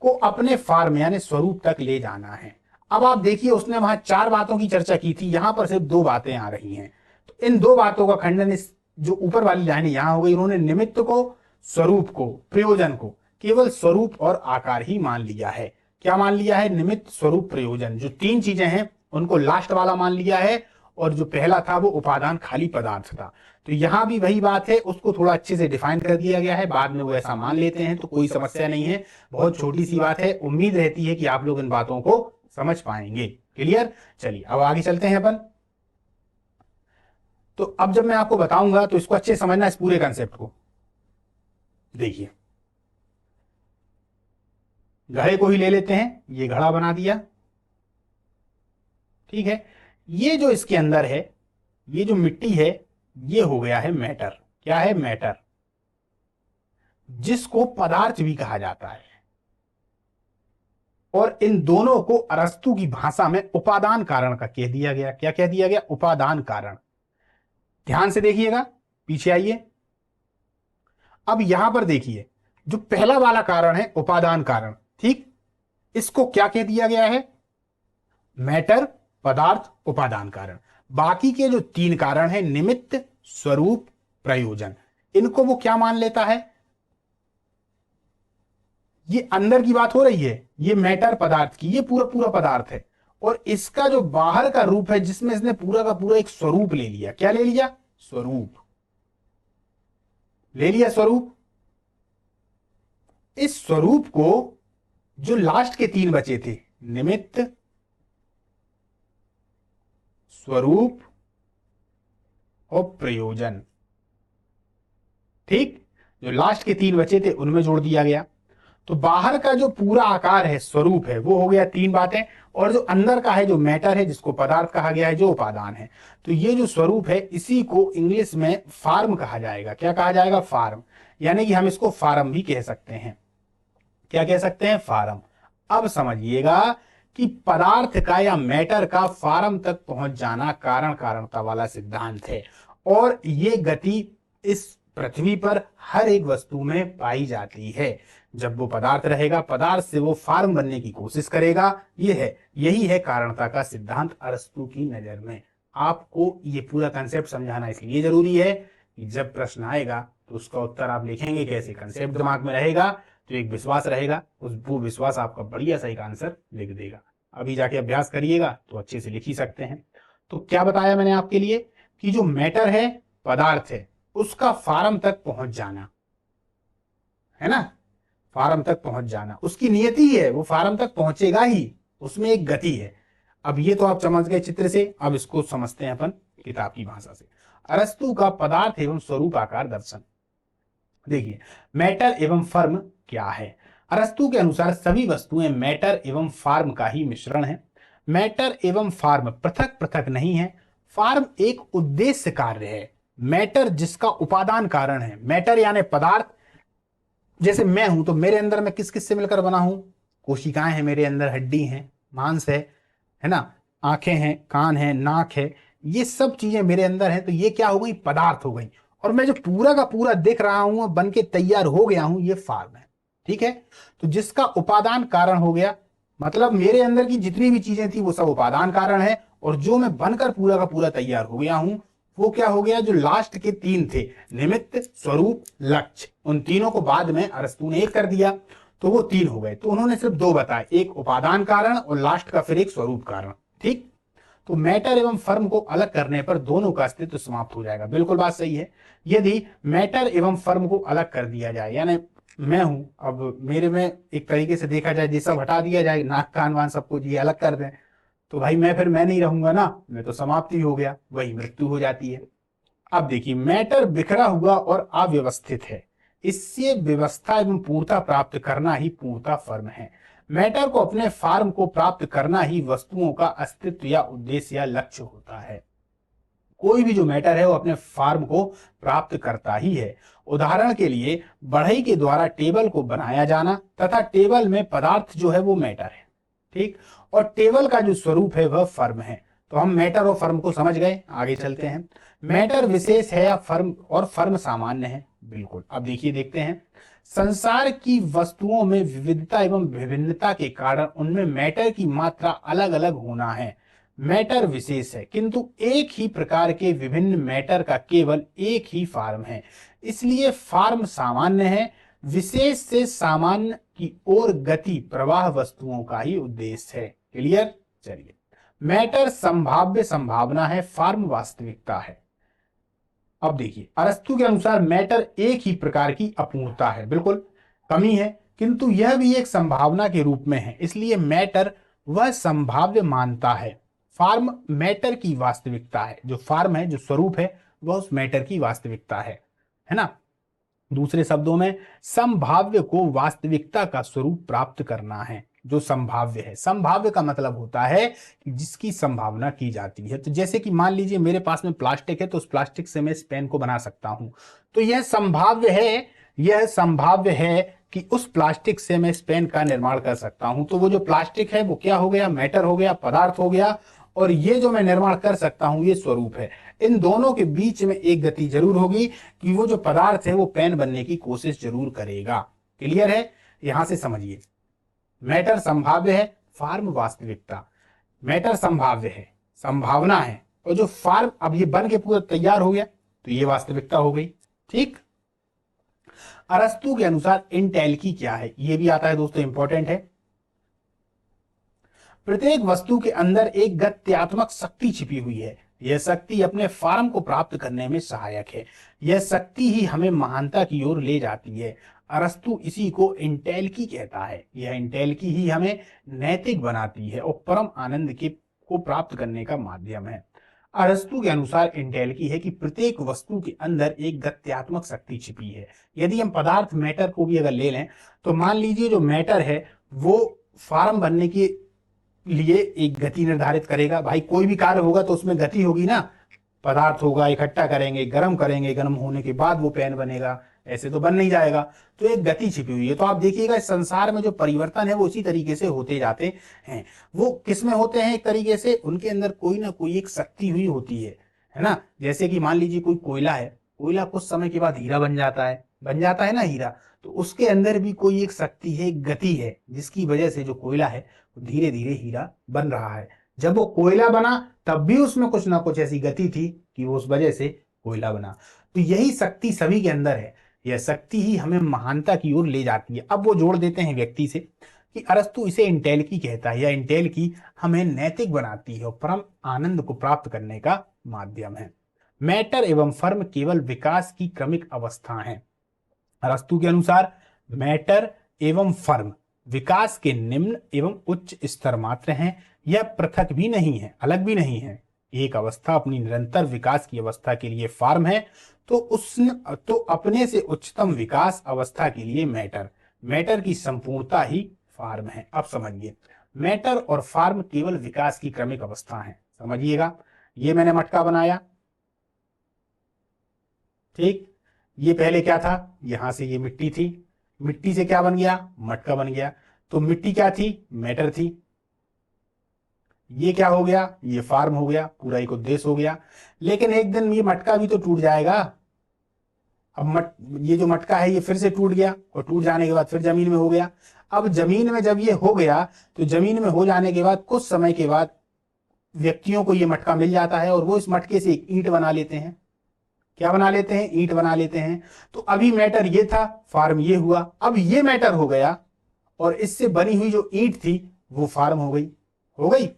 को अपने फार्म यानी स्वरूप तक ले जाना है। अब आप देखिए, उसने वहां चार बातों की चर्चा की थी, यहां पर सिर्फ दो बातें आ रही हैं। तो इन दो बातों का खंडन इस जो ऊपर वाली लाइन यहां हो गई, उन्होंने निमित्त को, स्वरूप को, प्रयोजन को केवल स्वरूप और आकार ही मान लिया है। क्या मान लिया है, निमित्त, स्वरूप, प्रयोजन, जो तीन चीजें हैं उनको लास्ट वाला मान लिया है, और जो पहला था वो उपादान, खाली पदार्थ था। तो यहां भी वही बात है, उसको थोड़ा अच्छे से डिफाइन कर दिया गया है, बाद में वो ऐसा मान लेते हैं तो कोई समस्या नहीं है, बहुत छोटी सी बात है। उम्मीद रहती है कि आप लोग इन बातों को समझ पाएंगे। क्लियर। चलिए अब आगे चलते हैं अपन। तो अब जब मैं आपको बताऊंगा तो इसको अच्छे से समझना, इस पूरे कंसेप्ट को। देखिए, घड़े को ही ले लेते हैं, ये घड़ा बना दिया, ठीक है। ये जो इसके अंदर है, ये जो मिट्टी है, ये हो गया है मैटर। क्या है, मैटर, जिसको पदार्थ भी कहा जाता है। और इन दोनों को अरस्तु की भाषा में उपादान कारण का कह दिया गया। क्या कह दिया गया, उपादान कारण। ध्यान से देखिएगा, पीछे आइए। अब यहां पर देखिए, जो पहला वाला कारण है उपादान कारण, ठीक, इसको क्या कह दिया गया है, मैटर, पदार्थ, उपादान कारण। बाकी के जो तीन कारण हैं, निमित्त, स्वरूप, प्रयोजन, इनको वो क्या मान लेता है, ये अंदर की बात हो रही है, ये मैटर पदार्थ की, ये पूरा पूरा पदार्थ है। और इसका जो बाहर का रूप है, जिसमें इसने पूरा का पूरा एक स्वरूप ले लिया। क्या ले लिया, स्वरूप ले लिया, स्वरूप। इस स्वरूप को जो लास्ट के तीन बचे थे, निमित्त, स्वरूप और प्रयोजन, ठीक, जो लास्ट के तीन बचे थे उनमें जोड़ दिया गया। तो बाहर का जो पूरा आकार है, स्वरूप है, वो हो गया तीन बातें, और जो अंदर का है, जो मैटर है, जिसको पदार्थ कहा गया है, जो उपादान है, तो ये जो स्वरूप है इसी को इंग्लिश में फार्म कहा जाएगा। क्या कहा जाएगा? फार्म। यानी कि हम इसको फार्म भी कह सकते हैं। क्या कह सकते हैं? फार्म। अब समझिएगा कि पदार्थ का या मैटर का फार्म तक पहुंच जाना कारण कारणता वाला सिद्धांत है, और ये गति इस पृथ्वी पर हर एक वस्तु में पाई जाती है। जब वो पदार्थ रहेगा, पदार्थ से वो फार्म बनने की कोशिश करेगा। यही है कारणता का सिद्धांत अरस्तू की नजर में। आपको ये पूरा कंसेप्ट समझाना इसलिए जरूरी है कि जब प्रश्न आएगा तो उसका उत्तर आप लिखेंगे कैसे, कंसेप्ट दिमाग में रहेगा तो एक विश्वास रहेगा, वो विश्वास आपका बढ़िया सही का आंसर लिख देगा। अभी जाके अभ्यास करिएगा तो अच्छे से लिख ही सकते हैं। तो क्या बताया मैंने आपके लिए कि जो मैटर है, पदार्थ है, उसका फार्म तक पहुंच जाना है ना, फार्म तक पहुंच जाना उसकी नियति है, वो फार्म तक पहुंचेगा ही, उसमें एक गति है। अब ये तो आप समझ गए चित्र से, अब इसको समझते हैं अपन किताब की भाषा से। अरस्तु का पदार्थ एवं स्वरूप आकार दर्शन। देखिए, मैटर एवं फॉर्म क्या है? अरस्तु के अनुसार सभी वस्तुएं मैटर एवं फॉर्म का ही मिश्रण है। मैटर एवं फॉर्म पृथक पृथक नहीं है। फॉर्म एक उद्देश्य कार्य है, मैटर जिसका उपादान कारण है। मैटर यानी पदार्थ, जैसे मैं हूं तो मेरे अंदर मैं किस किस से मिलकर बना हूं? कोशिकाएं हैं मेरे अंदर, हड्डी है, मांस है ना, आंखें हैं, कान है, नाक है, ये सब चीजें मेरे अंदर हैं। तो ये क्या हो गई? पदार्थ हो गई। और मैं जो पूरा का पूरा दिख रहा हूं, बन के तैयार हो गया हूं, ये फॉर्म है। ठीक है, तो जिसका उपादान कारण हो गया, मतलब मेरे अंदर की जितनी भी चीजें थी वो सब उपादान कारण है, और जो मैं बनकर पूरा का पूरा तैयार हो गया हूं वो क्या हो गया? जो लास्ट के तीन थे, निमित्त, स्वरूप, लक्ष्य, उन तीनों को बाद में अरस्तु ने एक कर दिया, तो वो तीन हो गए। तो उन्होंने सिर्फ दो बताए, एक उपादान कारण और लास्ट का फिर एक स्वरूप कारण। ठीक, तो मैटर एवं फॉर्म को अलग करने पर दोनों का अस्तित्व समाप्त हो जाएगा। बिल्कुल बात सही है। यदि मैटर एवं फॉर्म को अलग कर दिया जाए, यानी मैं हूं, अब मेरे में एक तरीके से देखा जाए, ये सब हटा दिया जाए, नाक कान वान सबको ये अलग कर दें, तो भाई मैं नहीं रहूंगा ना, मैं तो समाप्ति हो गया, वही मृत्यु हो जाती है। अब देखिए, मैटर बिखरा हुआ और अव्यवस्थित है, इससे व्यवस्था एवं पूर्णता प्राप्त करना ही पूर्णता फॉर्म है। मैटर को अपने फॉर्म को प्राप्त करना ही वस्तुओं का अस्तित्व या उद्देश्य या लक्ष्य होता है। कोई भी जो मैटर है वो अपने फॉर्म को प्राप्त करता ही है। उदाहरण के लिए, बढ़ई के द्वारा टेबल को बनाया जाना तथा टेबल में पदार्थ जो है वो मैटर है। ठीक, और टेबल का जो स्वरूप है वह फॉर्म है। तो हम मैटर और फॉर्म को समझ गए, आगे चलते हैं। मैटर विशेष है या फॉर्म, और फॉर्म सामान्य है? बिल्कुल। अब देखिए, देखते हैं, संसार की वस्तुओं में विविधता एवं विभिन्नता के कारण उनमें मैटर की मात्रा अलग अलग होना है। मैटर विशेष है, किंतु एक ही प्रकार के विभिन्न मैटर का केवल एक ही फॉर्म है, इसलिए फॉर्म सामान्य है। विशेष से सामान्य की ओर गति प्रवाह वस्तुओं का ही उद्देश्य है। क्लियर? चलिए, मैटर संभाव्य संभावना है, फॉर्म वास्तविकता है। अब देखिए, अरस्तु के अनुसार मैटर एक ही प्रकार की अपूर्णता है, बिल्कुल कमी है, किंतु यह भी एक संभावना के रूप में है, इसलिए मैटर वह संभाव्य मानता है। फॉर्म मैटर की वास्तविकता है, जो फॉर्म है, जो स्वरूप है, वह उस मैटर की वास्तविकता है ना। दूसरे शब्दों में, संभाव्य को वास्तविकता का स्वरूप प्राप्त करना है। जो संभाव्य है, संभाव्य का मतलब होता है कि जिसकी संभावना की जाती है। तो जैसे कि मान लीजिए मेरे पास में प्लास्टिक है, तो उस प्लास्टिक से मैं इस पेन को बना सकता हूं, तो यह संभाव्य है, यह संभाव्य है कि उस प्लास्टिक से मैं इस पेन का निर्माण कर सकता हूं। तो वो जो प्लास्टिक है वो क्या हो गया? मैटर हो गया, पदार्थ हो गया, और ये जो मैं निर्माण कर सकता हूं ये स्वरूप है। इन दोनों के बीच में एक गति जरूर होगी कि वो जो पदार्थ है वो पेन बनने की कोशिश जरूर करेगा। क्लियर है? यहां से समझिए, मैटर संभाव्य है, फॉर्म वास्तविकता। मैटर संभाव्य है, संभावना है, और जो फॉर्म अब ये बन के पूरा तैयार हो गया तो ये वास्तविकता हो गई। ठीक, अरस्तु के अनुसार इंटेल्की क्या है? ये भी आता है दोस्तों, इंपॉर्टेंट है। प्रत्येक वस्तु के अंदर एक गत्यात्मक शक्ति छिपी हुई है। यह शक्ति अपने फॉर्म को प्राप्त करने में सहायक है। यह शक्ति ही हमें महानता की ओर ले जाती है। अरस्तु इसी को इंटेल्की कहता है। यह इंटेल्की ही हमें नैतिक बनाती है और परम आनंद को प्राप्त करने का माध्यम है। अरस्तू के अनुसार एंटेल्की है कि प्रत्येक वस्तु के अंदर एक गत्यात्मक शक्ति छिपी है। यदि हम पदार्थ मैटर को भी अगर ले लें तो मान लीजिए जो मैटर है वो फॉर्म बनने के लिए एक गति निर्धारित करेगा। भाई कोई भी कार्य होगा तो उसमें गति होगी ना, पदार्थ होगा, इकट्ठा करेंगे, गर्म होने के बाद वो पेन बनेगा, ऐसे तो बन नहीं जाएगा। तो एक गति छिपी हुई है। तो आप देखिएगा इस संसार में जो परिवर्तन है वो उसी तरीके से होते जाते हैं। वो किसमें होते हैं? एक तरीके से उनके अंदर कोई ना कोई एक शक्ति हुई होती है ना। जैसे कि मान लीजिए कोई कोयला है, कोयला कुछ समय के बाद हीरा बन जाता है ना हीरा। तो उसके अंदर भी कोई एक शक्ति है, एक गति है, जिसकी वजह से जो कोयला है धीरे धीरे हीरा बन रहा है। जब वो कोयला बना तब भी उसमें कुछ ना कुछ ऐसी गति थी कि वो उस वजह से कोयला बना। तो यही शक्ति सभी के अंदर है। यह शक्ति ही हमें महानता की ओर ले जाती है। अब वो जोड़ देते हैं व्यक्ति से कि अरस्तु इसे इंटेल्की कहता है, या इंटेल्की हमें नैतिक बनाती है और परम आनंद को प्राप्त करने का माध्यम है। मैटर एवं फर्म केवल विकास की क्रमिक अवस्था हैं। अरस्तु के अनुसार मैटर एवं फर्म विकास के निम्न एवं उच्च स्तर मात्र हैं। यह पृथक भी नहीं है, अलग भी नहीं है। एक अवस्था अपनी निरंतर विकास की अवस्था के लिए फॉर्म है तो अपने से उच्चतम विकास अवस्था के लिए मैटर की संपूर्णता ही फॉर्म है। अब समझिए, मैटर और फॉर्म केवल विकास की क्रमिक अवस्था है। समझिएगा, ये मैंने मटका बनाया, ठीक। ये पहले क्या था? यहां से ये मिट्टी थी, मिट्टी से क्या बन गया? मटका बन गया। तो मिट्टी क्या थी? मैटर थी। ये क्या हो गया? ये फॉर्म हो गया, पूरा एक उद्देश्य हो गया। लेकिन एक दिन ये मटका भी तो टूट जाएगा। अब ये जो मटका है ये फिर से टूट गया, और टूट जाने के बाद फिर जमीन में हो गया। अब जमीन में जब ये हो गया तो जमीन में हो जाने के बाद कुछ समय के बाद व्यक्तियों को ये मटका मिल जाता है और वो इस मटके से एक ईंट बना लेते हैं। क्या बना लेते हैं? ईंट बना लेते हैं। तो अभी मैटर ये था, फॉर्म ये हुआ। अब ये मैटर हो गया और इससे बनी हुई जो ईंट थी वो फॉर्म हो गई।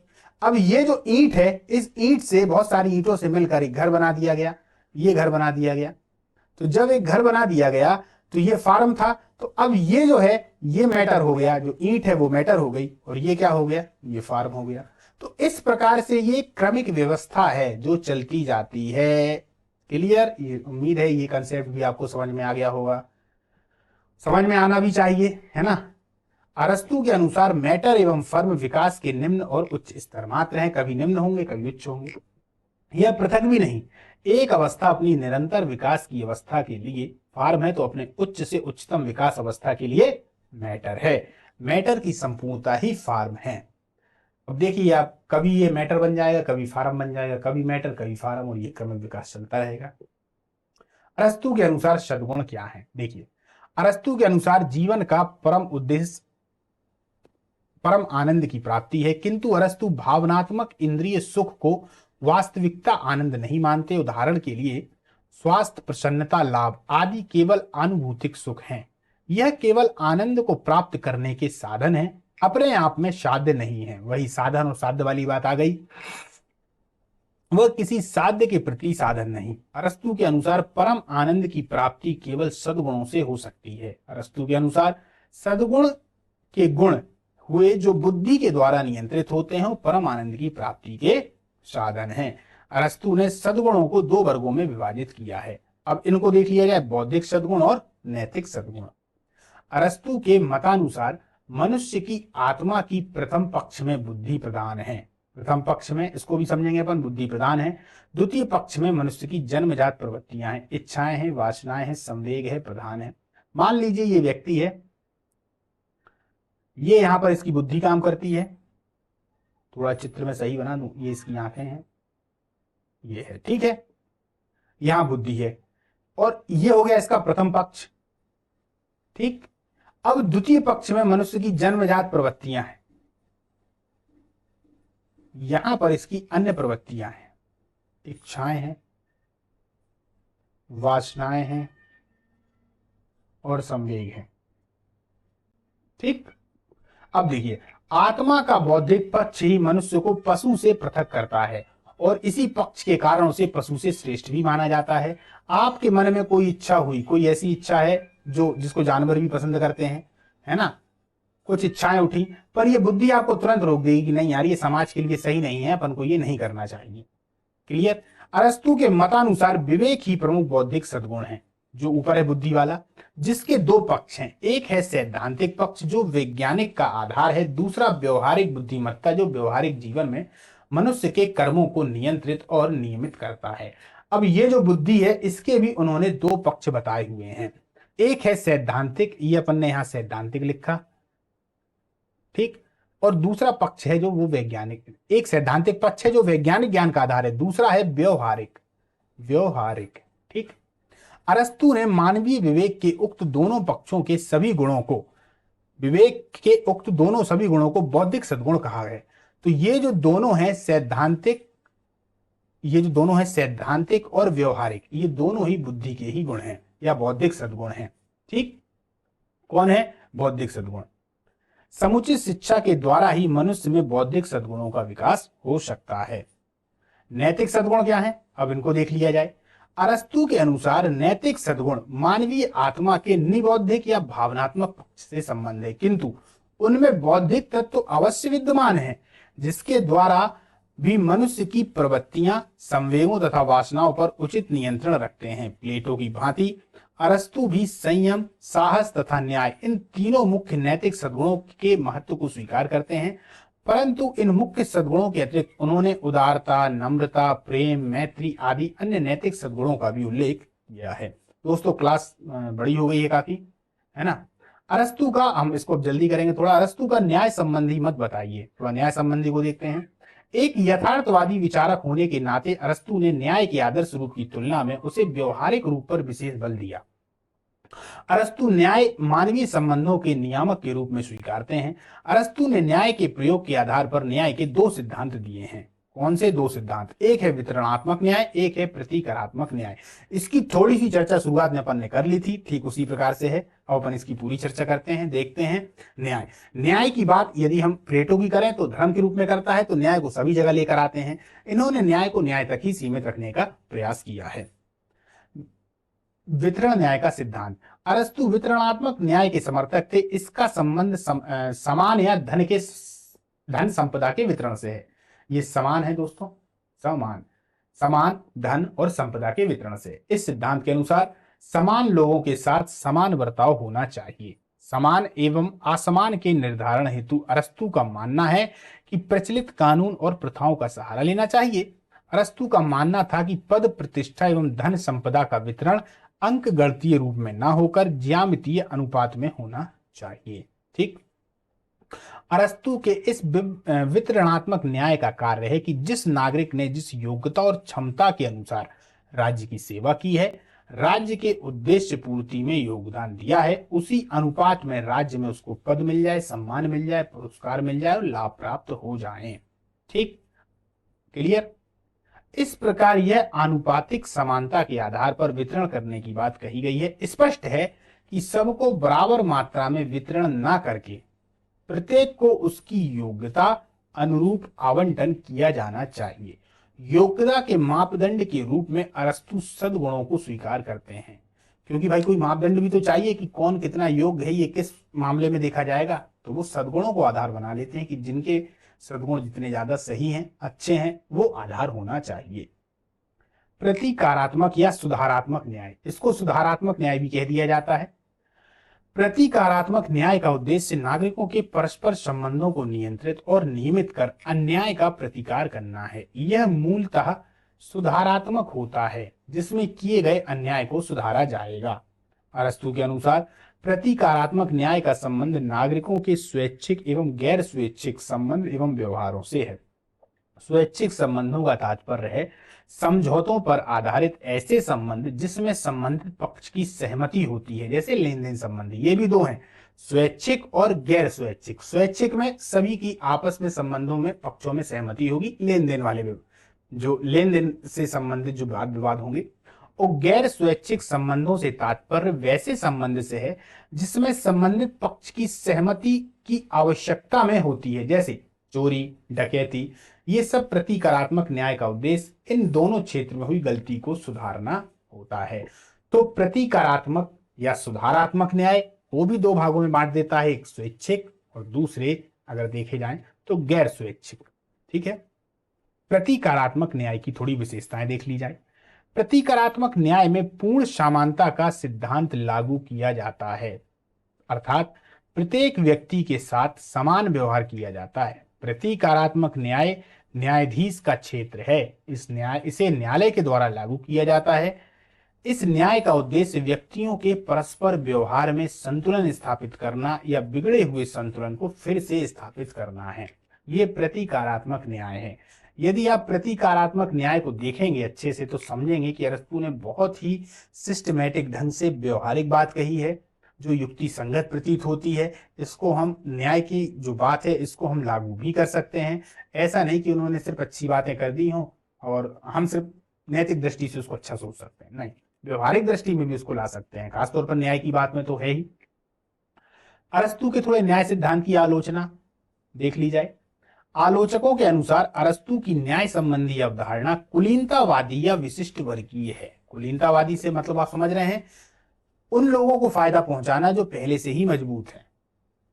अब ये जो ईंट है, इस ईंट से बहुत सारी ईंटों से मिलकर एक घर बना दिया गया। ये घर बना दिया गया। तो जब एक घर बना दिया गया तो ये फॉर्म था। तो अब ये जो है ये मैटर हो गया, जो ईंट है वो मैटर हो गई, और ये क्या हो गया? ये फॉर्म हो गया। तो इस प्रकार से ये क्रमिक व्यवस्था है जो चलती जाती है। क्लियर? ये उम्मीद है ये कंसेप्ट भी आपको समझ में आ गया होगा, समझ में आना भी चाहिए, है ना। अरस्तु के अनुसार मैटर एवं फर्म विकास के निम्न और उच्च स्तर मात्र हैं। कभी निम्न होंगे, कभी उच्च होंगे। यह पृथक भी नहीं, एक अवस्था अपनी निरंतर विकास की अवस्था के लिए फॉर्म है तो अपने उच्च से उच्चतम विकास अवस्था के लिए मैटर है। मैटर की संपूर्णता ही फॉर्म है। अब देखिए आप, कभी ये मैटर बन जाएगा, कभी फॉर्म बन जाएगा, कभी मैटर कभी फॉर्म, और ये क्रमिक विकास चलता रहेगा। अरस्तु के अनुसार सद्गुण क्या है? देखिए, अरस्तु के अनुसार जीवन का परम उद्देश्य परम आनंद की प्राप्ति है, किंतु अरस्तु भावनात्मक इंद्रिय सुख को वास्तविकता आनंद नहीं मानते। उदाहरण के लिए स्वास्थ्य, प्रसन्नता, लाभ आदि केवल अनुभूतिक सुख हैं। यह केवल आनंद को प्राप्त करने के साधन है, अपने आप में साध्य नहीं है। वही साधन और साध्य वाली बात आ गई, वह किसी साध्य के प्रति साधन नहीं। अरस्तु के अनुसार परम आनंद की प्राप्ति केवल सद्गुणों से हो सकती है। अरस्तु के अनुसार सद्गुण के गुण हुए जो बुद्धि के द्वारा नियंत्रित होते हैं, वो परम आनंद की प्राप्ति के साधन हैं। अरस्तु ने सद्गुणों को दो वर्गों में विभाजित किया है। अब इनको देख लिया जाए, बौद्धिक सद्गुण और नैतिक सद्गुण। अरस्तु के मतानुसार मनुष्य की आत्मा की प्रथम पक्ष में बुद्धि प्रधान है। प्रथम पक्ष में इसको भी समझेंगे अपन, बुद्धि प्रधान है। द्वितीय पक्ष में मनुष्य की जन्मजात प्रवृत्तियां हैं, इच्छाएं हैं, वासनाएं हैं, संवेग है, प्रधान है। मान लीजिए ये व्यक्ति है, ये यहां पर इसकी बुद्धि काम करती है। थोड़ा चित्र में सही बना दूं, ये इसकी आंखें हैं, ये है, ठीक है, यहां बुद्धि है, और ये हो गया इसका प्रथम पक्ष, ठीक। अब द्वितीय पक्ष में मनुष्य की जन्मजात प्रवृत्तियां हैं, यहां पर इसकी अन्य प्रवृत्तियां हैं, इच्छाएं हैं, वासनाएं हैं और संवेग है, ठीक। अब देखिए, आत्मा का बौद्धिक पक्ष ही मनुष्य को पशु से पृथक करता है, और इसी पक्ष के कारण उसे पशु से श्रेष्ठ भी माना जाता है। आपके मन में कोई इच्छा हुई, कोई ऐसी इच्छा है जो जिसको जानवर भी पसंद करते हैं, है ना, कुछ इच्छाएं उठी, पर ये बुद्धि आपको तुरंत रोक देगी कि नहीं यार, ये समाज के लिए सही नहीं है, अपन को ये नहीं करना चाहिए। क्लियर। अरस्तु के मतानुसार विवेक ही प्रमुख बौद्धिक सद्गुण है, जो ऊपर है बुद्धि वाला, जिसके दो पक्ष हैं। एक है सैद्धांतिक पक्ष जो वैज्ञानिक का आधार है, दूसरा व्यवहारिक बुद्धिमत्ता जो व्यवहारिक जीवन में मनुष्य के कर्मों को नियंत्रित और नियमित करता है। अब ये जो बुद्धि है इसके भी उन्होंने दो पक्ष बताए हुए हैं। एक है सैद्धांतिक, ये अपन ने यहां सैद्धांतिक लिखा, ठीक, और दूसरा पक्ष है जो वो वैज्ञानिक। एक सैद्धांतिक पक्ष है जो वैज्ञानिक ज्ञान का आधार है, दूसरा है व्यवहारिक, व्यवहारिक, ठीक। अरस्तु ने मानवीय विवेक के उक्त दोनों पक्षों के सभी गुणों को, विवेक के उक्त दोनों सभी गुणों को बौद्धिक सद्गुण कहा है। तो ये जो दोनों हैं सैद्धांतिक, ये जो दोनों हैं सैद्धांतिक और व्यवहारिक, ये दोनों ही बुद्धि के ही गुण हैं या बौद्धिक सद्गुण हैं, ठीक। कौन है? बौद्धिक सद्गुण। समुचित शिक्षा के द्वारा ही मनुष्य में बौद्धिक सद्गुणों का विकास हो सकता है। नैतिक सद्गुण क्या है, अब इनको देख लिया जाए। अरस्तु के अनुसार नैतिक सद्गुण मानवीय आत्मा के निबौद्धिक या भावनात्मक पक्ष से संबंध है, किंतु उनमें बौद्धिक तत्व तो अवश्य विद्यमान है, जिसके द्वारा भी मनुष्य की प्रवृत्तियां, संवेगों तथा वासनाओं पर उचित नियंत्रण रखते हैं। प्लेटो की भांति अरस्तु भी संयम, साहस तथा न्याय, इन तीनों मुख्य नैतिक सद्गुणों के महत्व को स्वीकार करते हैं, परंतु इन मुख्य सद्गुणों के अतिरिक्त उन्होंने उदारता, नम्रता, प्रेम, मैत्री आदि अन्य नैतिक सद्गुणों का भी उल्लेख किया है। दोस्तों क्लास बड़ी हो गई है काफी, है ना। अरस्तु का, हम इसको जल्दी करेंगे थोड़ा, अरस्तु का न्याय संबंधी मत बताइए, थोड़ा न्याय संबंधी को देखते हैं। एक यथार्थवादी विचारक होने के नाते अरस्तु ने न्याय के आदर्श रूप की तुलना में उसे व्यवहारिक रूप पर विशेष बल दिया। अरस्तु न्याय मानवीय संबंधों के नियामक के रूप में स्वीकारते हैं। अरस्तु ने न्याय के प्रयोग के आधार पर न्याय के दो सिद्धांत दिए हैं। कौन से दो सिद्धांत? एक है वितरणात्मक न्याय, एक है प्रतीकारात्मक न्याय। इसकी थोड़ी सी चर्चा शुरुआत में अपन ने कर ली थी, ठीक उसी प्रकार से है। अब अपन इसकी पूरी चर्चा करते हैं, देखते हैं। न्याय, न्याय की बात यदि हम प्लेटो की करें तो धर्म के रूप में करता है, तो न्याय को सभी जगह लेकर आते हैं। इन्होंने न्याय को न्याय तक ही सीमित रखने का प्रयास किया है। वितरण न्याय का सिद्धांत, अरस्तु वितरणात्मक न्याय के समर्थक थे। इसका संबंध समान या धन संपदा के वितरण से है। ये समान है दोस्तों, समान धन और संपदा के वितरण से। इस सिद्धांत के अनुसार समान लोगों के साथ समान बर्ताव होना चाहिए। समान एवं असमान के निर्धारण हेतु अरस्तु का मानना है कि प्रचलित कानून और प्रथाओं का सहारा लेना चाहिए। अरस्तु का मानना था कि पद, प्रतिष्ठा एवं धन संपदा का वितरण अंक गणितीय रूप में ना होकर ज्यामितीय अनुपात में होना चाहिए, ठीक। अरस्तु के इस वितरणात्मक न्याय का कार्य है कि जिस नागरिक ने जिस योग्यता और क्षमता के अनुसार राज्य की सेवा की है, राज्य के उद्देश्य पूर्ति में योगदान दिया है, उसी अनुपात में राज्य में उसको पद मिल जाए, सम्मान मिल जाए, पुरस्कार मिल जाए और लाभ प्राप्त हो जाए, ठीक, क्लियर। इस प्रकार यह आनुपातिक समानता के आधार पर वितरण करने की बात कही गई है। स्पष्ट है कि सबको बराबर मात्रा में वितरण ना करके प्रत्येक को उसकी योग्यता अनुरूप आवंटन किया जाना चाहिए। योग्यता के मापदंड के रूप में अरस्तु सद्गुणों को स्वीकार करते हैं, क्योंकि भाई कोई मापदंड भी तो चाहिए कि कौन कितना योग्य है, ये किस मामले में देखा जाएगा। तो वो सद्गुणों को आधार बना लेते हैं कि जिनके सद्गुण जितने ज्यादा सही हैं, अच्छे हैं, वो आधार होना चाहिए। प्रतीकारात्मक या सुधारात्मक न्याय, इसको सुधारात्मक न्याय भी कह दिया जाता है। प्रतीकारात्मक न्याय का उद्देश्य नागरिकों के परस्पर संबंधों को नियंत्रित और नियमित कर अन्याय का प्रतिकार करना है। यह मूलतः सुधारात्मक होता है, जिसमें किए गए अन्याय को सुधारा जाएगा। अरस्तु के अनुसार प्रतीकारात्मक न्याय का संबंध नागरिकों के स्वैच्छिक एवं गैर स्वैच्छिक संबंध एवं व्यवहारों से है। स्वैच्छिक संबंधों का तात्पर्य है समझौतों पर आधारित ऐसे संबंध जिसमें संबंधित पक्ष की सहमति होती है, जैसे लेन देन संबंधी। ये भी दो हैं, स्वैच्छिक और गैर स्वैच्छिक। स्वैच्छिक में सभी की आपस में संबंधों में पक्षों में सहमति होगी, लेन देन वाले में जो लेन देन से संबंधित जो वाद विवाद होंगे। और गैर स्वैच्छिक संबंधों से तात्पर्य वैसे संबंध से है जिसमें संबंधित पक्ष की सहमति की आवश्यकता में होती है, जैसे चोरी, डकैती। ये सब प्रतीकारात्मक न्याय का उद्देश्य इन दोनों क्षेत्र में हुई गलती को सुधारना होता है। तो प्रतीकारात्मक या सुधारात्मक न्याय वो भी दो भागों में बांट देता है, एक स्वैच्छिक और दूसरे अगर देखे जाएं तो गैर स्वैच्छिक, ठीक है। प्रतीकारात्मक न्याय की थोड़ी विशेषताएं देख ली जाए। प्रतीकारात्मक न्याय में पूर्ण समानता का सिद्धांत लागू किया जाता है, अर्थात प्रत्येक व्यक्ति के साथ समान व्यवहार किया जाता है। प्रतीकारात्मक न्याय न्यायाधीश का क्षेत्र है। इसे न्यायालय के द्वारा लागू किया जाता है। इस न्याय का उद्देश्य व्यक्तियों के परस्पर व्यवहार में संतुलन स्थापित करना या बिगड़े हुए संतुलन को फिर से स्थापित करना है। ये प्रतीकारात्मक न्याय है। यदि आप प्रतीकारात्मक न्याय को देखेंगे अच्छे से तो समझेंगे कि अरस्तू ने बहुत ही सिस्टमैटिक ढंग से व्यवहारिक बात कही है, जो युक्ति संगत प्रतीत होती है। इसको हम न्याय की जो बात है इसको हम लागू भी कर सकते हैं। ऐसा नहीं कि उन्होंने सिर्फ अच्छी बातें कर दी हों और हम सिर्फ नैतिक दृष्टि से उसको अच्छा सोच सकते हैं, नहीं, व्यवहारिक दृष्टि में भी उसको ला सकते हैं, खासतौर पर न्याय की बात में तो है ही। अरस्तू के थोड़े न्याय सिद्धांत की आलोचना देख ली जाए। आलोचकों के अनुसार अरस्तू की न्याय संबंधी अवधारणा कुलीनतावादी या विशिष्ट वर्गीय है। कुलीनतावादी से मतलब आप समझ रहे हैं, उन लोगों को फायदा पहुंचाना जो पहले से ही मजबूत है,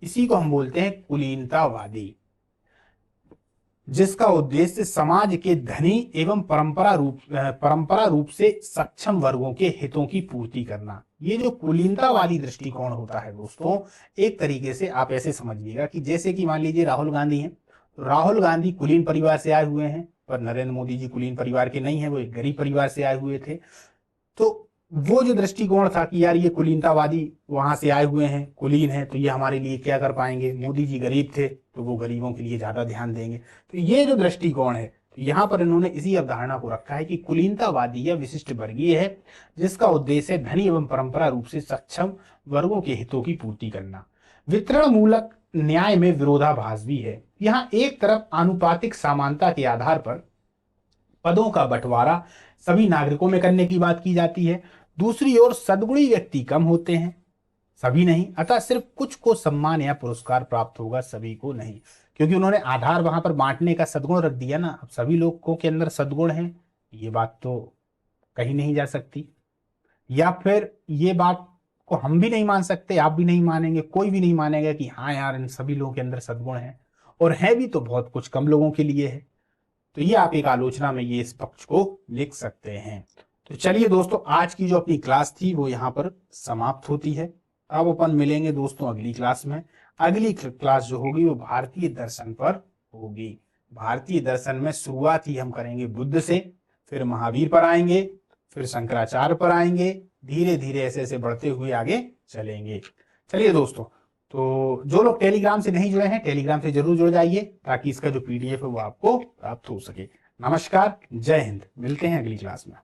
इसी को हम बोलते हैं कुलीनतावादी, जिसका उद्देश्य समाज के धनी एवं परंपरा रूप से सक्षम वर्गों के हितों की पूर्ति करना। ये जो कुलीनतावादी दृष्टिकोण होता है दोस्तों, एक तरीके से आप ऐसे समझिएगा कि जैसे कि मान लीजिए राहुल गांधी हैं, तो राहुल गांधी कुलीन परिवार से आए हुए हैं, पर नरेंद्र मोदी जी कुलीन परिवार के नहीं है, वो एक गरीब परिवार से आए हुए थे। तो वो जो दृष्टिकोण था कि यार ये कुलीनतावादी वहां से आए हुए हैं, कुलीन है, तो ये हमारे लिए क्या कर पाएंगे, मोदी जी गरीब थे तो वो गरीबों के लिए ज्यादा ध्यान देंगे। तो ये जो दृष्टिकोण है, तो यहाँ पर इन्होंने इसी अवधारणा को रखा है कि कुलीनतावादी या विशिष्ट वर्गीय है, जिसका उद्देश्य धनी एवं परंपरा रूप से सक्षम वर्गों के हितों की पूर्ति करना। वितरण मूलक न्याय में विरोधाभास भी है। यहाँ एक तरफ आनुपातिक समानता के आधार पर पदों का बंटवारा सभी नागरिकों में करने की बात की जाती है, दूसरी ओर सद्गुणी व्यक्ति कम होते हैं, सभी नहीं, अतः सिर्फ कुछ को सम्मान या पुरस्कार प्राप्त होगा, सभी को नहीं। क्योंकि उन्होंने आधार वहां पर बांटने का सद्गुण रख दिया ना, अब सभी लोगों के अंदर सद्गुण है, ये बात तो कहीं नहीं जा सकती, या फिर ये बात को हम भी नहीं मान सकते, आप भी नहीं मानेंगे, कोई भी नहीं मानेगा कि हाँ यार इन सभी लोगों के अंदर सद्गुण है, और है भी तो बहुत कुछ कम लोगों के लिए है। तो ये आप एक आलोचना में ये इस पक्ष को लिख सकते हैं। तो चलिए दोस्तों, आज की जो अपनी क्लास थी वो यहाँ पर समाप्त होती है। अब अपन मिलेंगे दोस्तों अगली क्लास में। अगली क्लास जो होगी वो भारतीय दर्शन पर होगी। भारतीय दर्शन में शुरुआत ही हम करेंगे बुद्ध से, फिर महावीर पर आएंगे, फिर शंकराचार्य पर आएंगे, धीरे धीरे ऐसे ऐसे बढ़ते हुए आगे चलेंगे। चलिए दोस्तों, तो जो लोग टेलीग्राम से नहीं जुड़े हैं, टेलीग्राम से जरूर जुड़ जाइए ताकि इसका जो PDF है वो आपको प्राप्त हो सके। नमस्कार, जय हिंद, मिलते हैं अगली क्लास में।